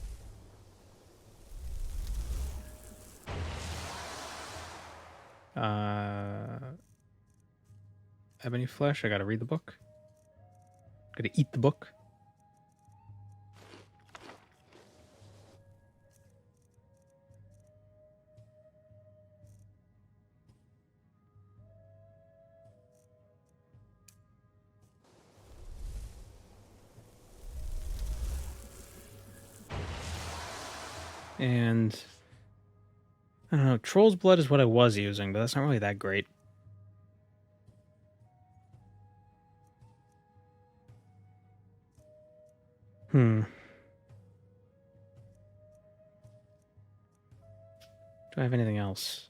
Ebony flesh. I gotta read the book. Gotta eat the book. And I don't know, Troll's Blood is what I was using, but that's not really that great. Do I have anything else?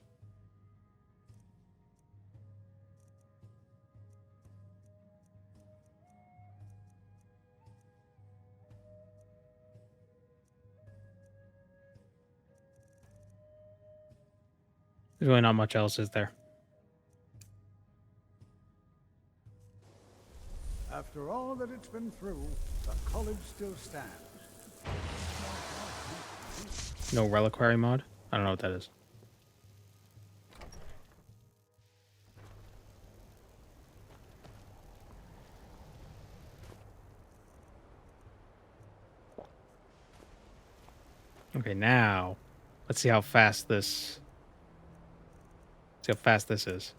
There's really not much else, is there? After all that it's been through, the college still stands. No reliquary mod? I don't know what that is. Okay, now let's see how fast this. See how fast this is.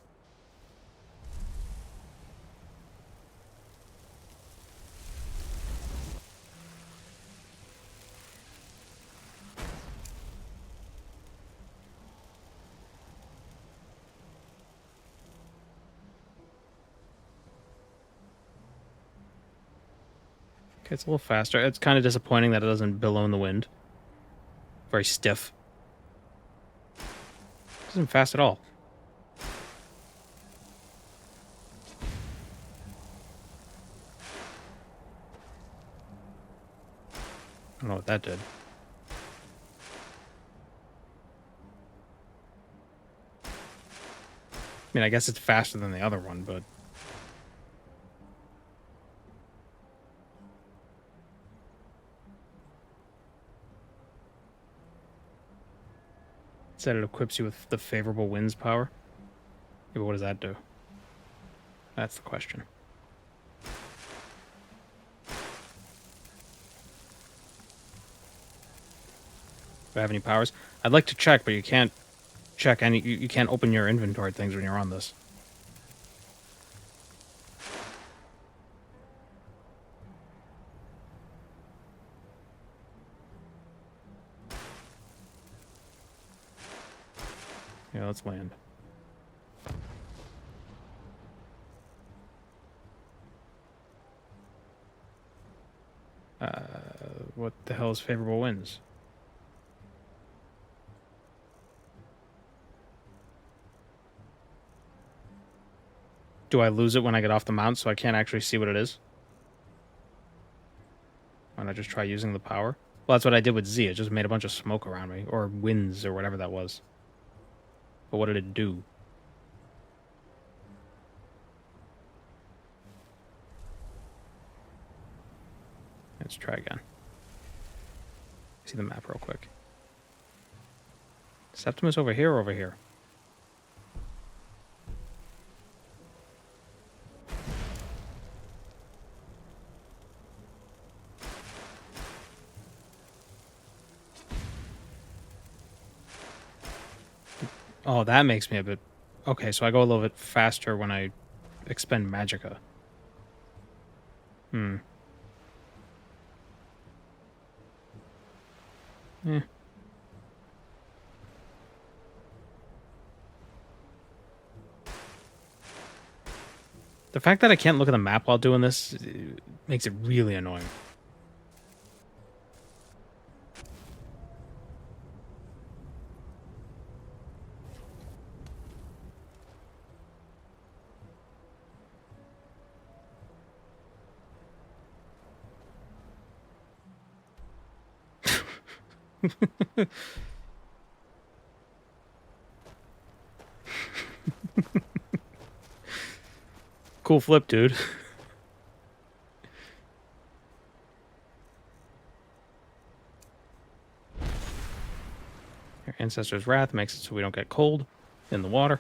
Okay, it's a little faster. It's kind of disappointing that it doesn't billow in the wind. Very stiff. Isn't fast at all. I don't know what that did. I mean, I guess it's faster than the other one, but... Said it equips you with the favorable winds power. Yeah, but what does that do? That's the question. Do I have any powers? I'd like to check, but you can't check any. You can't open your inventory things when you're on this. Yeah, let's land. What the hell is favorable winds? Do I lose it when I get off the mount so I can't actually see what it is? Why not just try using the power? Well, that's what I did with Z. It just made a bunch of smoke around me. Or winds, or whatever that was. But what did it do? Let's try again. See the map real quick. Septimus over here or over here? Oh, that makes me a bit... Okay, so I go a little bit faster when I expend magicka. Hmm. Yeah. The fact that I can't look at the map while doing this makes it really annoying. Cool flip, dude. Your ancestor's wrath makes it so we don't get cold in the water.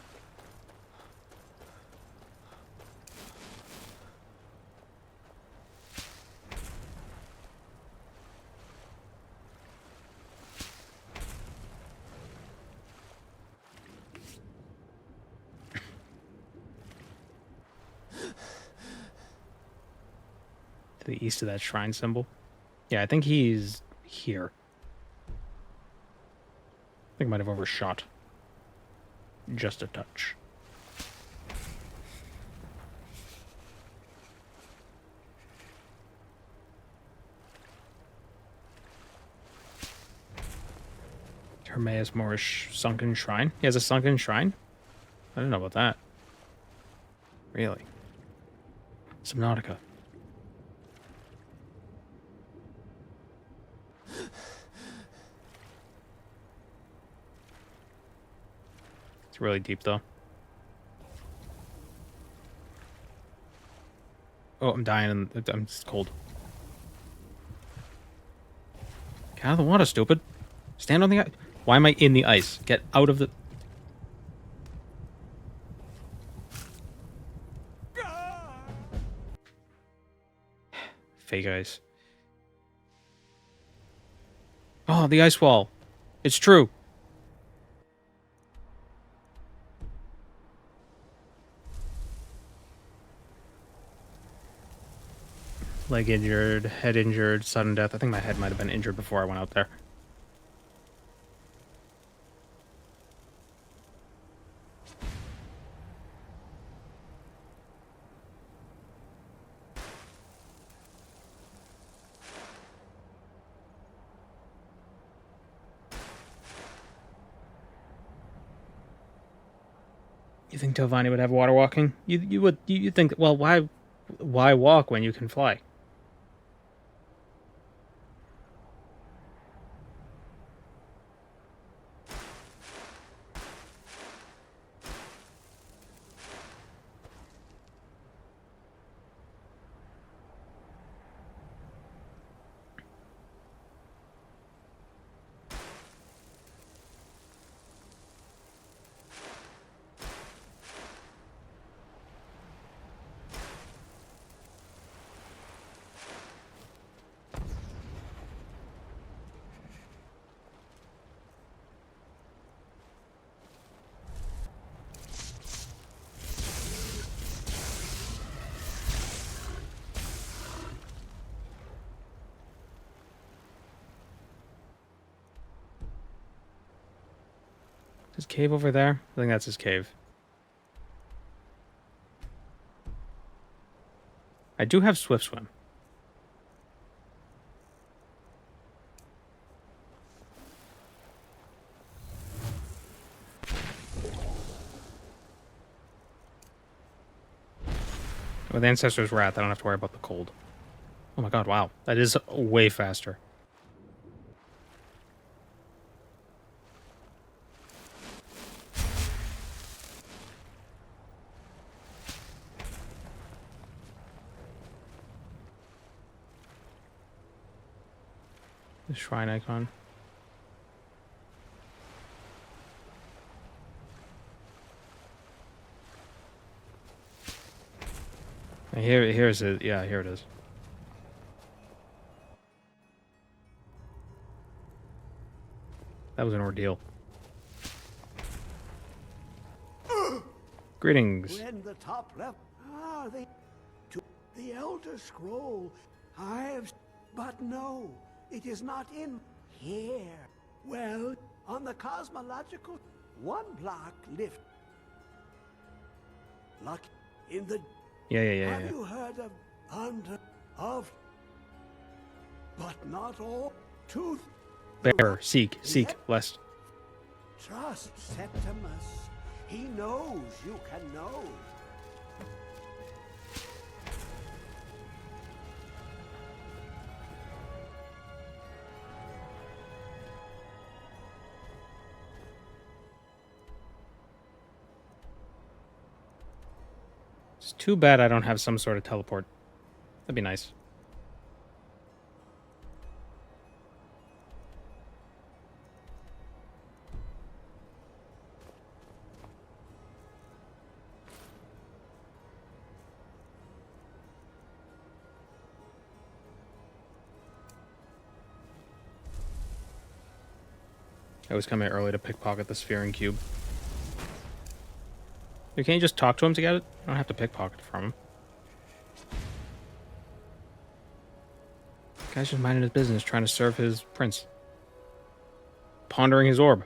To the east of that shrine symbol. Yeah, I think he's here. I think I might have overshot. Just a touch. Hermaeus Mora sunken shrine? He has a sunken shrine? I didn't know about that. Really? Subnautica. It's really deep, though. Oh, I'm dying and I'm just cold. Get out of the water, stupid. Stand on the ice. Why am I in the ice? Get out of the... Fake ice. Oh, the ice wall. It's true. Leg injured, head injured, sudden death. I think my head might have been injured before I went out there. You think Telvanni would have water walking? You think, well, why walk when you can fly? His cave over there? I think that's his cave. I do have Swift Swim. With Ancestor's Wrath, I don't have to worry about the cold. Oh my god, wow. That is way faster. The shrine icon. Here's it. Yeah, here it is. That was an ordeal. Greetings. When the top left, the Elder Scroll. I have, but no, it is not in here. Well, on the cosmological, one block lift. Luck in the. Yeah. Have you heard of? But not all. Tooth. Bear, seek, lest. Trust Septimus. He knows you can know. It's too bad I don't have some sort of teleport. That'd be nice. I always come here early to pickpocket the sphere and cube. You can't just talk to him to get it? I don't have to pickpocket it from him. Guy's just minding his business, trying to serve his prince. Pondering his orb.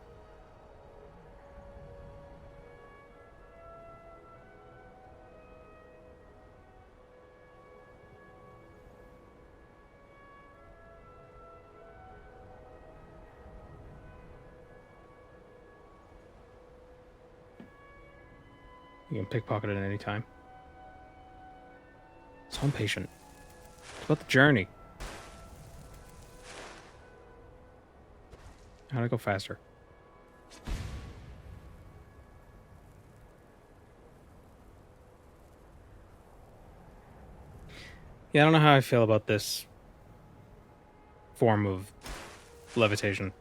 You can pickpocket it at any time. So impatient. It's about the journey. How do I go faster? Yeah, I don't know how I feel about this form of levitation.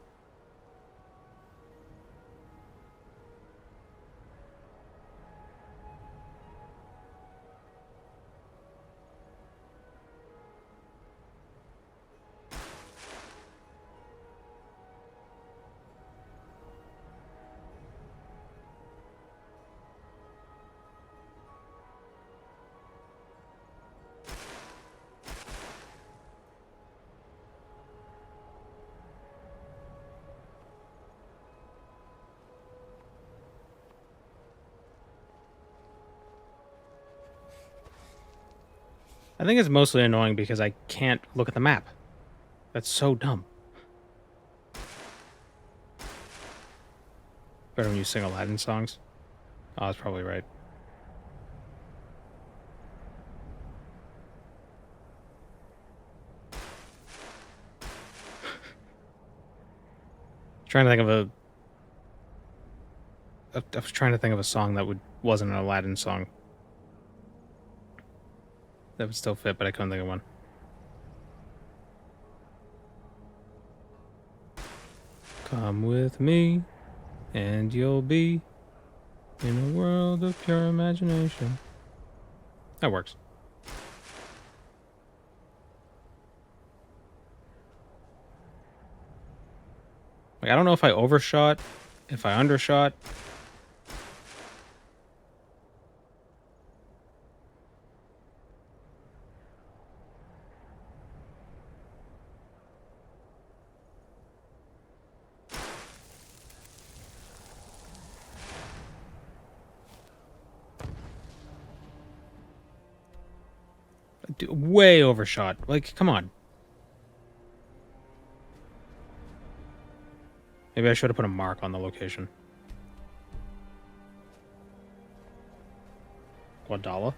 I think it's mostly annoying because I can't look at the map. That's so dumb. Better when you sing Aladdin songs. Oh, that's probably right. Trying to think of a... I was trying to think of a song that wasn't an Aladdin song. That would still fit, but I couldn't think of one. Come with me, and you'll be in a world of pure imagination. That works. Like, I don't know if I overshot, if I undershot. Way overshot. Like, come on. Maybe I should have put a mark on the location. Guadala?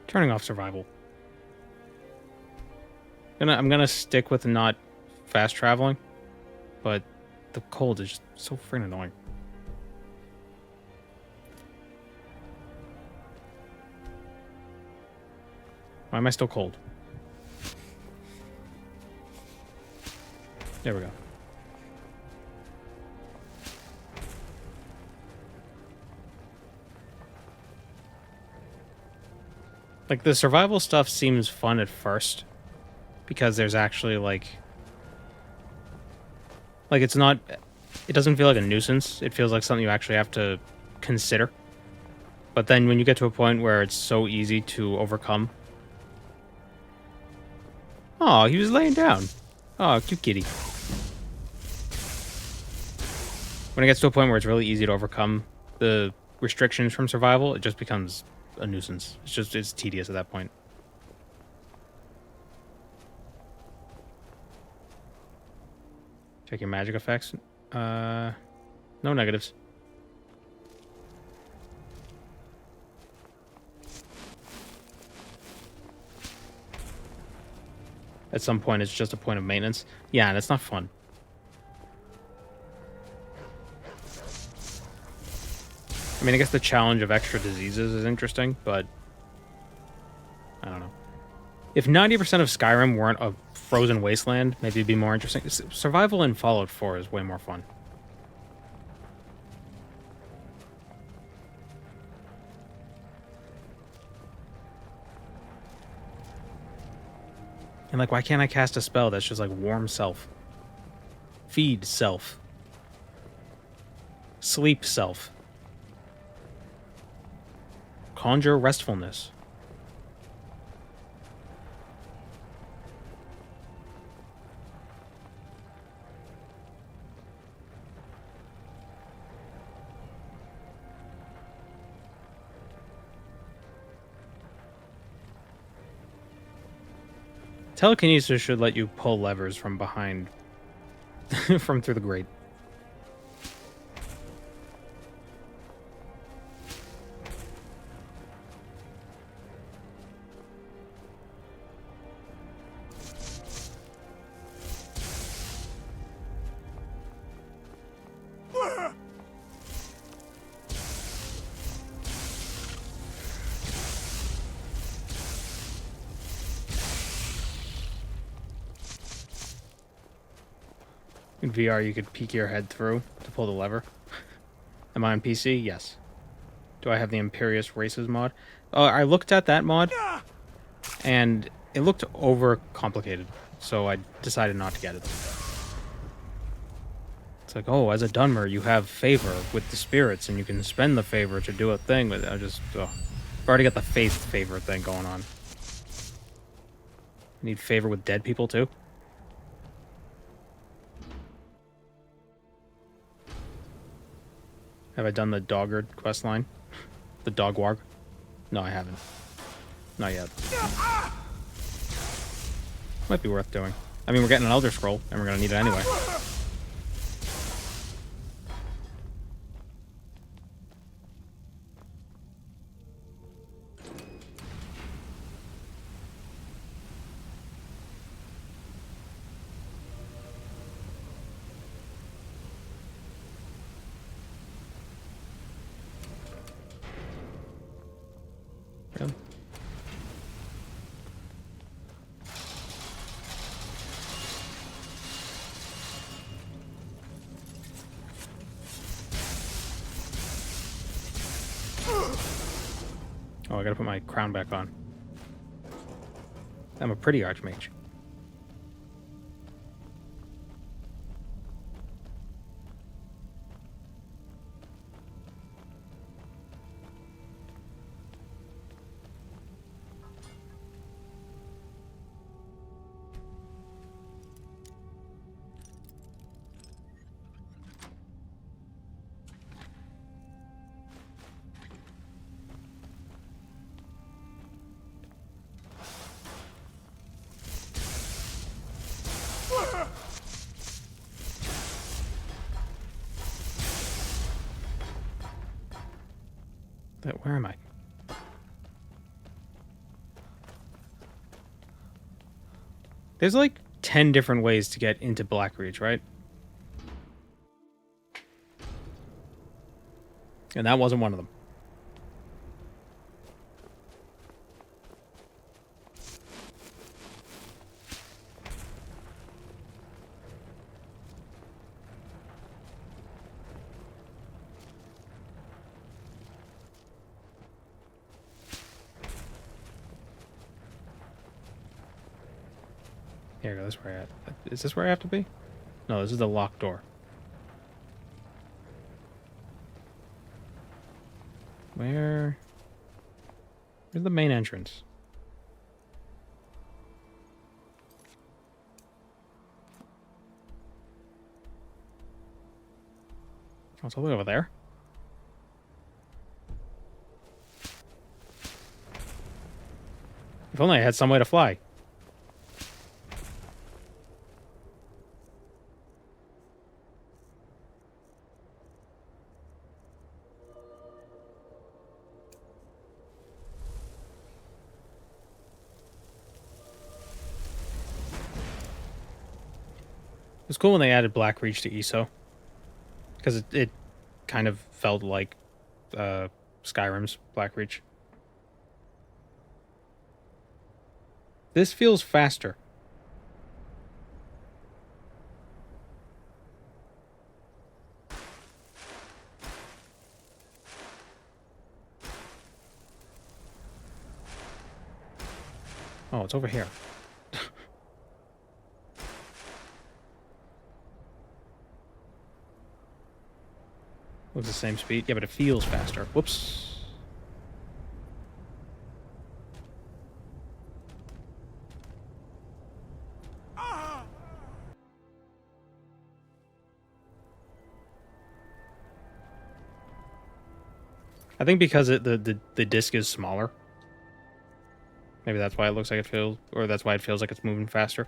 Turning off survival. I'm gonna stick with not fast traveling, but the cold is just so freaking annoying. Why am I still cold? There we go. Like, the survival stuff seems fun at first, because there's actually, like, it's not, it doesn't feel like a nuisance. It feels like something you actually have to consider. But then when you get to a point where it's so easy to overcome. Oh, he was laying down. Oh, cute kitty. When it gets to a point where it's really easy to overcome the restrictions from survival, it just becomes a nuisance. It's tedious at that point. Check your magic effects. No negatives. At some point, it's just a point of maintenance. Yeah, and it's not fun. I mean, I guess the challenge of extra diseases is interesting, but I don't know. If 90% of Skyrim weren't a frozen wasteland, maybe it'd be more interesting. Survival in Fallout 4 is way more fun. And, like, why can't I cast a spell that's just like warm self? Feed self. Sleep self. Conjure restfulness. Telekinesis should let you pull levers from behind, from through the grate. In VR, you could peek your head through to pull the lever. Am I on PC? Yes. Do I have the Imperious Races mod? I looked at that mod, and it looked over-complicated, so I decided not to get it. It's like, oh, as a Dunmer, you have favor with the spirits, and you can spend the favor to do a thing with it. I've already got the faith favor thing going on. Need favor with dead people, too? Have I done the Doggard questline? The Dogwarg? No, I haven't. Not yet. Might be worth doing. I mean, we're getting an Elder Scroll, and we're gonna need it anyway. Yeah. Oh, I gotta put my crown back on. I'm a pretty archmage. Where am I? There's like 10 different ways to get into Blackreach, right? And that wasn't one of them. Here, that's where I at. Is this where I have to be? No, this is the locked door. Where's the main entrance? Oh, it's all the way over there? If only I had some way to fly. It was cool when they added Blackreach to ESO, because it kind of felt like Skyrim's Blackreach. This feels faster. Oh, it's over here. With the same speed? Yeah, but it feels faster. Whoops. I think because the disc is smaller. Maybe that's why it looks like it feels, or that's why it feels like it's moving faster.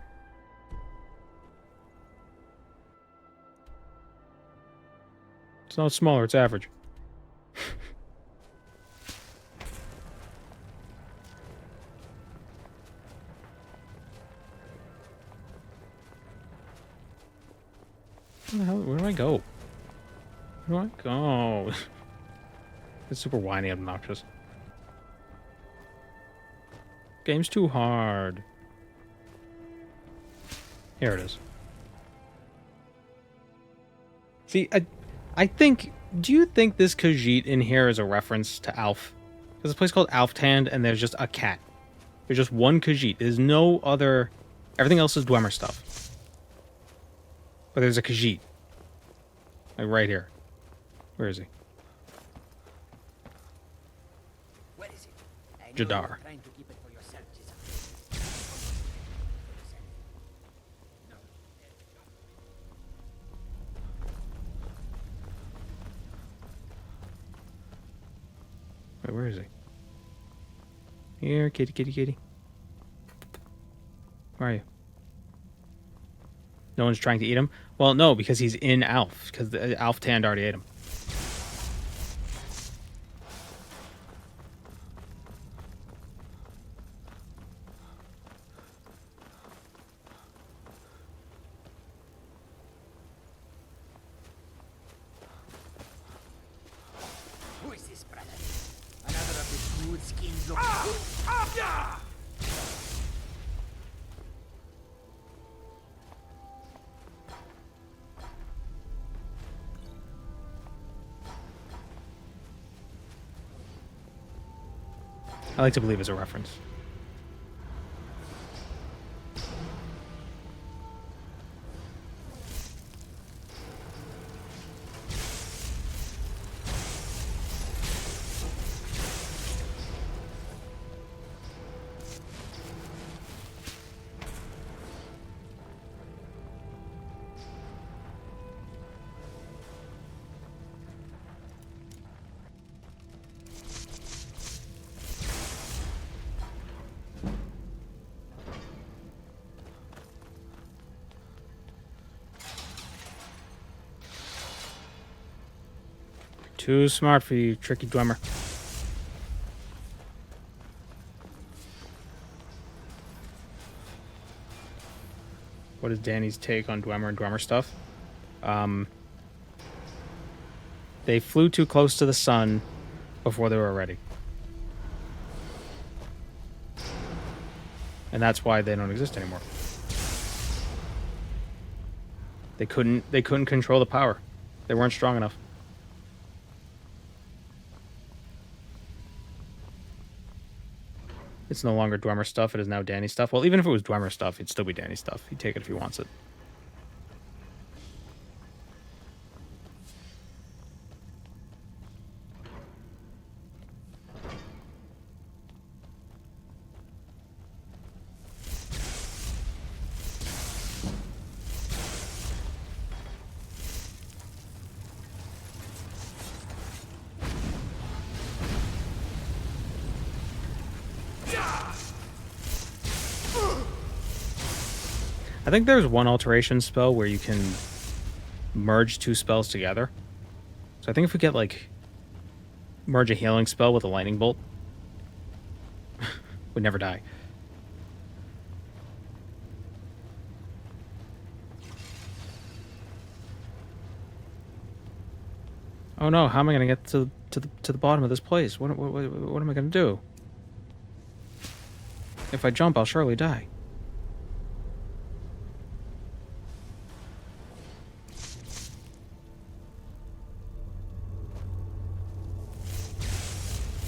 It's not smaller, it's average. Where the hell? Where do I go? Where do I go? It's super whiny, obnoxious. Game's too hard. Here it is. See, I think... Do you think this Khajiit in here is a reference to Alf? There's a place called Alftand, and there's just a cat. There's just one Khajiit. There's no other... Everything else is Dwemer stuff. But there's a Khajiit. Like, right here. Where is he? Where is it? Jadar. Trying to keep it for yourself, Wait, where is he? Here, kitty, kitty, kitty. Where are you? No one's trying to eat him? Well, no, because he's in Alf. Because the Alftand already ate him. Who is this, brother? Another of the smooth skins looking. I like to believe it's a reference. Too smart for you, tricky Dwemer. What is Danny's take on Dwemer and Dwemer stuff? They flew too close to the sun before they were ready. And that's why they don't exist anymore. They couldn't control the power. They weren't strong enough. It's no longer Dwemer stuff, it is now Danny stuff. Well, even if it was Dwemer stuff, it'd still be Danny stuff. He'd take it if he wants it. I think there's one alteration spell where you can merge two spells together. So I think if we get, like, merge a healing spell with a lightning bolt, we'd never die. Oh no, how am I going to get to the bottom of this place? What am I going to do? If I jump, I'll surely die.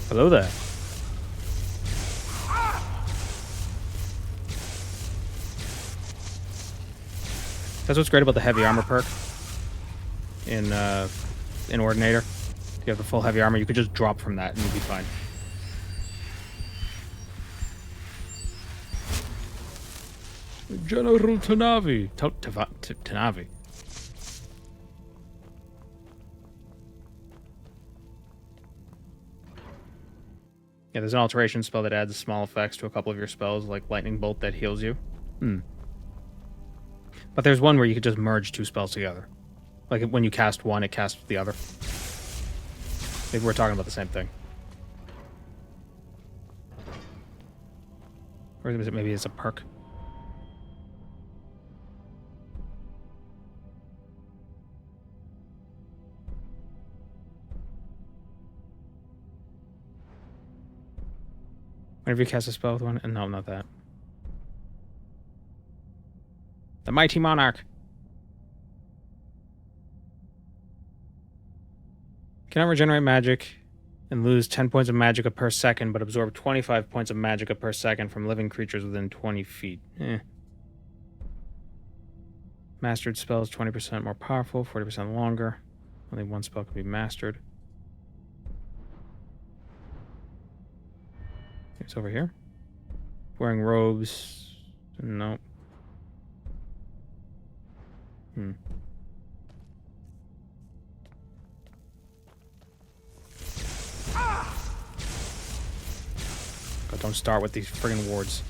Hello there. That's what's great about the heavy armor perk in Ordinator. If you have the full heavy armor, you could just drop from that and you'd be fine. General Tanavi. Tanavi. Yeah, there's an alteration spell that adds small effects to a couple of your spells, like Lightning Bolt that heals you. But there's one where you could just merge two spells together. Like when you cast one, it casts the other. Maybe we're talking about the same thing. Or is it maybe it's a perk? Whenever you cast a spell with one, and no, not that. The Mighty Monarch. Cannot regenerate magic and lose 10 points of magicka per second, but absorb 25 points of magicka per second from living creatures within 20 feet. Mastered spells 20% more powerful, 40% longer. Only one spell can be mastered. It's over here. Wearing robes. Nope. God, don't start with these friggin' wards.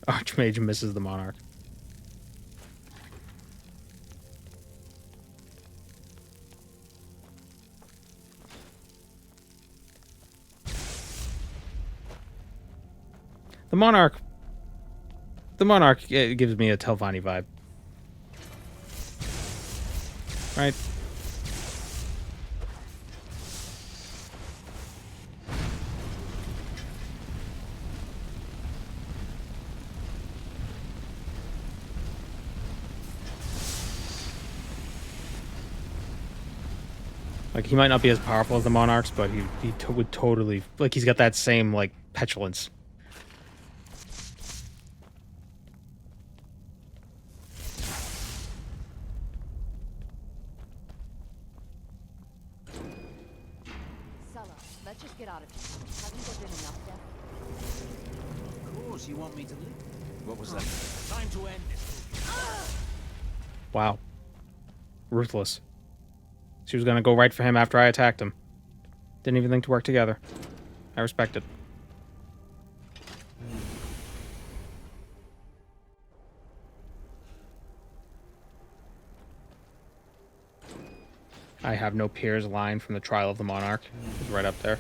Archmage misses the Monarch. The Monarch it gives me a Telvanni vibe. Right? Like, he might not be as powerful as the Monarchs, but he would totally... Like, he's got that same, like, petulance. Let's just get out of here. Haven't there been enough death? Of course, you want me to leave? What was that? Time to end this. Wow. Ruthless. She was gonna go right for him after I attacked him. Didn't even think to work together. I respect it. I have no peers line from the Trial of the Monarch. It's right up there.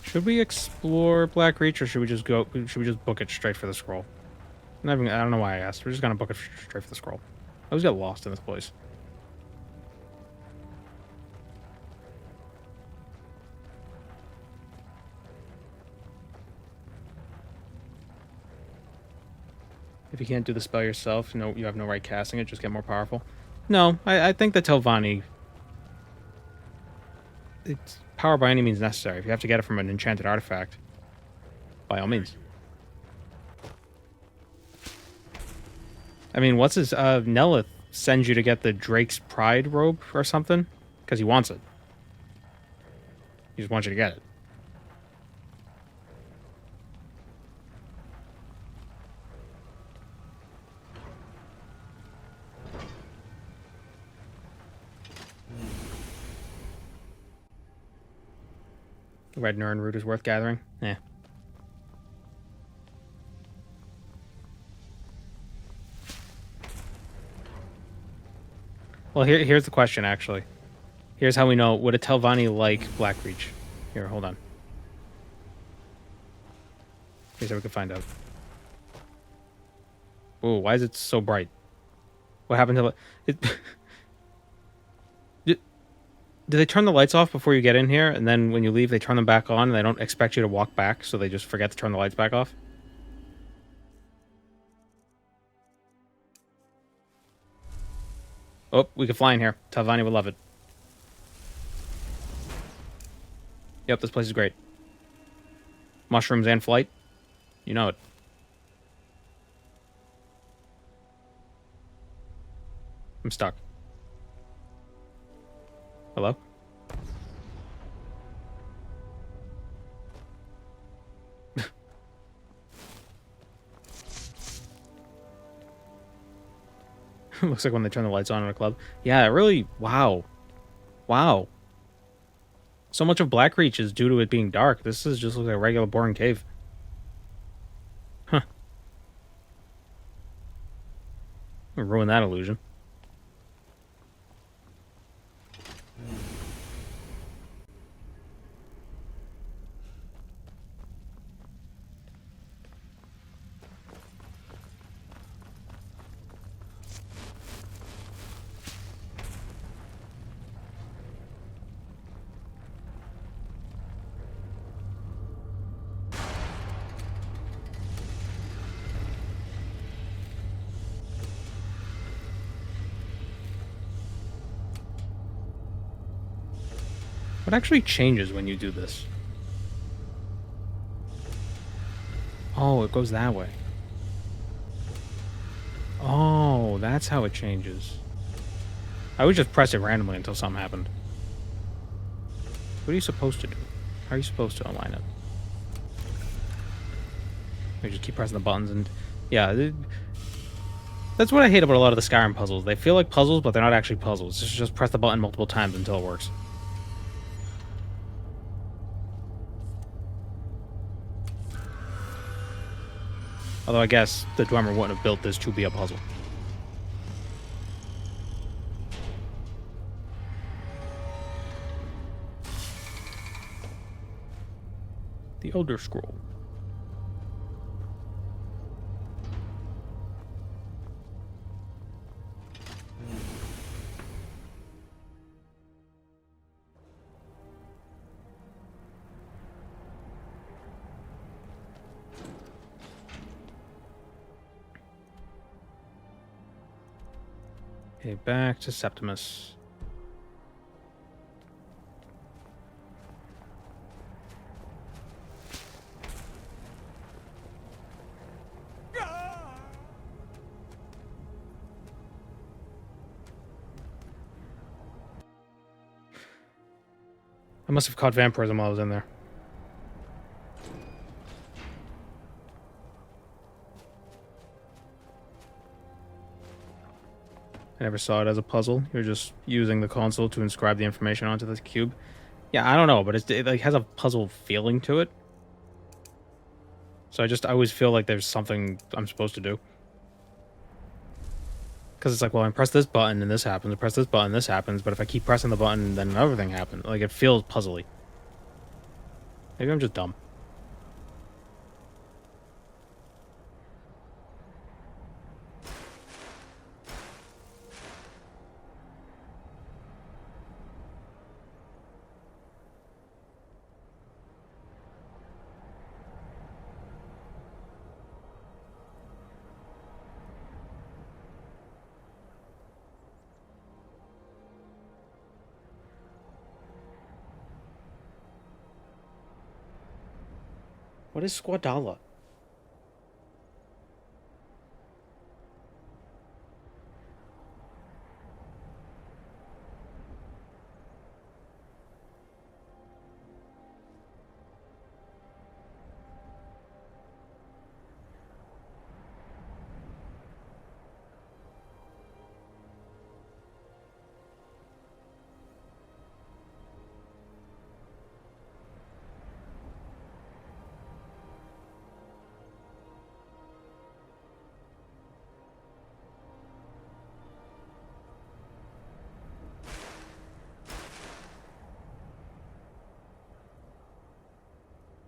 Should we explore Black Reach, or should we just go? Should we just book it straight for the scroll? I don't know why I asked. We're just gonna book it straight for the scroll. I always get lost in this place. If you can't do the spell yourself, no, you have no right casting it. Just get more powerful. No, I think that Telvanni. It's power by any means necessary. If you have to get it from an enchanted artifact, by all means. I mean, what's his Nelith sends you to get the Drake's Pride robe or something because he wants it. He just wants you to get it. Red Nurin root is worth gathering? Yeah. Well, here's the question, actually. Here's how we know. Would a Telvanni like Blackreach? Here, hold on. Here's how we can find out. Ooh, why is it so bright? What happened to it? Do they turn the lights off before you get in here, and then when you leave, they turn them back on, and they don't expect you to walk back, so they just forget to turn the lights back off? Oh, we can fly in here. Telvanni would love it. Yep, this place is great. Mushrooms and flight. You know it. I'm stuck. Hello? Looks like when they turn the lights on in a club. Yeah, it really... Wow. Wow. So much of Blackreach is due to it being dark. This is just looks like a regular boring cave. Huh. Ruin that illusion. What actually changes when you do this? Oh, it goes that way. Oh, that's how it changes. I would just press it randomly until something happened. What are you supposed to do? How are you supposed to align it? You just keep pressing the buttons and... Yeah, that's what I hate about a lot of the Skyrim puzzles. They feel like puzzles, but they're not actually puzzles. Just press the button multiple times until it works. Although I guess the Dwemer wouldn't have built this to be a puzzle. The Elder Scroll. Okay, back to Septimus. I must have caught vampirism while I was in there. I never saw it as a puzzle. You're just using the console to inscribe the information onto the cube. Yeah, I don't know, but it like has a puzzle feeling to it. So I always feel like there's something I'm supposed to do. Because it's like, well, I press this button and this happens. I press this button, this happens. But if I keep pressing the button, then another thing happens. Like, it feels puzzly. Maybe I'm just dumb. What is Squadala?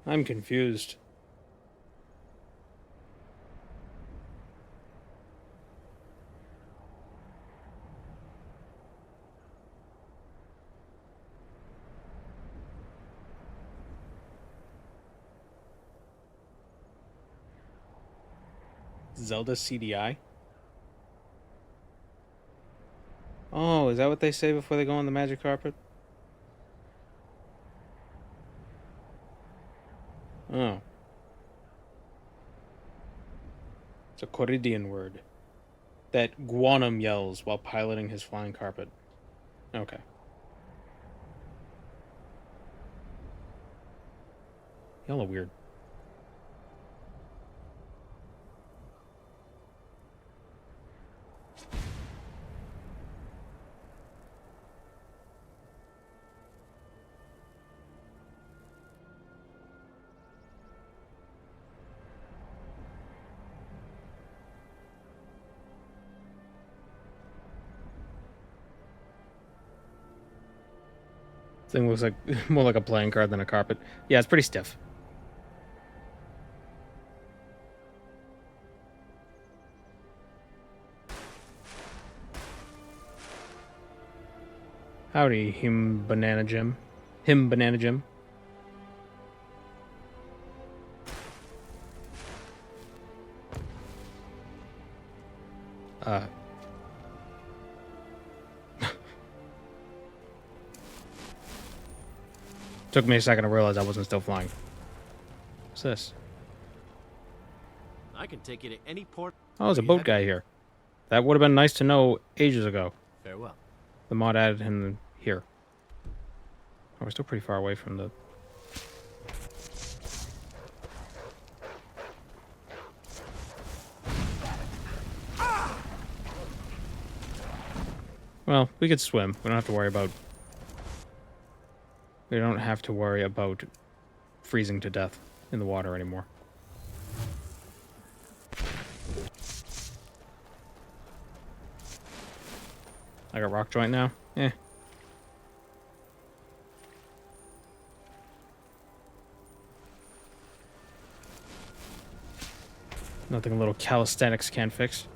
I'm confused. Zelda CDI? Oh, is that what they say before they go on the magic carpet? Oh. It's a Coridian word that Guanum yells while piloting his flying carpet. Okay. Y'all are weird. Thing looks like more like a playing card than a carpet. Yeah, it's pretty stiff. Howdy, him Banana Jim. Him Banana Jim. Took me a second to realize I wasn't still flying. What's this? I can take you to any port. Oh, there's a boat guy here. That would have been nice to know ages ago. Farewell. The mod added him here. Oh, we're still pretty far away from the... Well, we could swim. We don't have to worry about... We don't have to worry about freezing to death in the water anymore. I got rock joint now? Eh. Nothing a little calisthenics can't fix.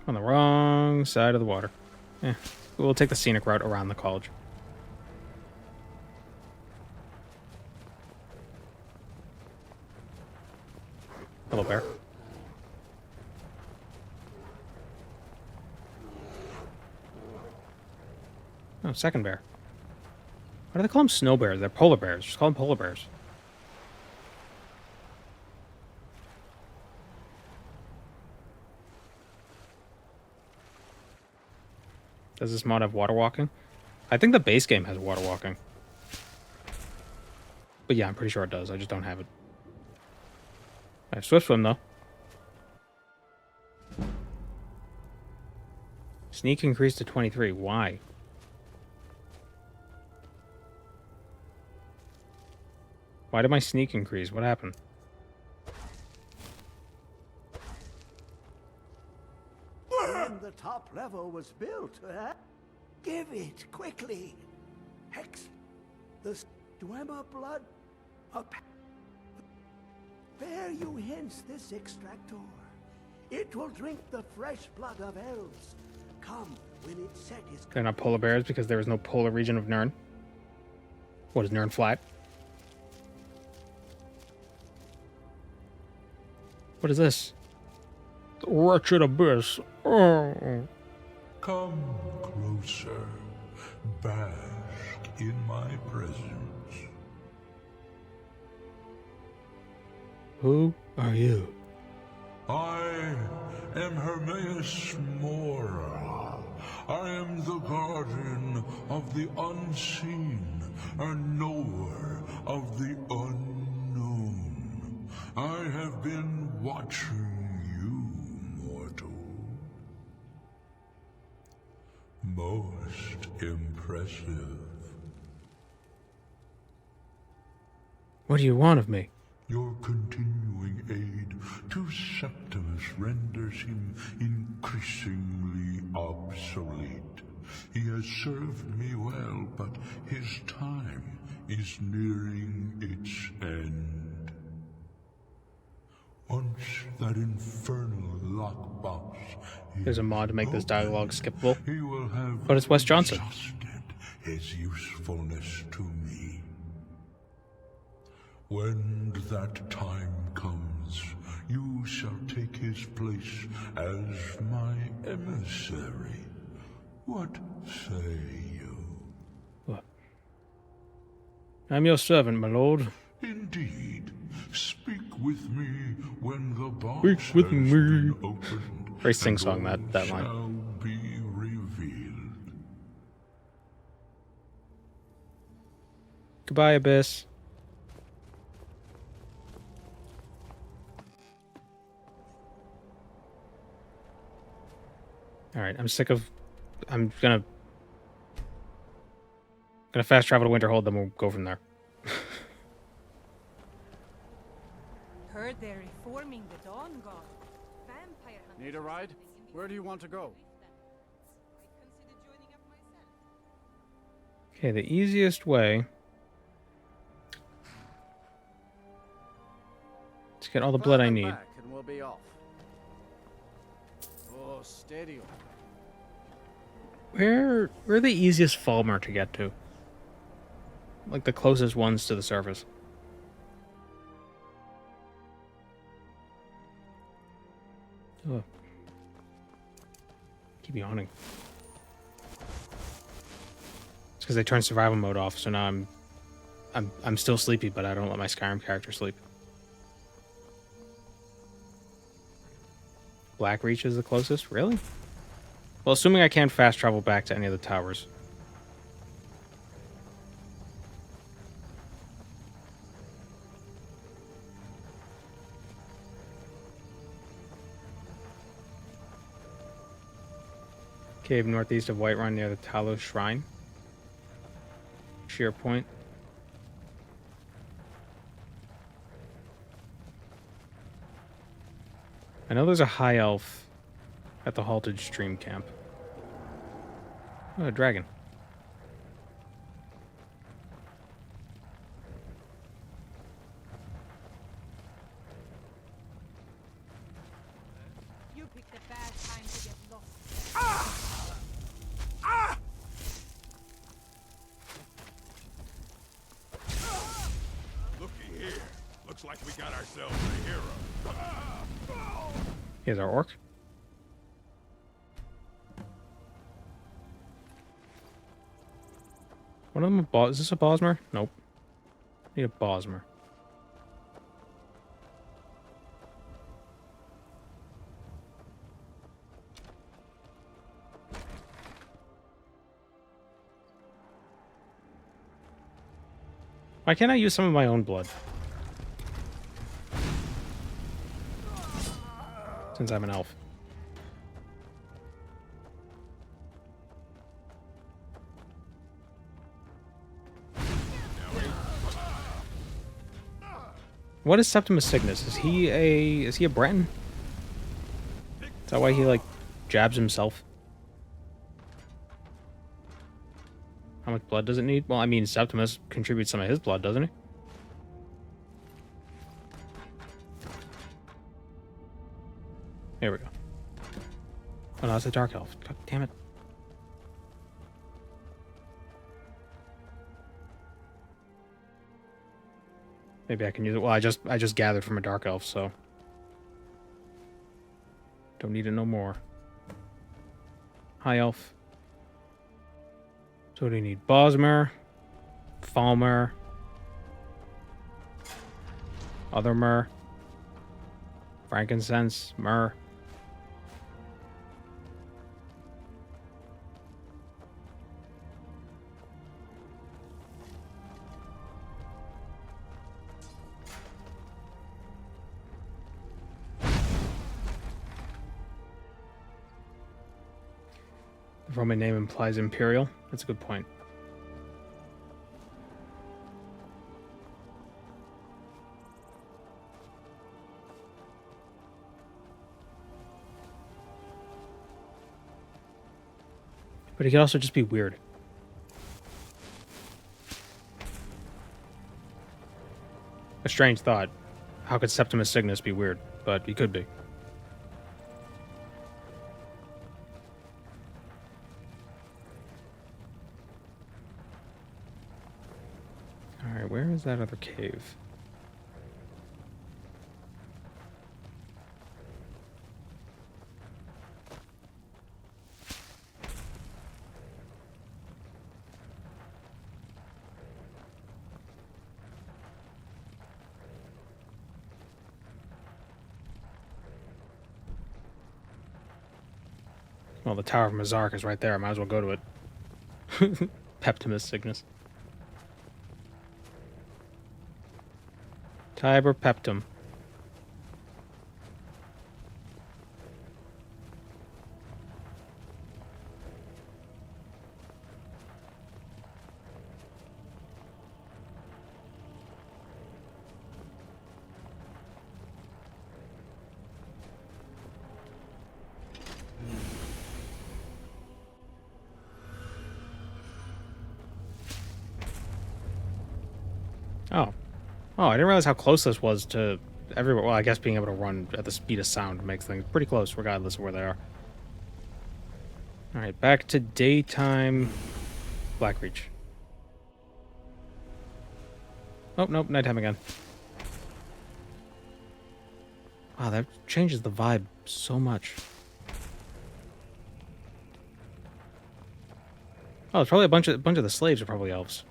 On the wrong side of the water. Yeah, we'll take the scenic route around the college. Hello, bear. Oh, second bear. Why do they call them snow bears? They're polar bears. Just call them polar bears. Does this mod have water walking? I think the base game has water walking. But yeah, I'm pretty sure it does. I just don't have it. I have Swift Swim, though. Sneak increased to 23. Why? Why did my sneak increase? What happened? When the top level was built, give it quickly. Hex, the Dwemer blood. Bear you hence this extractor. It will drink the fresh blood of elves. Come when its set is. They're not polar bears because there is no polar region of Nirn. What is Nirn flat? What is this? The wretched abyss. Oh. Come closer. Bask in my presence. Who are you? I am Hermaeus Mora. I am the guardian of the unseen, a knower of the unknown. I have been watching you, mortal. Most impressive. What do you want of me? Your continuing aid to Septimus renders him increasingly obsolete. He has served me well, but his time is nearing its end. Once that infernal lockbox There's a mod to make this dialogue skippable. he will have But it's Wes Johnson. exhausted his usefulness to me. When that time comes, you shall take his place as my emissary. What say you? What? I'm your servant, my lord. Indeed. Speak with me when the box Speak with has me. been opened. Very and sing-song, all that line. shall be revealed. Goodbye, Abyss. Alright, I'm sick of... I'm gonna Gonna fast travel to Winterhold, then we'll go from there. Heard they're reforming the Dawn God. Vampire hunters. Need a ride? Where do you want to go? Okay, the easiest way to get all the blood I Climb need. back and we'll be off. Oh, steady. Where are the easiest Falmer to get to? Like the closest ones to the surface. Ugh. Keep yawning. It's because I turned survival mode off, so now I'm still sleepy, but I don't let my Skyrim character sleep. Blackreach is the closest? Really? Well, assuming I can't fast travel back to any of the towers. Cave northeast of Whiterun near the Talos Shrine. Sheer Point. I know there's a high elf at the halted stream camp. Oh, a dragon. You picked a bad time to get lost. Looky here. Looks like we got ourselves a hero. Here's our orc. One of them is this a Bosmer? Nope. Need a Bosmer. Why can't I use some of my own blood? Since I'm an elf. What is Septimus Cygnus? Is he a Breton? Is that why he like jabs himself? How much blood does it need? Well, I mean, Septimus contributes some of his blood, doesn't he? Here we go. Oh no, it's a dark elf. God damn it. Maybe I can use it. Well, I just gathered from a dark elf, so don't need it no more. High elf. So what do you need? Bosmer, Falmer, other myrrh, frankincense, myrrh. The Roman name implies imperial. That's a good point. But he could also just be weird. A strange thought. How could Septimus Cygnus be weird? But he could be. Alright, where is that other cave? Well, the Tower of Mazark is right there. I might as well go to it. Septimus Cygnus. Tiber Peptum. Oh. Oh, I didn't realize how close this was to everywhere. Well, I guess being able to run at the speed of sound makes things pretty close, regardless of where they are. Alright, back to daytime Blackreach. Oh, nope, nighttime again. Wow, that changes the vibe so much. Oh, it's probably a bunch of the slaves are probably elves.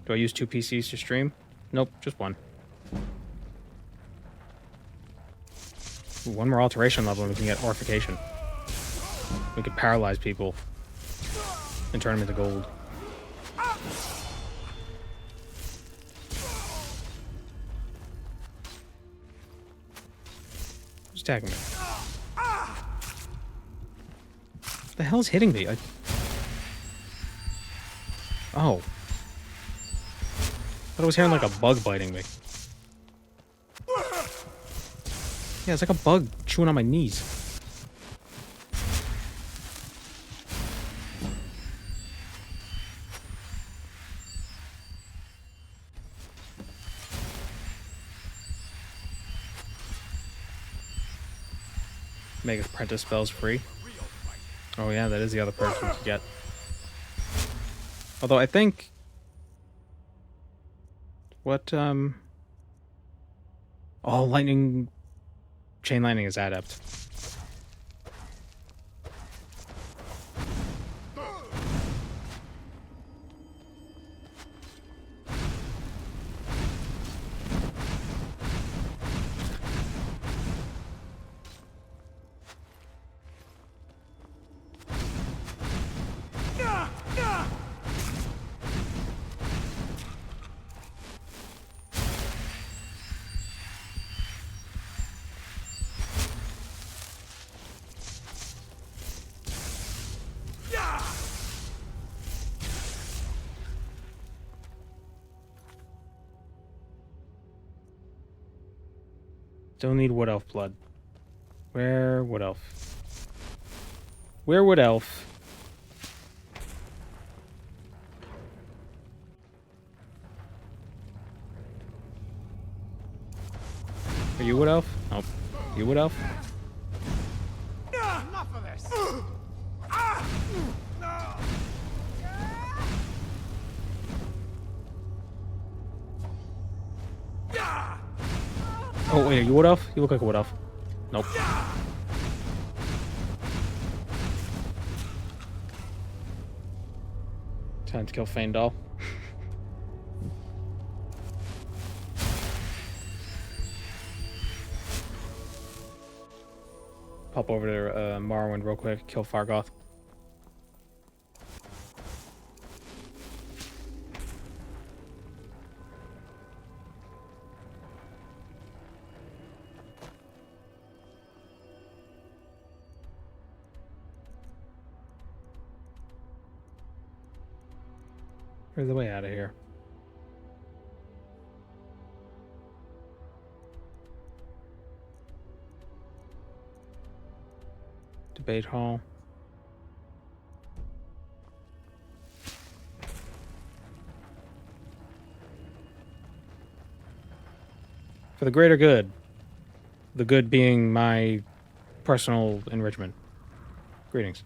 Do I use 2 PCs to stream? Nope, just one. Ooh, one more alteration level and we can get Orification. We could paralyze people and turn them into gold. Who's attacking me? What the hell's hitting me? Oh. I thought I was hearing like a bug biting me. Yeah, it's like a bug chewing on my knees. Make apprentice spells free. Oh yeah, that is the other perk you can get. Although I think... What, Oh, lightning... Chain lightning is adept. Still need Wood Elf blood. Where Wood Elf? Where Wood Elf? Are you Wood Elf? Nope. You Wood Elf? Enough of this! Oh wait, are you Wood Elf? You look like a Wood Elf. Nope. Time to kill Feindal. Pop over to Morrowind real quick, kill Fargoth. Where's the way out of here? Debate hall. For the greater good. The good being my personal enrichment. Greetings.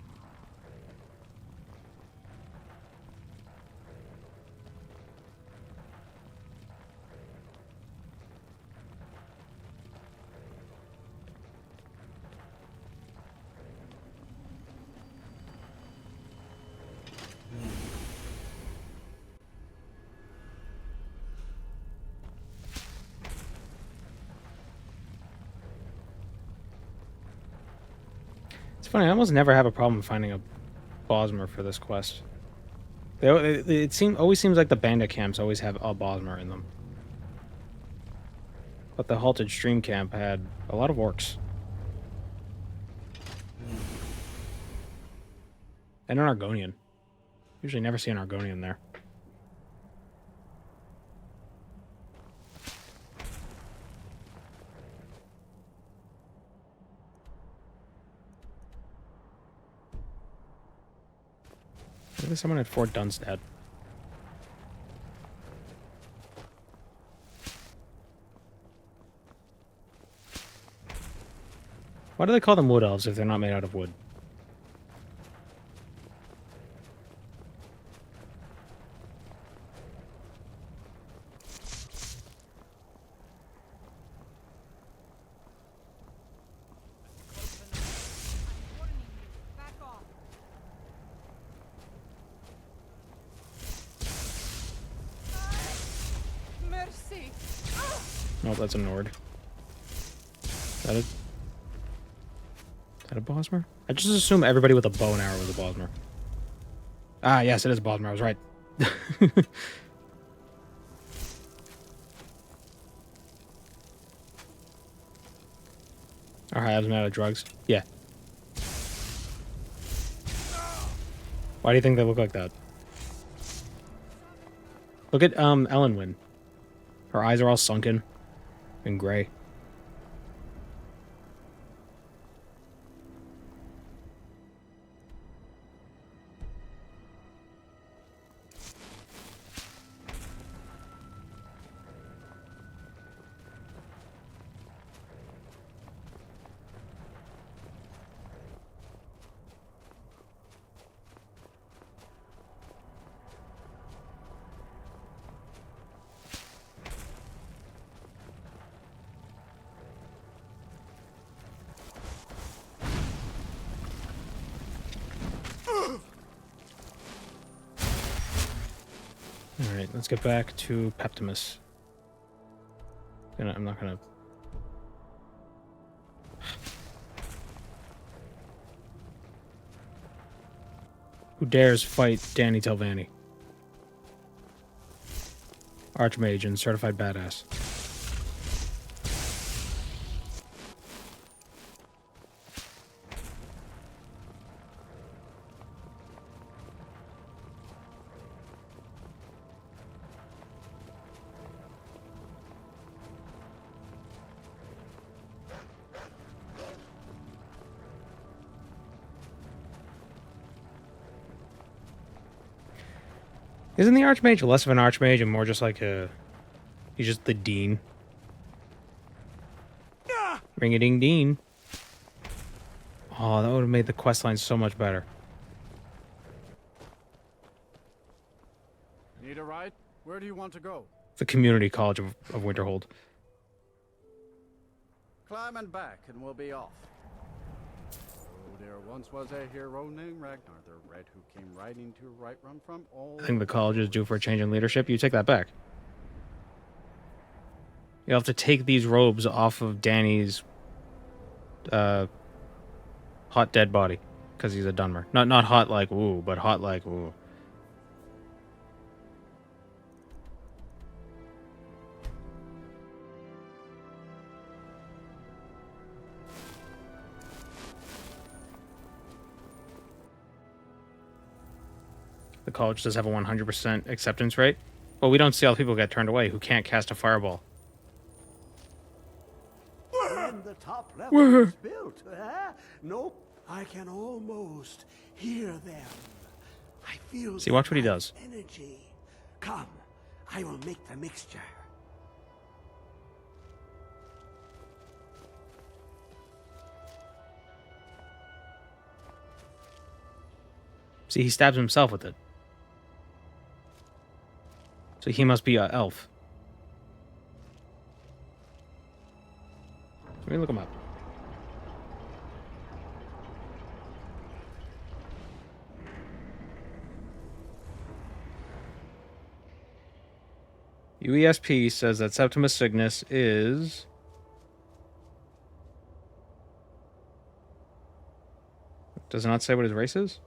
It's funny, I almost never have a problem finding a Bosmer for this quest. It always seems like the bandit camps always have a Bosmer in them. But the halted stream camp had a lot of orcs. And an Argonian. Usually never see an Argonian there. Maybe someone at Fort Dunstead. Why do they call them wood elves if they're not made out of wood? Mercy. Oh, that's a Nord. Is that a Bosmer? I just assume everybody with a bow and arrow is a Bosmer. Ah, yes, it is a Bosmer. I was right. Our hives made out of drugs. Yeah. Why do you think they look like that? Look at Ellenwyn. Her eyes are all sunken and gray. Alright, let's get back to Peptimus. I'm not gonna... Who dares fight Danny Telvanni? Archmage and certified badass. Isn't the Archmage less of an Archmage and more just like a... He's just the Dean. Ring-a-ding-ding. Oh, that would have made the questline so much better. Need a ride? Where do you want to go? The community college of Winterhold. Climb and back, and we'll be off. Oh, there once was a hero named Ragnar the Red who came riding to Riften from all... I think the college is due for a change in leadership. You take that back. You have to take these robes off of Danny's hot dead body because he's a Dunmer. Not hot like ooh, but hot like ooh. The college does have a 100% acceptance rate. Well, we don't see all the people get turned away who can't cast a fireball. When the top level is built, no, I can almost hear them. I feel See, watch what he does. Energy. Come, I will make the mixture. See, he stabs himself with it. So he must be an elf. Let me look him up. UESP says that Septimus Cygnus is... Does it not say what his race is?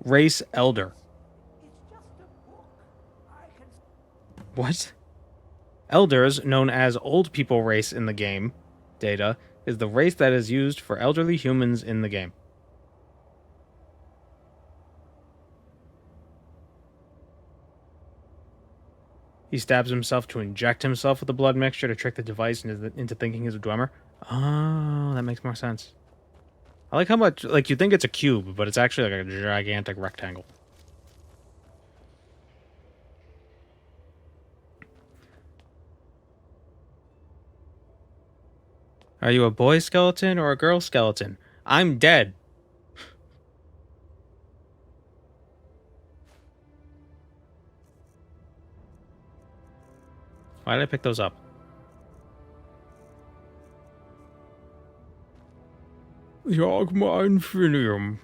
Race Elder. What? Elders, known as old people race in the game, Data, is the race that is used for elderly humans in the game. He stabs himself to inject himself with the blood mixture to trick the device into thinking he's a Dwemer. Oh, that makes more sense. I like how much, like, you think it's a cube, but it's actually like a gigantic rectangle. Are you a boy skeleton or a girl skeleton? I'm dead. Why did I pick those up? The Oghma Infinium.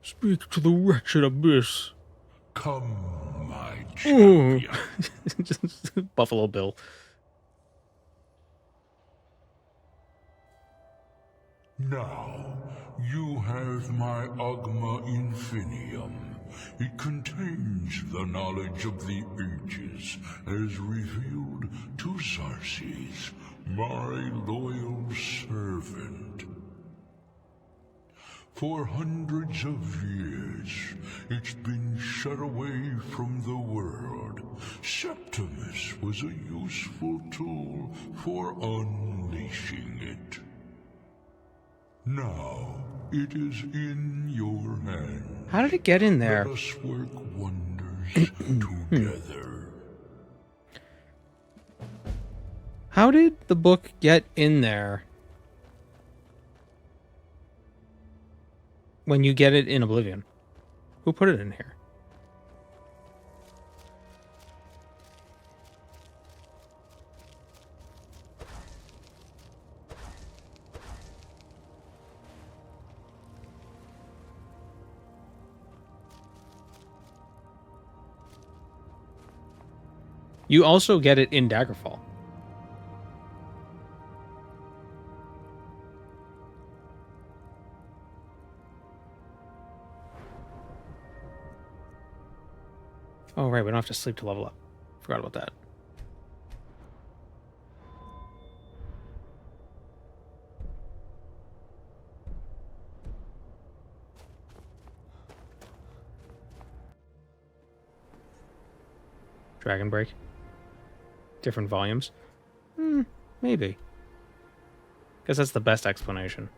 Speak to the wretched abyss. Come, my champion. Just Buffalo Bill. Now, you have my Oghma Infinium. It contains the knowledge of the ages, as revealed to Xarxes, my loyal servant. For hundreds of years, it's been shut away from the world. Septimus was a useful tool for unleashing it. Now, it is in your hands. How did it get in there? Let us work wonders together. How did the book get in there? When you get it in Oblivion. Who put it in here? You also get it in Daggerfall. Oh, right, we don't have to sleep to level up. Forgot about that. Dragon Break. Different volumes. Maybe. Guess that's the best explanation.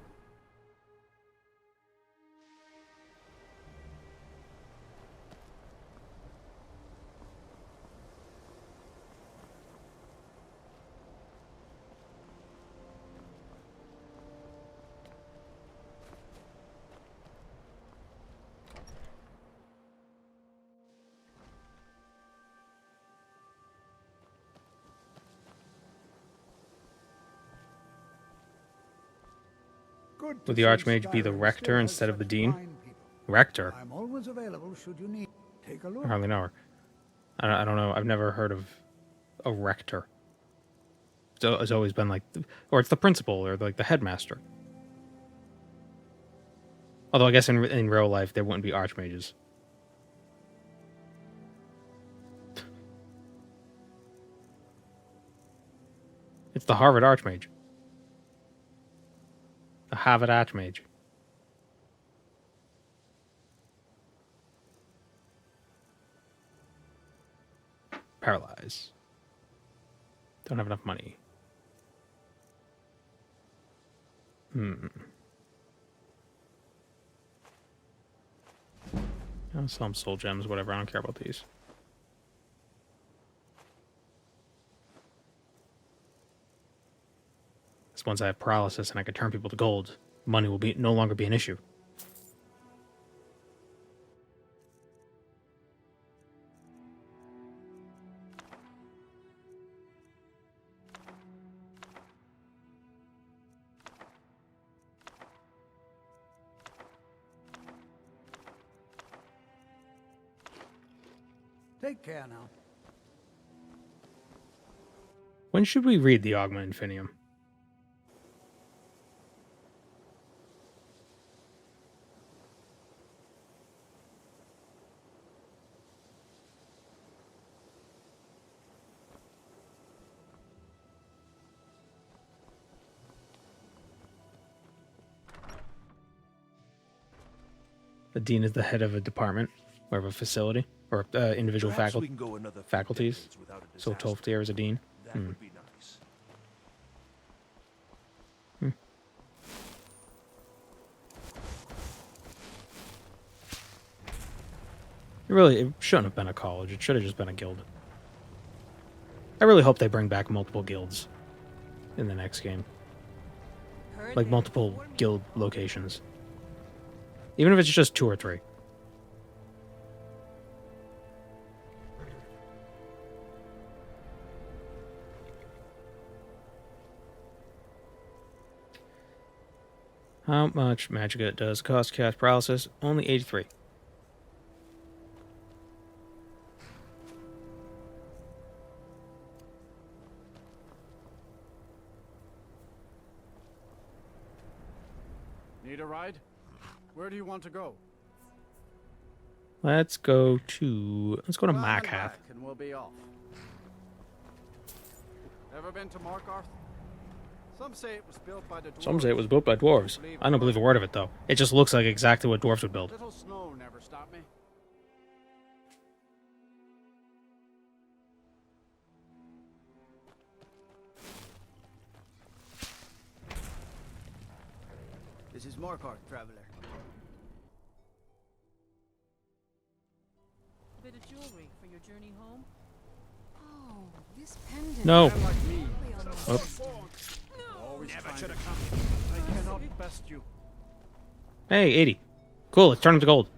Would the Archmage be the Rector instead of the Dean? Rector? I'm always available should you need. Take a look. I hardly know her. I don't know. I've never heard of a Rector. It's always been like... Or it's the Principal, or like the Headmaster. Although I guess in real life there wouldn't be Archmages. It's the Harvard Archmage. The Harvard Archmage. Paralyze. Don't have enough money. I'll sell them soul gems, whatever. I don't care about these. Once I have paralysis and I can turn people to gold, money will no longer be an issue. Take care now. When should we read the Oghma Infinium? The dean is the head of a department or of a facility or individual faculties. So Tolfdir is a dean. That would be nice. It shouldn't have been a college. It should have just been a guild. I really hope they bring back multiple guilds in the next game. Like multiple guild locations. Even if it's just 2 or 3. How much magicka does cost cast paralysis? Only 83. Need a ride? Where do you want to go? Let's go to Climb Makath. back and we'll be off. Ever been to Markarth? Some say it was built by the dwarves. Some say it was built by dwarves. I don't believe a word of it, though. It just looks like exactly what dwarves would build. Little snow never stopped me. This is Markarth, traveler. A bit of jewelry for your journey home. Oh, this pendant. No. Like me. Oh. Always never should have come. I cannot best you. Hey, 80. Cool, let's turn him to gold.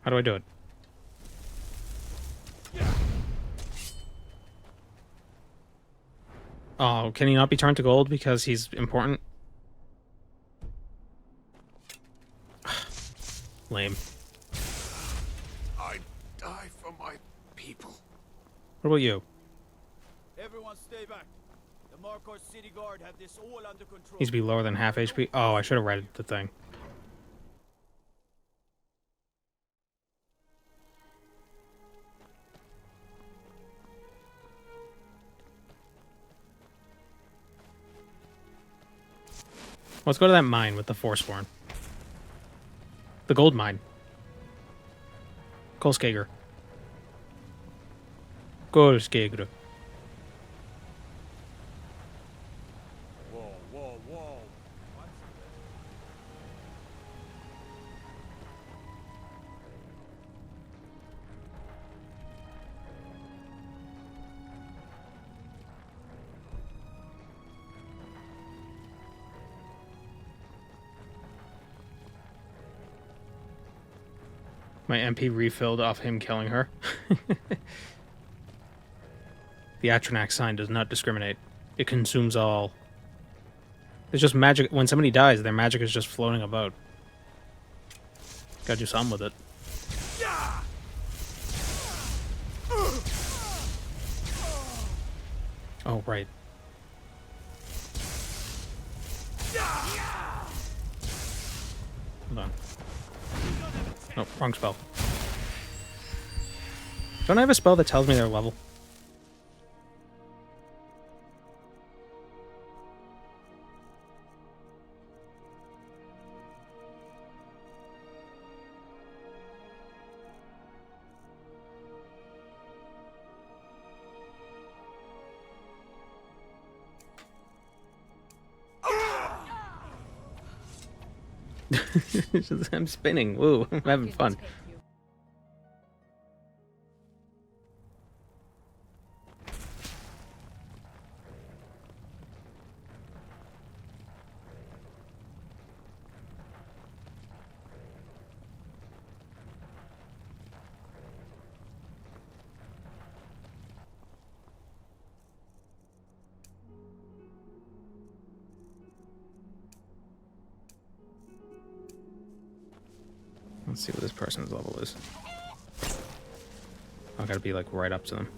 How do I do it? Oh, can he not be turned to gold because he's important? Lame. I die for my people. What about you? Everyone stay back. The Markarth City Guard have this all under control. Needs to be lower than half HP. Oh, I should have read the thing. Let's go to that mine with the Forsworn. The gold mine. Kolskager. Kolskager. Whoa, whoa, whoa. My MP refilled off him killing her. The Atronach sign does not discriminate. It consumes all. It's just magic. When somebody dies, their magic is just floating about. Gotta do something with it. Oh, right. Hold on. Nope, wrong spell. Don't I have a spell that tells me their level? I'm spinning. Woo, I'm having fun. Let's see what this person's level is. I gotta be like right up to them.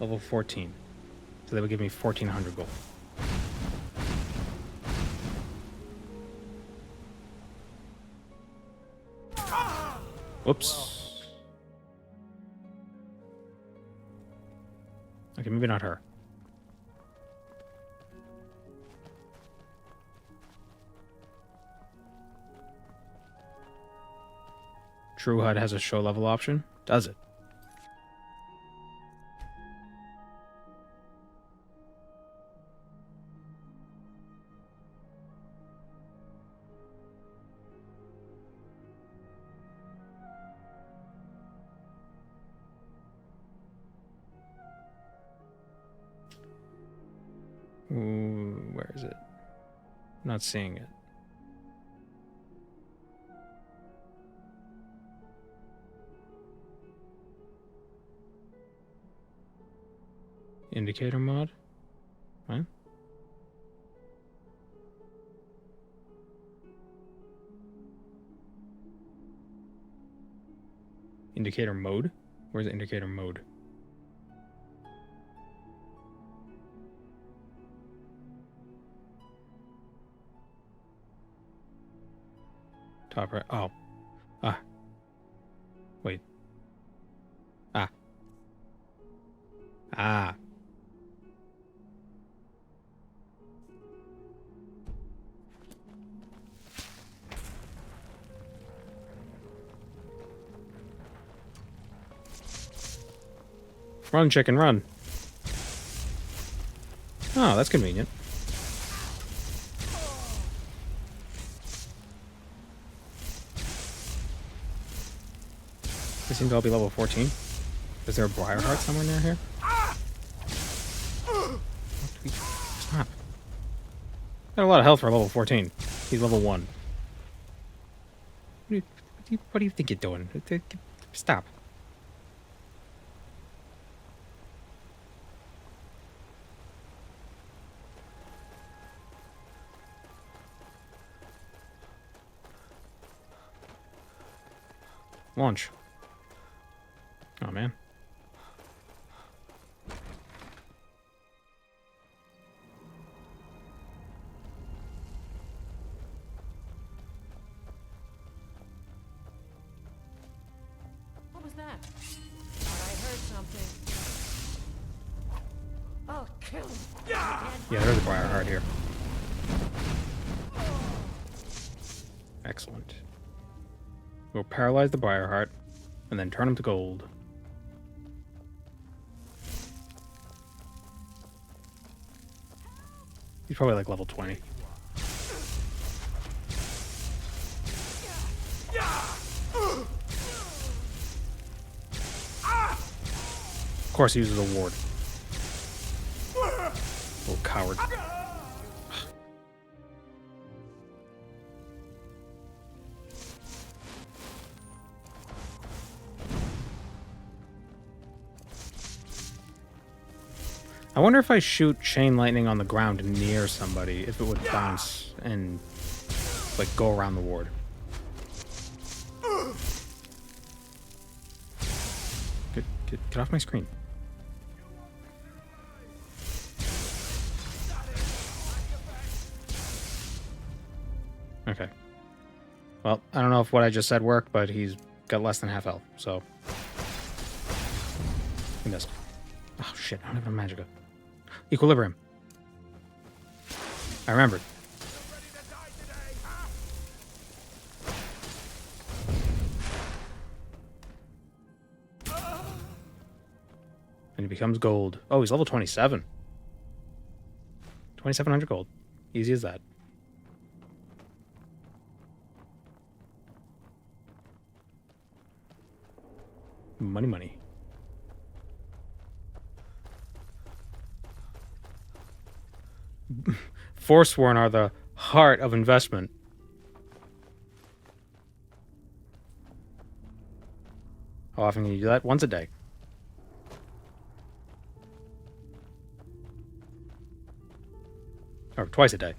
Level 14. So they would give me 1,400 gold. Whoops. Okay, maybe not her. True HUD has a show level option? Does it? Ooh, where is it? Not seeing it. Indicator mod? What? Indicator mode? Where's indicator mode? Top right. Oh. Ah. Wait. Ah. Ah. Run, chicken, run. Oh, that's convenient. They seem to all be level 14. Is there a Briarheart somewhere near here? Stop. Got a lot of health for level 14. He's level 1. What do you think you're doing? Stop. Launch. Oh, man. What was that? Thought I heard something. I'll kill him. Yeah, there's a Briarheart here. Excellent. We'll paralyze the Briarheart, and then turn him to gold. He's probably like level 20. Of course he uses a ward. Little coward. I wonder if I shoot chain lightning on the ground near somebody, if it would bounce and like go around the ward. Get off my screen. Okay. Well, I don't know if what I just said worked, but he's got less than half health, so he missed. Oh shit, I don't have a magicka. Equilibrium. I remembered. And he becomes gold. Oh, he's level 27. 2,700 gold. Easy as that. Money, money. Forsworn are the heart of investment. How often can you do that? Once a day. Or twice a day.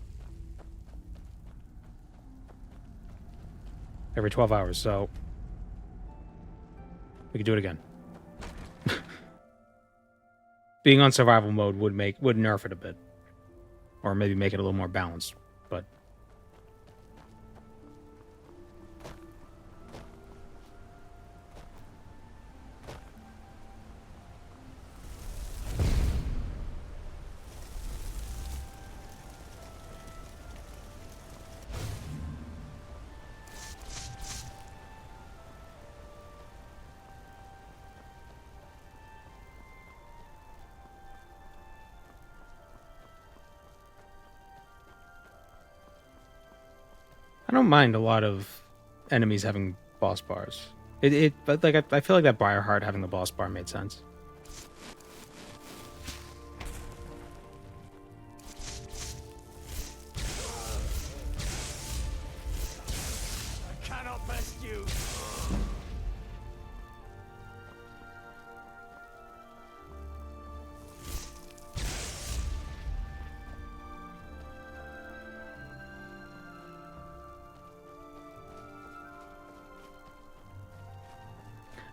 Every 12 hours, so we could do it again. Being on survival mode would nerf it a bit. Or maybe make it a little more balanced, but I don't mind a lot of enemies having boss bars. But like I feel like that Briarheart having the boss bar made sense.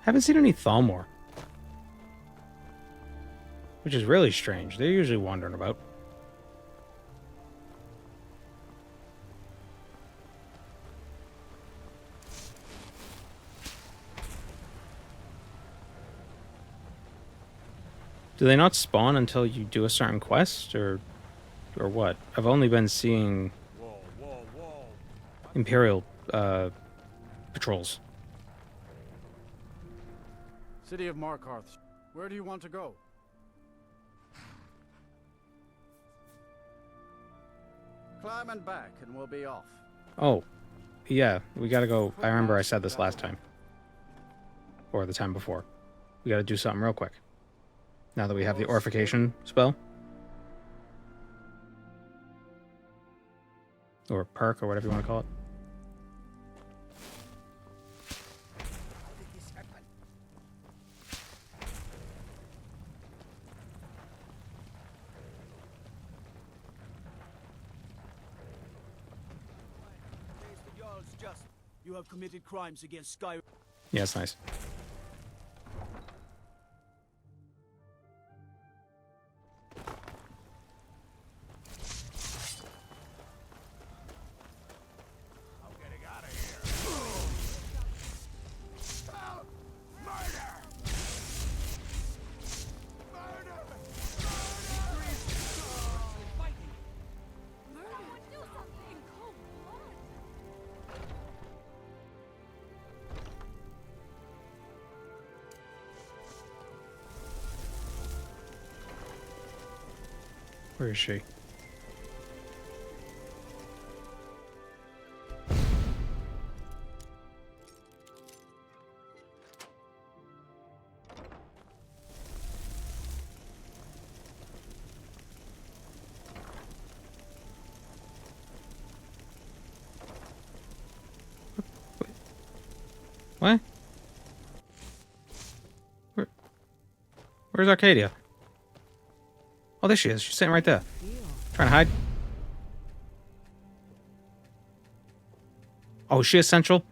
Haven't seen any Thalmor. Which is really strange. They're usually wandering about. Do they not spawn until you do a certain quest, or what? I've only been seeing Imperial patrols. City of Markarth. Where do you want to go? Climb and back, and we'll be off. Oh, yeah, we gotta go. I remember I said this last time. Or the time before. We gotta do something real quick. Now that we have the Orification spell. Or perk, or whatever you want to call it. You have committed crimes against Skyrim. Yeah, it's nice. Where is she? What? Where's Arcadia? Oh, there she is. She's sitting right there. Trying to hide. Oh, is she essential?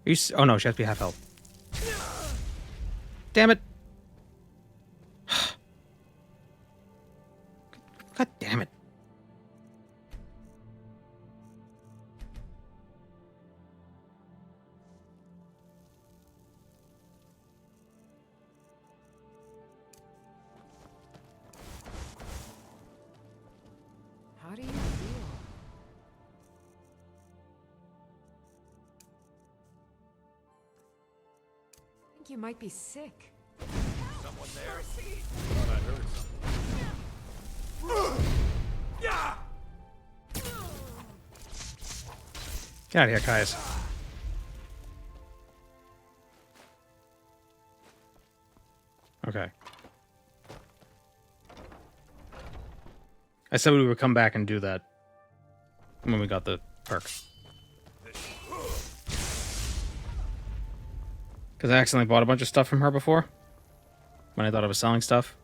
Are you oh, no, she has to be half health. Damn it. God damn it. How do you feel? I think you might be sick. Someone there? Thought I heard something. Get out of here, Caius. Okay. I said we would come back and do that when we got the perk. Because I accidentally bought a bunch of stuff from her before. When I thought I was selling stuff.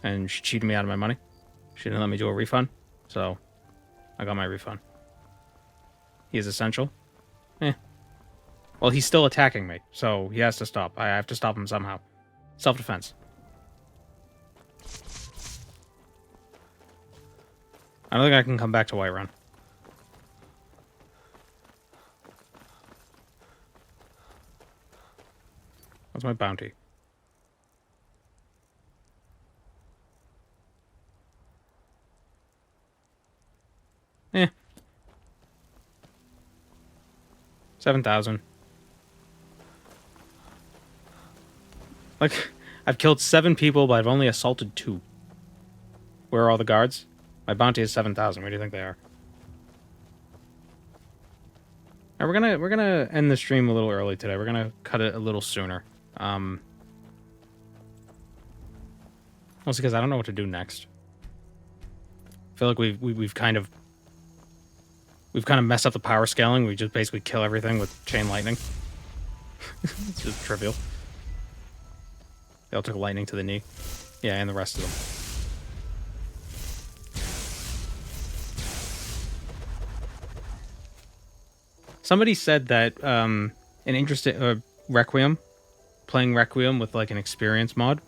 And she cheated me out of my money. She didn't let me do a refund. So, I got my refund. He is essential. Eh. Well, he's still attacking me. So, he has to stop. I have to stop him somehow. Self-defense. I don't think I can come back to Whiterun. What's my bounty? Eh. 7,000. Like, I've killed 7 people, but I've only assaulted 2. Where are all the guards? My bounty is 7,000. Where do you think they are? Now we're gonna end the stream a little early today. We're gonna cut it a little sooner. Mostly because I don't know what to do next. I feel like we've kind of messed up the power scaling. We just basically kill everything with chain lightning. It's just trivial. They all took lightning to the knee. Yeah, and the rest of them. Somebody said that an interesting Requiem playing Requiem with like an experience mod,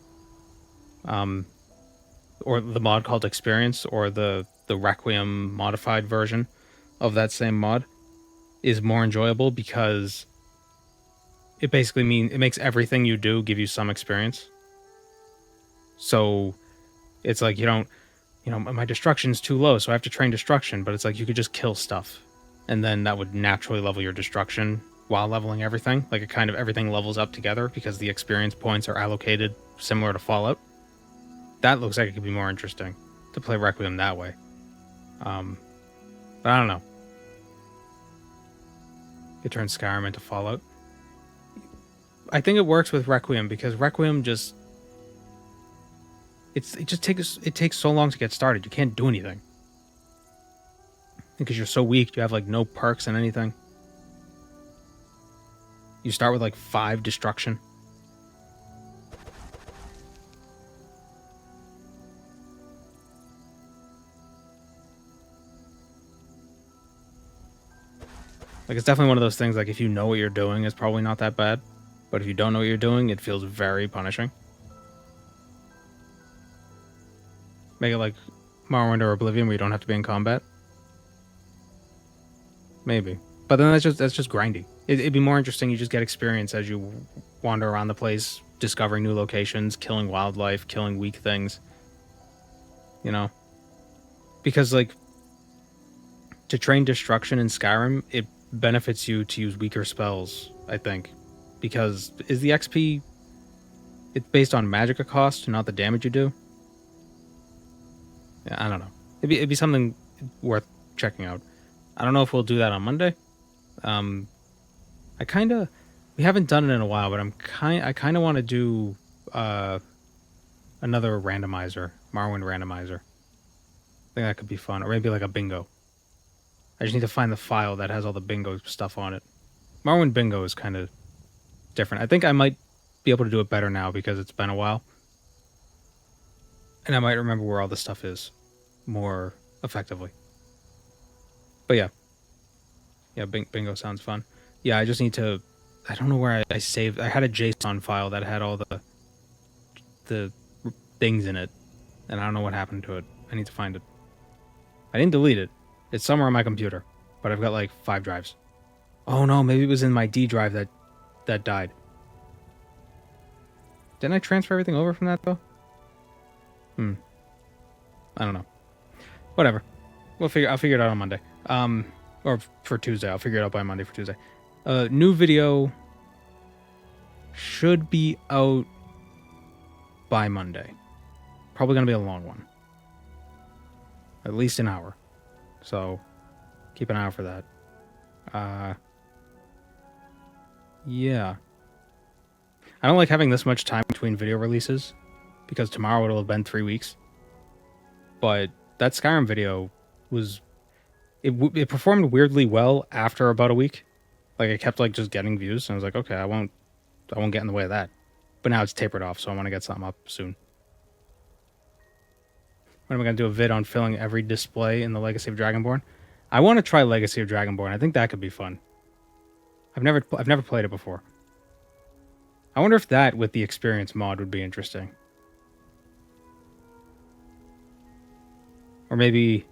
or the mod called Experience, or the Requiem modified version of that same mod, is more enjoyable because it basically it makes everything you do give you some experience. So it's like my destruction's too low, so I have to train destruction, but it's like you could just kill stuff, and then that would naturally level your destruction while leveling everything. Like, it kind of everything levels up together because the experience points are allocated similar to Fallout. That looks like it could be more interesting to play Requiem that way. But I don't know. It turns Skyrim into Fallout. I think it works with Requiem because Requiem just it takes so long to get started. You can't do anything because you're so weak. You have like no perks and anything. You start with like 5 destruction. Like, it's definitely one of those things, like, if you know what you're doing, it's probably not that bad. But if you don't know what you're doing, it feels very punishing. Make it like Morrowind or Oblivion where you don't have to be in combat. Maybe. But then that's just grindy. It'd be more interesting, you just get experience as you wander around the place, discovering new locations, killing wildlife, killing weak things. You know? Because, like, to train destruction in Skyrim, it benefits you to use weaker spells, I think. Because is the XP, it's based on magicka cost, not the damage you do? Yeah, I don't know. It'd be something worth checking out. I don't know if we'll do that on Monday. We haven't done it in a while, but I kind of want to do another randomizer, Morrowind randomizer. I think that could be fun, or maybe like a bingo. I just need to find the file that has all the bingo stuff on it. Morrowind bingo is kind of different. I think I might be able to do it better now because it's been a while. And I might remember where all this stuff is more effectively. But yeah. Yeah, bingo sounds fun. Yeah, I just need to... I don't know where I saved... I had a JSON file that had all the things in it. And I don't know what happened to it. I need to find it. I didn't delete it. It's somewhere on my computer. But I've got like 5 drives. Oh no, maybe it was in my D drive that died. Didn't I transfer everything over from that though? I don't know. Whatever. I'll figure it out on Monday. Or for Tuesday. I'll figure it out by Monday for Tuesday. New video should be out by Monday. Probably gonna be a long one. At least an hour. So keep an eye out for that. Yeah. I don't like having this much time between video releases because tomorrow it'll have been 3 weeks. But that Skyrim video was... It performed weirdly well after about a week. Like, it kept like just getting views, and I was like, okay, I won't get in the way of that. But now it's tapered off, so I want to get something up soon. When am I going to do a vid on filling every display in the Legacy of Dragonborn? I want to try Legacy of Dragonborn. I think that could be fun. I've never played it before. I wonder if that with the experience mod would be interesting. Or maybe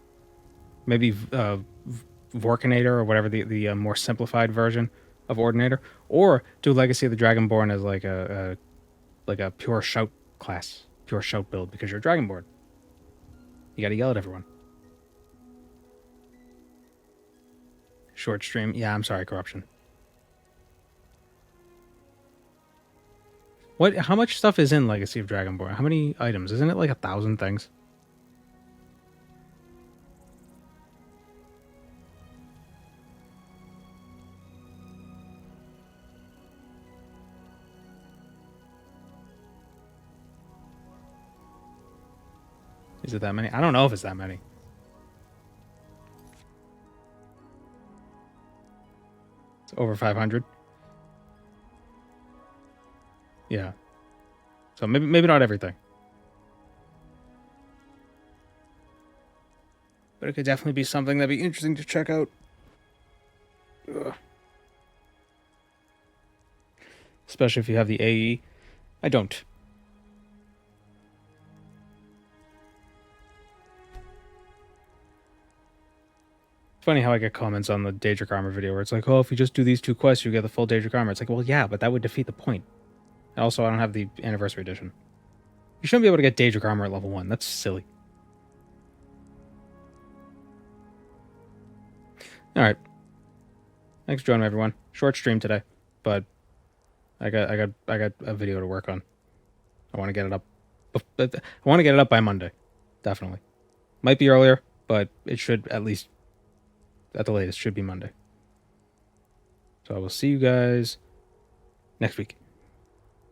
Vorkinator, or whatever the more simplified version of Ordinator, or do Legacy of the Dragonborn as like a pure shout class, pure shout build, because you're a Dragonborn. You gotta yell at everyone. Short stream. Yeah, I'm sorry, Corruption. How much stuff is in Legacy of Dragonborn? How many items? Isn't it like 1,000 things? Is it that many? I don't know if it's that many. It's over 500. Yeah. So maybe not everything. But it could definitely be something that'd be interesting to check out. Ugh. especially if you have the AE. I don't. It's funny how I get comments on the Daedric Armor video where it's like, oh, if you just do these 2 quests, you get the full Daedric Armor. It's like, well, yeah, but that would defeat the point. Also, I don't have the Anniversary Edition. You shouldn't be able to get Daedric Armor at level 1. That's silly. Alright. Thanks for joining me, everyone. Short stream today, but I got a video to work on. I want to get it up. I want to get it up by Monday. Definitely. Might be earlier, but it should at least, at the latest, should be Monday. So I will see you guys next week.